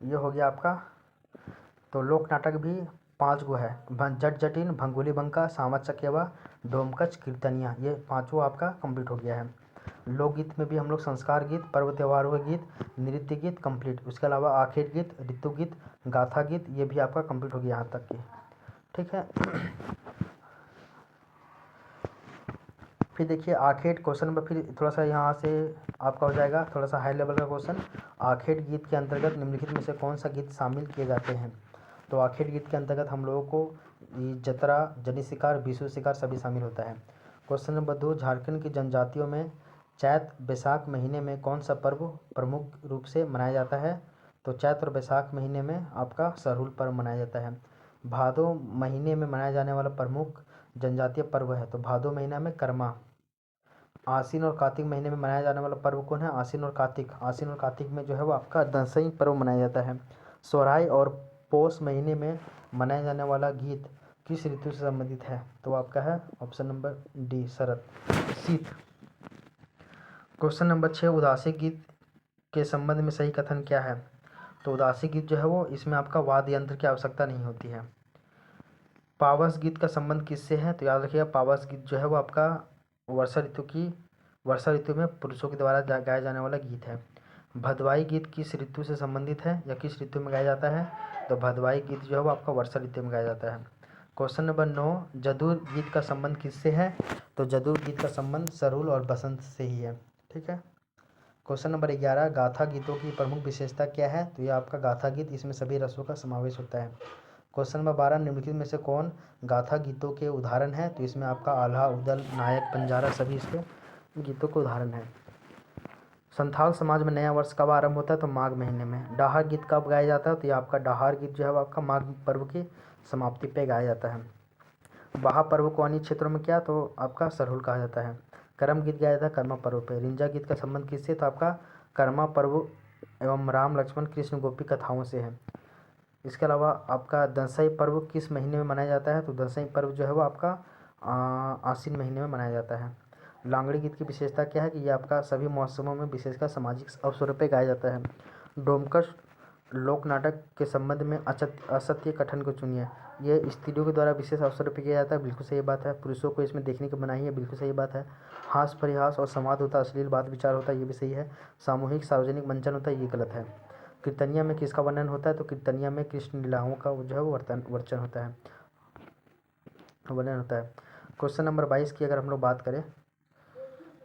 ये हो गया आपका। तो लोक नाटक भी 5 गो है, जट जटिन, भंगुली बंका, सामा चकेवा, डोमकच, कीर्तनिया, ये 5 आपका कंप्लीट हो गया है। लोकगीत में भी हम लोग संस्कार गीत, पर्व त्योहारों के गीत, नृत्य गीत कंप्लीट, उसके अलावा आखेट गीत, ऋतु गीत, गाथा गीत, ये भी आपका कंप्लीट हो गया यहाँ तक की। ठीक है। फिर देखिए आखेट क्वेश्चन नंबर, फिर थोड़ा सा यहाँ से आपका हो जाएगा थोड़ा सा हाई लेवल का क्वेश्चन। आखेट गीत के अंतर्गत निम्नलिखित में से कौन सा गीत शामिल किए जाते हैं? तो आखेट गीत के अंतर्गत हम लोगों को ये जतरा, जनी शिकार, विशु शिकार सभी शामिल होता है। क्वेश्चन नंबर 2, झारखंड की जनजातियों में चैत बैसाख महीने में कौन सा पर्व प्रमुख रूप से मनाया जाता है? तो चैत और बैसाख महीने में आपका सरहुल पर्व मनाया जाता है। भादो महीने में मनाया जाने वाला प्रमुख जनजातीय पर्व है, तो भादो महीना में कर्मा। आश्विन और कार्तिक महीने में मनाया जाने वाला पर्व कौन है? आश्विन और कार्तिक। आश्विन और कार्तिक में जो है वो आपका दशईं पर्व मनाया जाता है। सोहराई और पौष महीने में मनाया जाने वाला गीत किस ऋतु से संबंधित है? तो आपका है ऑप्शन नंबर डी, शरद, शीत। क्वेश्चन नंबर 6, उदासी गीत के संबंध में सही कथन क्या है? तो उदासी गीत जो है वो इसमें आपका वाद्य यंत्र की आवश्यकता नहीं होती है। पावस गीत का संबंध किससे है? तो याद रखिएगा पावस गीत जो है वो आपका वर्षा ऋतु में पुरुषों के द्वारा गाया जाने वाला गीत है। भदवाई गीत किस ऋतु से संबंधित है या किस ऋतु में गाया जाता है? तो भदवाई गीत जो है वो आपका वर्षा ऋतु में गाया जाता है। क्वेश्चन नंबर 9, जदुर गीत का संबंध किससे है? तो जदुर गीत का संबंध सरहुल और बसंत से ही है। ठीक है। क्वेश्चन नंबर 11, गाथा गीतों की प्रमुख विशेषता क्या है? तो यह आपका गाथा गीत, इसमें सभी रसों का समावेश होता है। क्वेश्चन नंबर 12, निम्नलिखित में से कौन गाथा गीतों के उदाहरण है? तो इसमें आपका आल्हा, उदल, नायक, बंजारा सभी इसके गीतों के उदाहरण है। संथाल समाज में नया वर्ष कब आरंभ होता है? तो माघ महीने में। डाहर गीत कब गाया जाता है? तो ये आपका डाहर गीत जो है वो आपका माघ पर्व की समाप्ति पे गाया जाता है। बाहा पर्व को अन्य क्षेत्रों में क्या? तो आपका सरहुल कहा जाता है। करम गीत गाया जाता है कर्मा पर्व पे। रिंजा गीत का संबंध किससे? तो आपका कर्मा पर्व एवं राम लक्ष्मण कृष्ण गोपी कथाओं से है। इसके अलावा आपका दशई पर्व किस महीने में मनाया जाता है? तो दशई पर्व जो है वो आपका आश्विन महीने में मनाया जाता है। लांगड़ी गीत की विशेषता क्या है? कि ये आपका सभी मौसमों में विशेषकर सामाजिक अवसरों पर गाया जाता है। डोमकच लोक नाटक के संबंध में असत्य कथन को चुनिए। ये स्त्रियों के द्वारा विशेष अवसरों पर किया जाता है, बिल्कुल सही बात है। पुरुषों को इसमें देखने की मनाही है, बिल्कुल सही बात है। हास परिहास और संवाद होता है, अश्लील बात विचार होता है, ये भी सही है। सामूहिक सार्वजनिक मंचन होता है, ये गलत है। कीर्तनिया में किसका वर्णन होता है? तो कीर्तनिया में कृष्ण लीलाओं का जो है वो वर्णन होता है, वर्णन होता है। क्वेश्चन नंबर 22 की अगर हम लोग बात करें,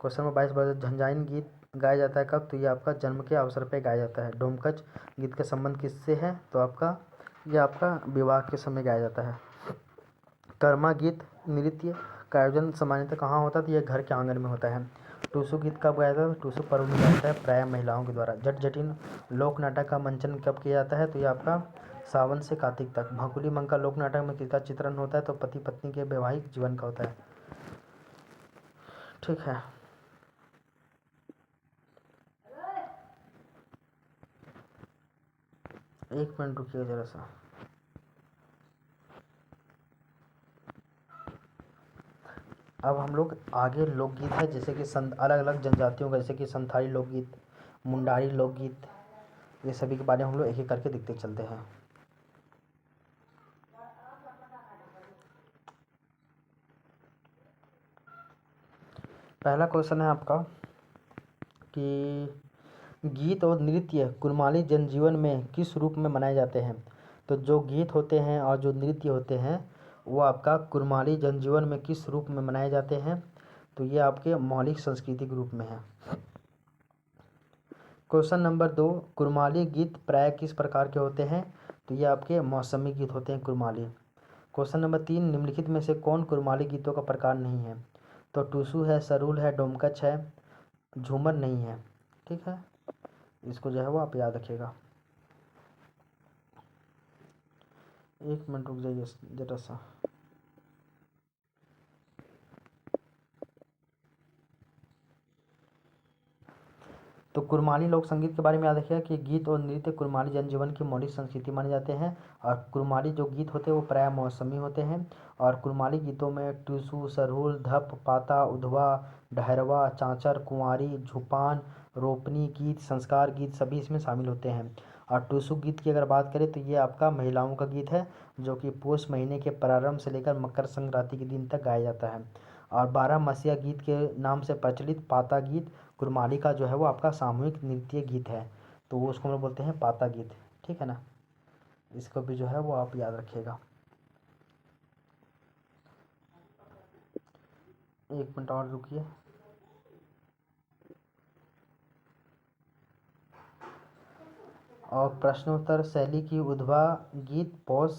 क्वेश्चन नंबर 22, झंझाइन गीत गाया जाता है कब? तो ये आपका जन्म के अवसर पर गाया जाता है। डोमकच गीत का संबंध किससे है? तो आपका ये आपका विवाह के समय गाया जाता है। कर्मा गीत नृत्य का आयोजन सामान्यतः कहाँ होता है? तो यह घर के आंगन में होता है। टूसू गीत कब गाया जाता है? टूसू पर्व में गाया जाता है, प्रायः महिलाओं के द्वारा। जट जटिन लोक नाटक का मंचन कब किया जाता है? तो ये आपका सावन से कार्तिक तक। भकुली मंका लोक नाटक में किसका चित्रण होता है? तो पति पत्नी के वैवाहिक जीवन का होता है। ठीक है। एक मिनट रुकिए जरा सा। अब हम लोग आगे लोकगीत है, जैसे कि अलग अलग जनजातियों का, जैसे कि संथाली लोकगीत, मुंडारी लोकगीत, ये सभी के बारे में हम लोग एक एक करके देखते चलते हैं। पहला क्वेश्चन है आपका कि गीत और नृत्य कुरमाली जनजीवन में किस रूप में मनाए जाते हैं? तो जो गीत होते हैं और जो नृत्य होते हैं वो आपका कुरमाली जनजीवन में किस रूप में मनाए जाते हैं? तो ये आपके मौलिक सांस्कृतिक रूप में है। क्वेश्चन नंबर 2, कुरमाली गीत प्राय किस प्रकार के होते हैं? तो ये आपके मौसमी गीत होते हैं कुरमाली। क्वेश्चन नंबर 3, निम्नलिखित में से कौन कुरमाली गीतों का प्रकार नहीं है? तो टूसू है, सरहुल है, डोमकच है, झूमर नहीं है। ठीक है, इसको जो है वो आप याद रखिएगा। एक मिनट रुक जाइए जरा सा। तो कुरमाली लोक संगीत के बारे में याद रखिएगा कि गीत और नृत्य कुरमाली जनजीवन की मौलिक संस्कृति माने जाते हैं। और कुरमाली जो गीत होते हैं वो प्राय मौसमी होते हैं। और कुरमाली गीतों में टूसू, सरहुल, धप, पाता, उधवा, डहरवा, चाँचर, कुंवारी, झुपान, रोपनी गीत, संस्कार गीत सभी इसमें शामिल होते हैं। और टूसू गीत की अगर बात करें तो ये आपका महिलाओं का गीत है, जो कि पुष महीने के प्रारंभ से लेकर मकर संक्रांति के दिन तक गाया जाता है। और 12 मसीहा गीत के नाम से प्रचलित पाता गीत कुरमाली का जो है वो आपका सामूहिक नृत्य गीत है, तो वो उसको हम लोग बोलते हैं पाता गीत। ठीक है ना, इसको भी जो है वो आप याद रखिएगा। एक मिनट और रुकिए। और प्रश्नोत्तर शैली की उद्भव गीत पुष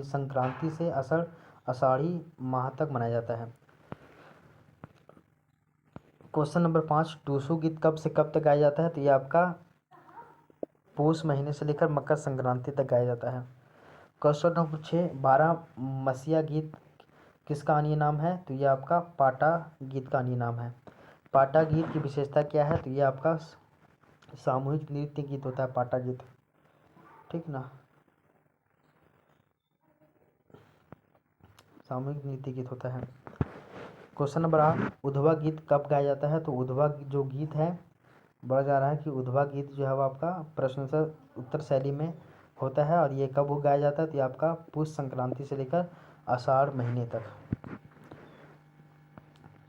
संक्रांति से आषाढ़ी माह तक मनाया जाता है। क्वेश्चन नंबर 5, टूसू गीत कब से कब तक गाया जाता है? तो ये आपका पुष महीने से लेकर मकर संक्रांति तक गाया जाता है। क्वेश्चन नंबर 6, 12 मसीहा गीत किसका अन्य नाम है? तो ये आपका पाटा गीत का अन्य नाम है। पाटा गीत की विशेषता क्या है? तो ये आपका सामूहिक नृत्य गीत होता है पाटा गीत। ठीक ना, सामूहिक नृत्य गीत होता है। क्वेश्चन नंबर 8, उद्धवा गीत कब गाया जाता है? तो उद्धवा जो गीत है, बोला जा रहा है कि उद्धवा गीत जो है वो आपका प्रश्न उत्तर शैली में होता है, और ये कब गाया जाता है? तो ये आपका पुष संक्रांति से लेकर आषाढ़ महीने तक।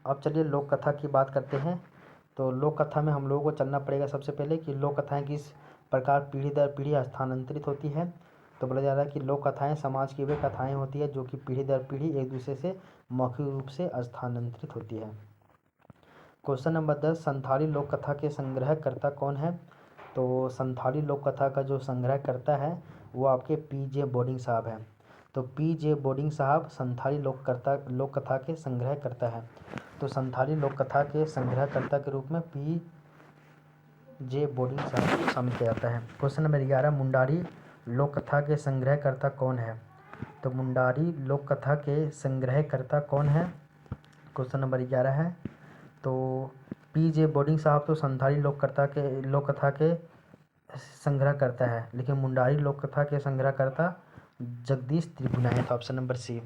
अब चलिए लोक कथा की बात करते हैं। तो लोक कथा में हम लोगों को चलना पड़ेगा सबसे पहले कि लोक कथाएँ किस प्रकार पीढ़ी दर पीढ़ी स्थानांतरित होती है। तो बोला जा रहा है कि लोक कथाएँ समाज की वे कथाएँ होती है जो कि पीढ़ी दर पीढ़ी एक दूसरे से मौखिक रूप से स्थानांतरित होती है। क्वेश्चन नंबर 10, संथाली लोक कथा के संग्रहकर्ता कौन है? तो संथाली लोक कथा का जो संग्रहकर्ता है वो आपके पी.जे. बोर्डिंग साहब हैं। तो पी.जे. बोर्डिंग साहब संथाली लोक कथा के संग्रहकर्ता है। तो संथाली लोक कथा के संग्रहकर्ता के रूप में पी.जे. बोर्डिंग साहब को शामिल किया जाता है। क्वेश्चन नंबर 11, मुंडारी लोक कथा के संग्रहकर्ता कौन है? तो मुंडारी लोक कथा के संग्रहकर्ता कौन है? क्वेश्चन नंबर 11 है। तो पी.जे. बोर्डिंग साहब तो संथाली लोक कथा के संग्रहकर्ता है, लेकिन मुंडारी लोक कथा के संग्रहकर्ता जगदीश त्रिगुणायत, ऑप्शन नंबर सी।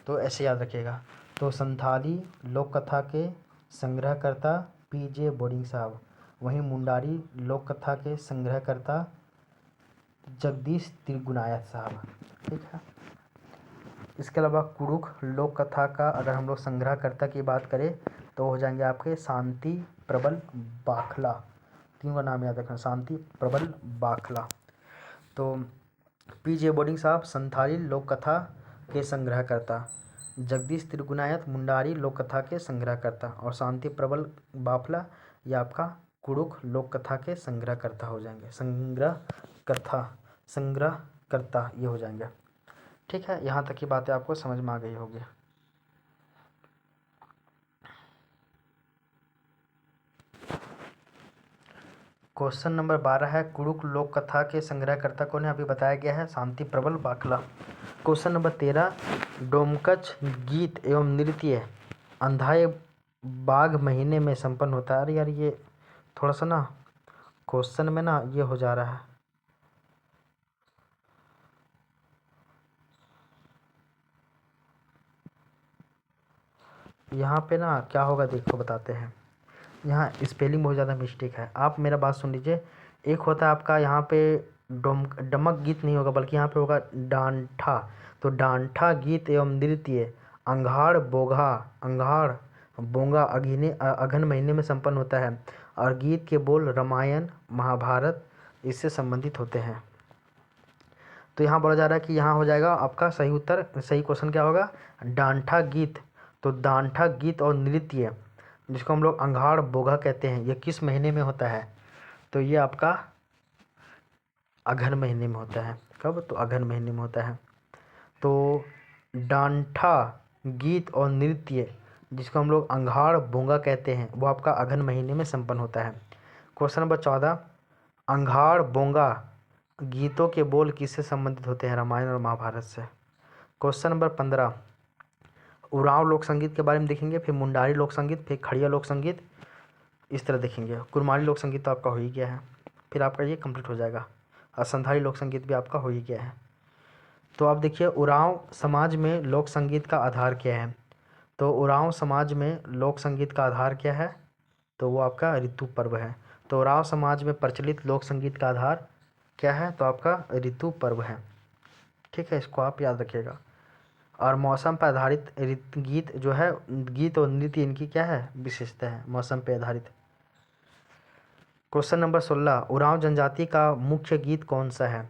तो ऐसे याद रखिएगा। तो संथाली लोक कथा के संग्रहकर्ता पी.जे. बोर्डिंग साहब, वहीं मुंडारी लोक कथा के संग्रहकर्ता जगदीश त्रिगुणायत साहब। ठीक है। इसके अलावा कुरुख लोक कथा का अगर हम लोग संग्रहकर्ता की बात करें तो हो जाएंगे आपके शांति प्रबल बाखला। तीन का नाम याद रखना, शांति प्रबल बाखला। तो पी.जे. बोर्डिंग साहब संथाली लोक कथा के संग्रहकर्ता, जगदीश त्रिगुणायत मुंडारी लोक कथा के संग्रहकर्ता, और शांति प्रबल बाफला ये आपका कुरुख लोक कथा के संग्रहकर्ता हो जाएंगे। संग्रहकर्ता ये हो जाएंगे। ठीक है, यहाँ तक की बातें आपको समझ में आ गई होगी। क्वेश्चन नंबर 12 है, कुरुख लोक कथा के संग्रहकर्ता कौन है? अभी बताया गया है, शांति प्रबल बाखला। क्वेश्चन नंबर 13, डोमकच गीत एवं नृत्य अंधाए बाघ महीने में संपन्न होता है। अरे यार ये थोड़ा सा ना क्वेश्चन में ना ये हो जा रहा है। यहाँ पे ना क्या होगा देखो बताते हैं। यहाँ स्पेलिंग बहुत ज़्यादा मिस्टेक है, आप मेरा बात सुन लीजिए। एक होता है आपका यहाँ पे डमक गीत नहीं होगा, बल्कि यहाँ पे होगा डांठा। तो डांठा गीत एवं नृत्य अंगाड़ बोंगा अघन महीने में संपन्न होता है, और गीत के बोल रामायण महाभारत इससे संबंधित होते हैं। तो यहाँ बोला जा रहा है कि यहाँ हो जाएगा आपका सही उत्तर। सही क्वेश्चन क्या होगा? डांठा गीत। तो डांठा गीत और नृत्य जिसको हम लोग अंगाड़ बोगा कहते हैं, ये किस महीने में होता है? तो ये आपका अघन महीने में होता है। कब? तो अघन महीने में होता है। तो डांठा गीत और नृत्य जिसको हम लोग अंगाड़ बोंगा कहते हैं वो आपका अघन महीने में संपन्न होता है। क्वेश्चन नंबर 14, अंगाड़ बोंगा गीतों के बोल किससे संबंधित होते हैं? रामायण और महाभारत से। क्वेश्चन नंबर 15, उरांव लोक संगीत के बारे में देखेंगे, फिर मुंडारी लोक संगीत, फिर खड़िया लोक संगीत, इस तरह देखेंगे। कुरमाली लोक संगीत तो आपका हो ही गया है, फिर आपका ये कंप्लीट हो जाएगा। और संथाली लोक संगीत भी आपका हो ही गया है। तो आप देखिए उरांव समाज में लोक संगीत का आधार क्या है? तो उरांव समाज में लोक संगीत का आधार क्या है? तो वो आपका ऋतु पर्व है। तो उरांव समाज में प्रचलित लोक संगीत का आधार क्या है? तो आपका ऋतु पर्व है। ठीक है, इसको आप याद रखिएगा। और मौसम पर आधारित गीत जो है, गीत और नृत्य इनकी क्या है? विशेषता है, मौसम पर आधारित। क्वेश्चन नंबर 16, उरांव जनजाति का मुख्य गीत कौन सा है?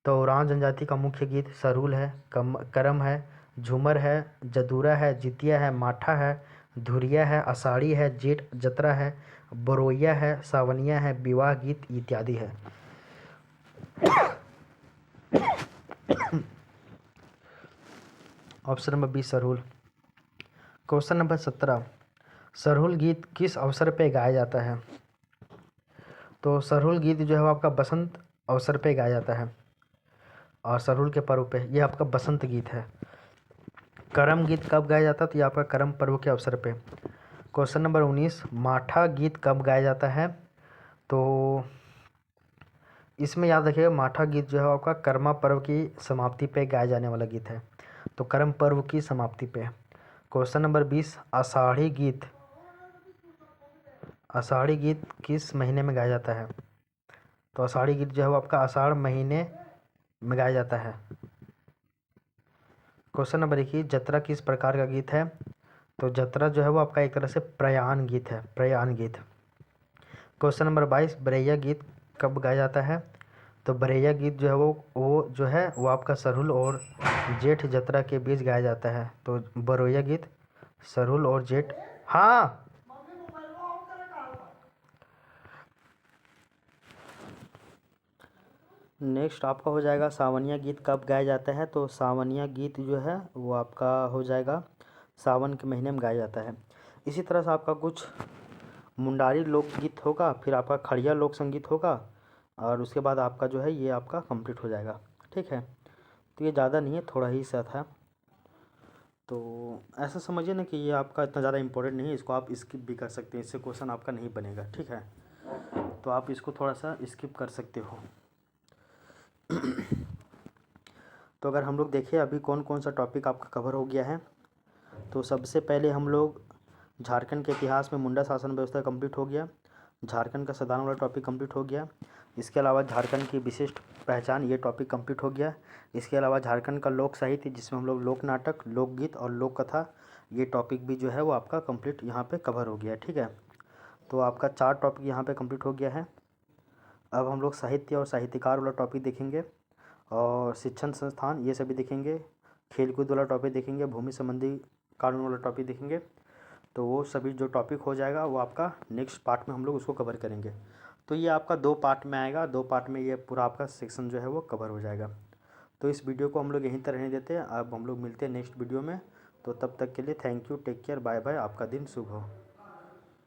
तो उरांव जनजाति का मुख्य गीत सरूल है, करम है, झूमर है, जदूरा है, जितिया है, माठा है, धुरिया है, आषाढ़ी है, जेठ जतरा है, बरोइया है, सावनिया है, विवाह गीत इत्यादि है। Option number 20 Sarhul. Question number 17, Sarhul गीत किस अवसर पे गाया जाता है? तो सरहुल गीत जो है वो आपका बसंत अवसर पे गाया जाता है, और सरहुल के पर्व पे। ये आपका बसंत गीत है। करम गीत कब गाया जाता है? तो ये आपका करम पर्व के अवसर पे। क्वेश्चन नंबर 19, माठा गीत कब गाया जाता है? तो इसमें याद रखिएगा, माठा गीत जो है आपका कर्मा पर्व की समाप्ति पे गाया जाने वाला गीत है, तो कर्म पर्व की समाप्ति पे। क्वेश्चन नंबर 20, आषाढ़ी गीत किस महीने में गाया जाता है? तो आषाढ़ी गीत जो है वो आपका आषाढ़ महीने में गाया जाता है। क्वेश्चन नंबर 21, जतरा किस प्रकार का गीत है? तो जतरा जो है वो आपका एक तरह से प्रयाण गीत है, प्रयाण गीत। क्वेश्चन नंबर 22, बरैया गीत कब गाया जाता है? तो बरैया गीत जो है वो जो है वो आपका सरहुल और जेठ जतरा के बीच गाया जाता है, तो बरैया गीत सरहुल और जेठ। हाँ, नेक्स्ट आपका हो जाएगा सावनिया गीत कब गाया जाता है? तो सावनिया गीत जो है वो आपका हो जाएगा सावन के महीने में गाया जाता है। इसी तरह से आपका कुछ मुंडारी लोकगीत होगा, फिर आपका खड़िया लोक संगीत होगा, और उसके बाद आपका जो है ये आपका कंप्लीट हो जाएगा। ठीक है, तो ये ज़्यादा नहीं है, थोड़ा ही सा था। तो ऐसा समझिए ना कि ये आपका इतना ज़्यादा इंपॉर्टेंट नहीं है, इसको आप स्किप भी कर सकते हैं, इससे क्वेश्चन आपका नहीं बनेगा। ठीक है, तो आप इसको थोड़ा सा स्किप कर सकते हो। तो अगर हम लोग देखें अभी कौन कौन सा टॉपिक आपका कवर हो गया है, तो सबसे पहले हम लोग झारखंड के इतिहास में मुंडा शासन व्यवस्था कंप्लीट हो गया, झारखंड का संविधान वाला टॉपिक कंप्लीट हो गया। इसके अलावा झारखंड की विशिष्ट पहचान, ये टॉपिक कंप्लीट हो गया। इसके अलावा झारखंड का लोक साहित्य, जिसमें हम लोग लोक नाटक, लोकगीत और लोक कथा, ये टॉपिक भी जो है वो आपका कंप्लीट यहाँ पे कवर हो गया है। ठीक है, तो आपका 4 टॉपिक यहाँ पे कंप्लीट हो गया है। अब हम लोग साहित्य और साहित्यकार वाला टॉपिक देखेंगे, और शिक्षण संस्थान ये सभी देखेंगे, खेलकूद वाला टॉपिक देखेंगे, भूमि संबंधी कानून वाला टॉपिक देखेंगे। तो वो सभी जो टॉपिक हो जाएगा वो आपका नेक्स्ट पार्ट में हम लोग उसको कवर करेंगे। तो ये आपका 2 पार्ट में आएगा, 2 पार्ट में ये पूरा आपका सेक्शन जो है वो कवर हो जाएगा। तो इस वीडियो को हम लोग यहीं तक रहने देते हैं, अब हम लोग मिलते हैं नेक्स्ट वीडियो में। तो तब तक के लिए thank you, take care, bye bye, आपका दिन शुभ हो।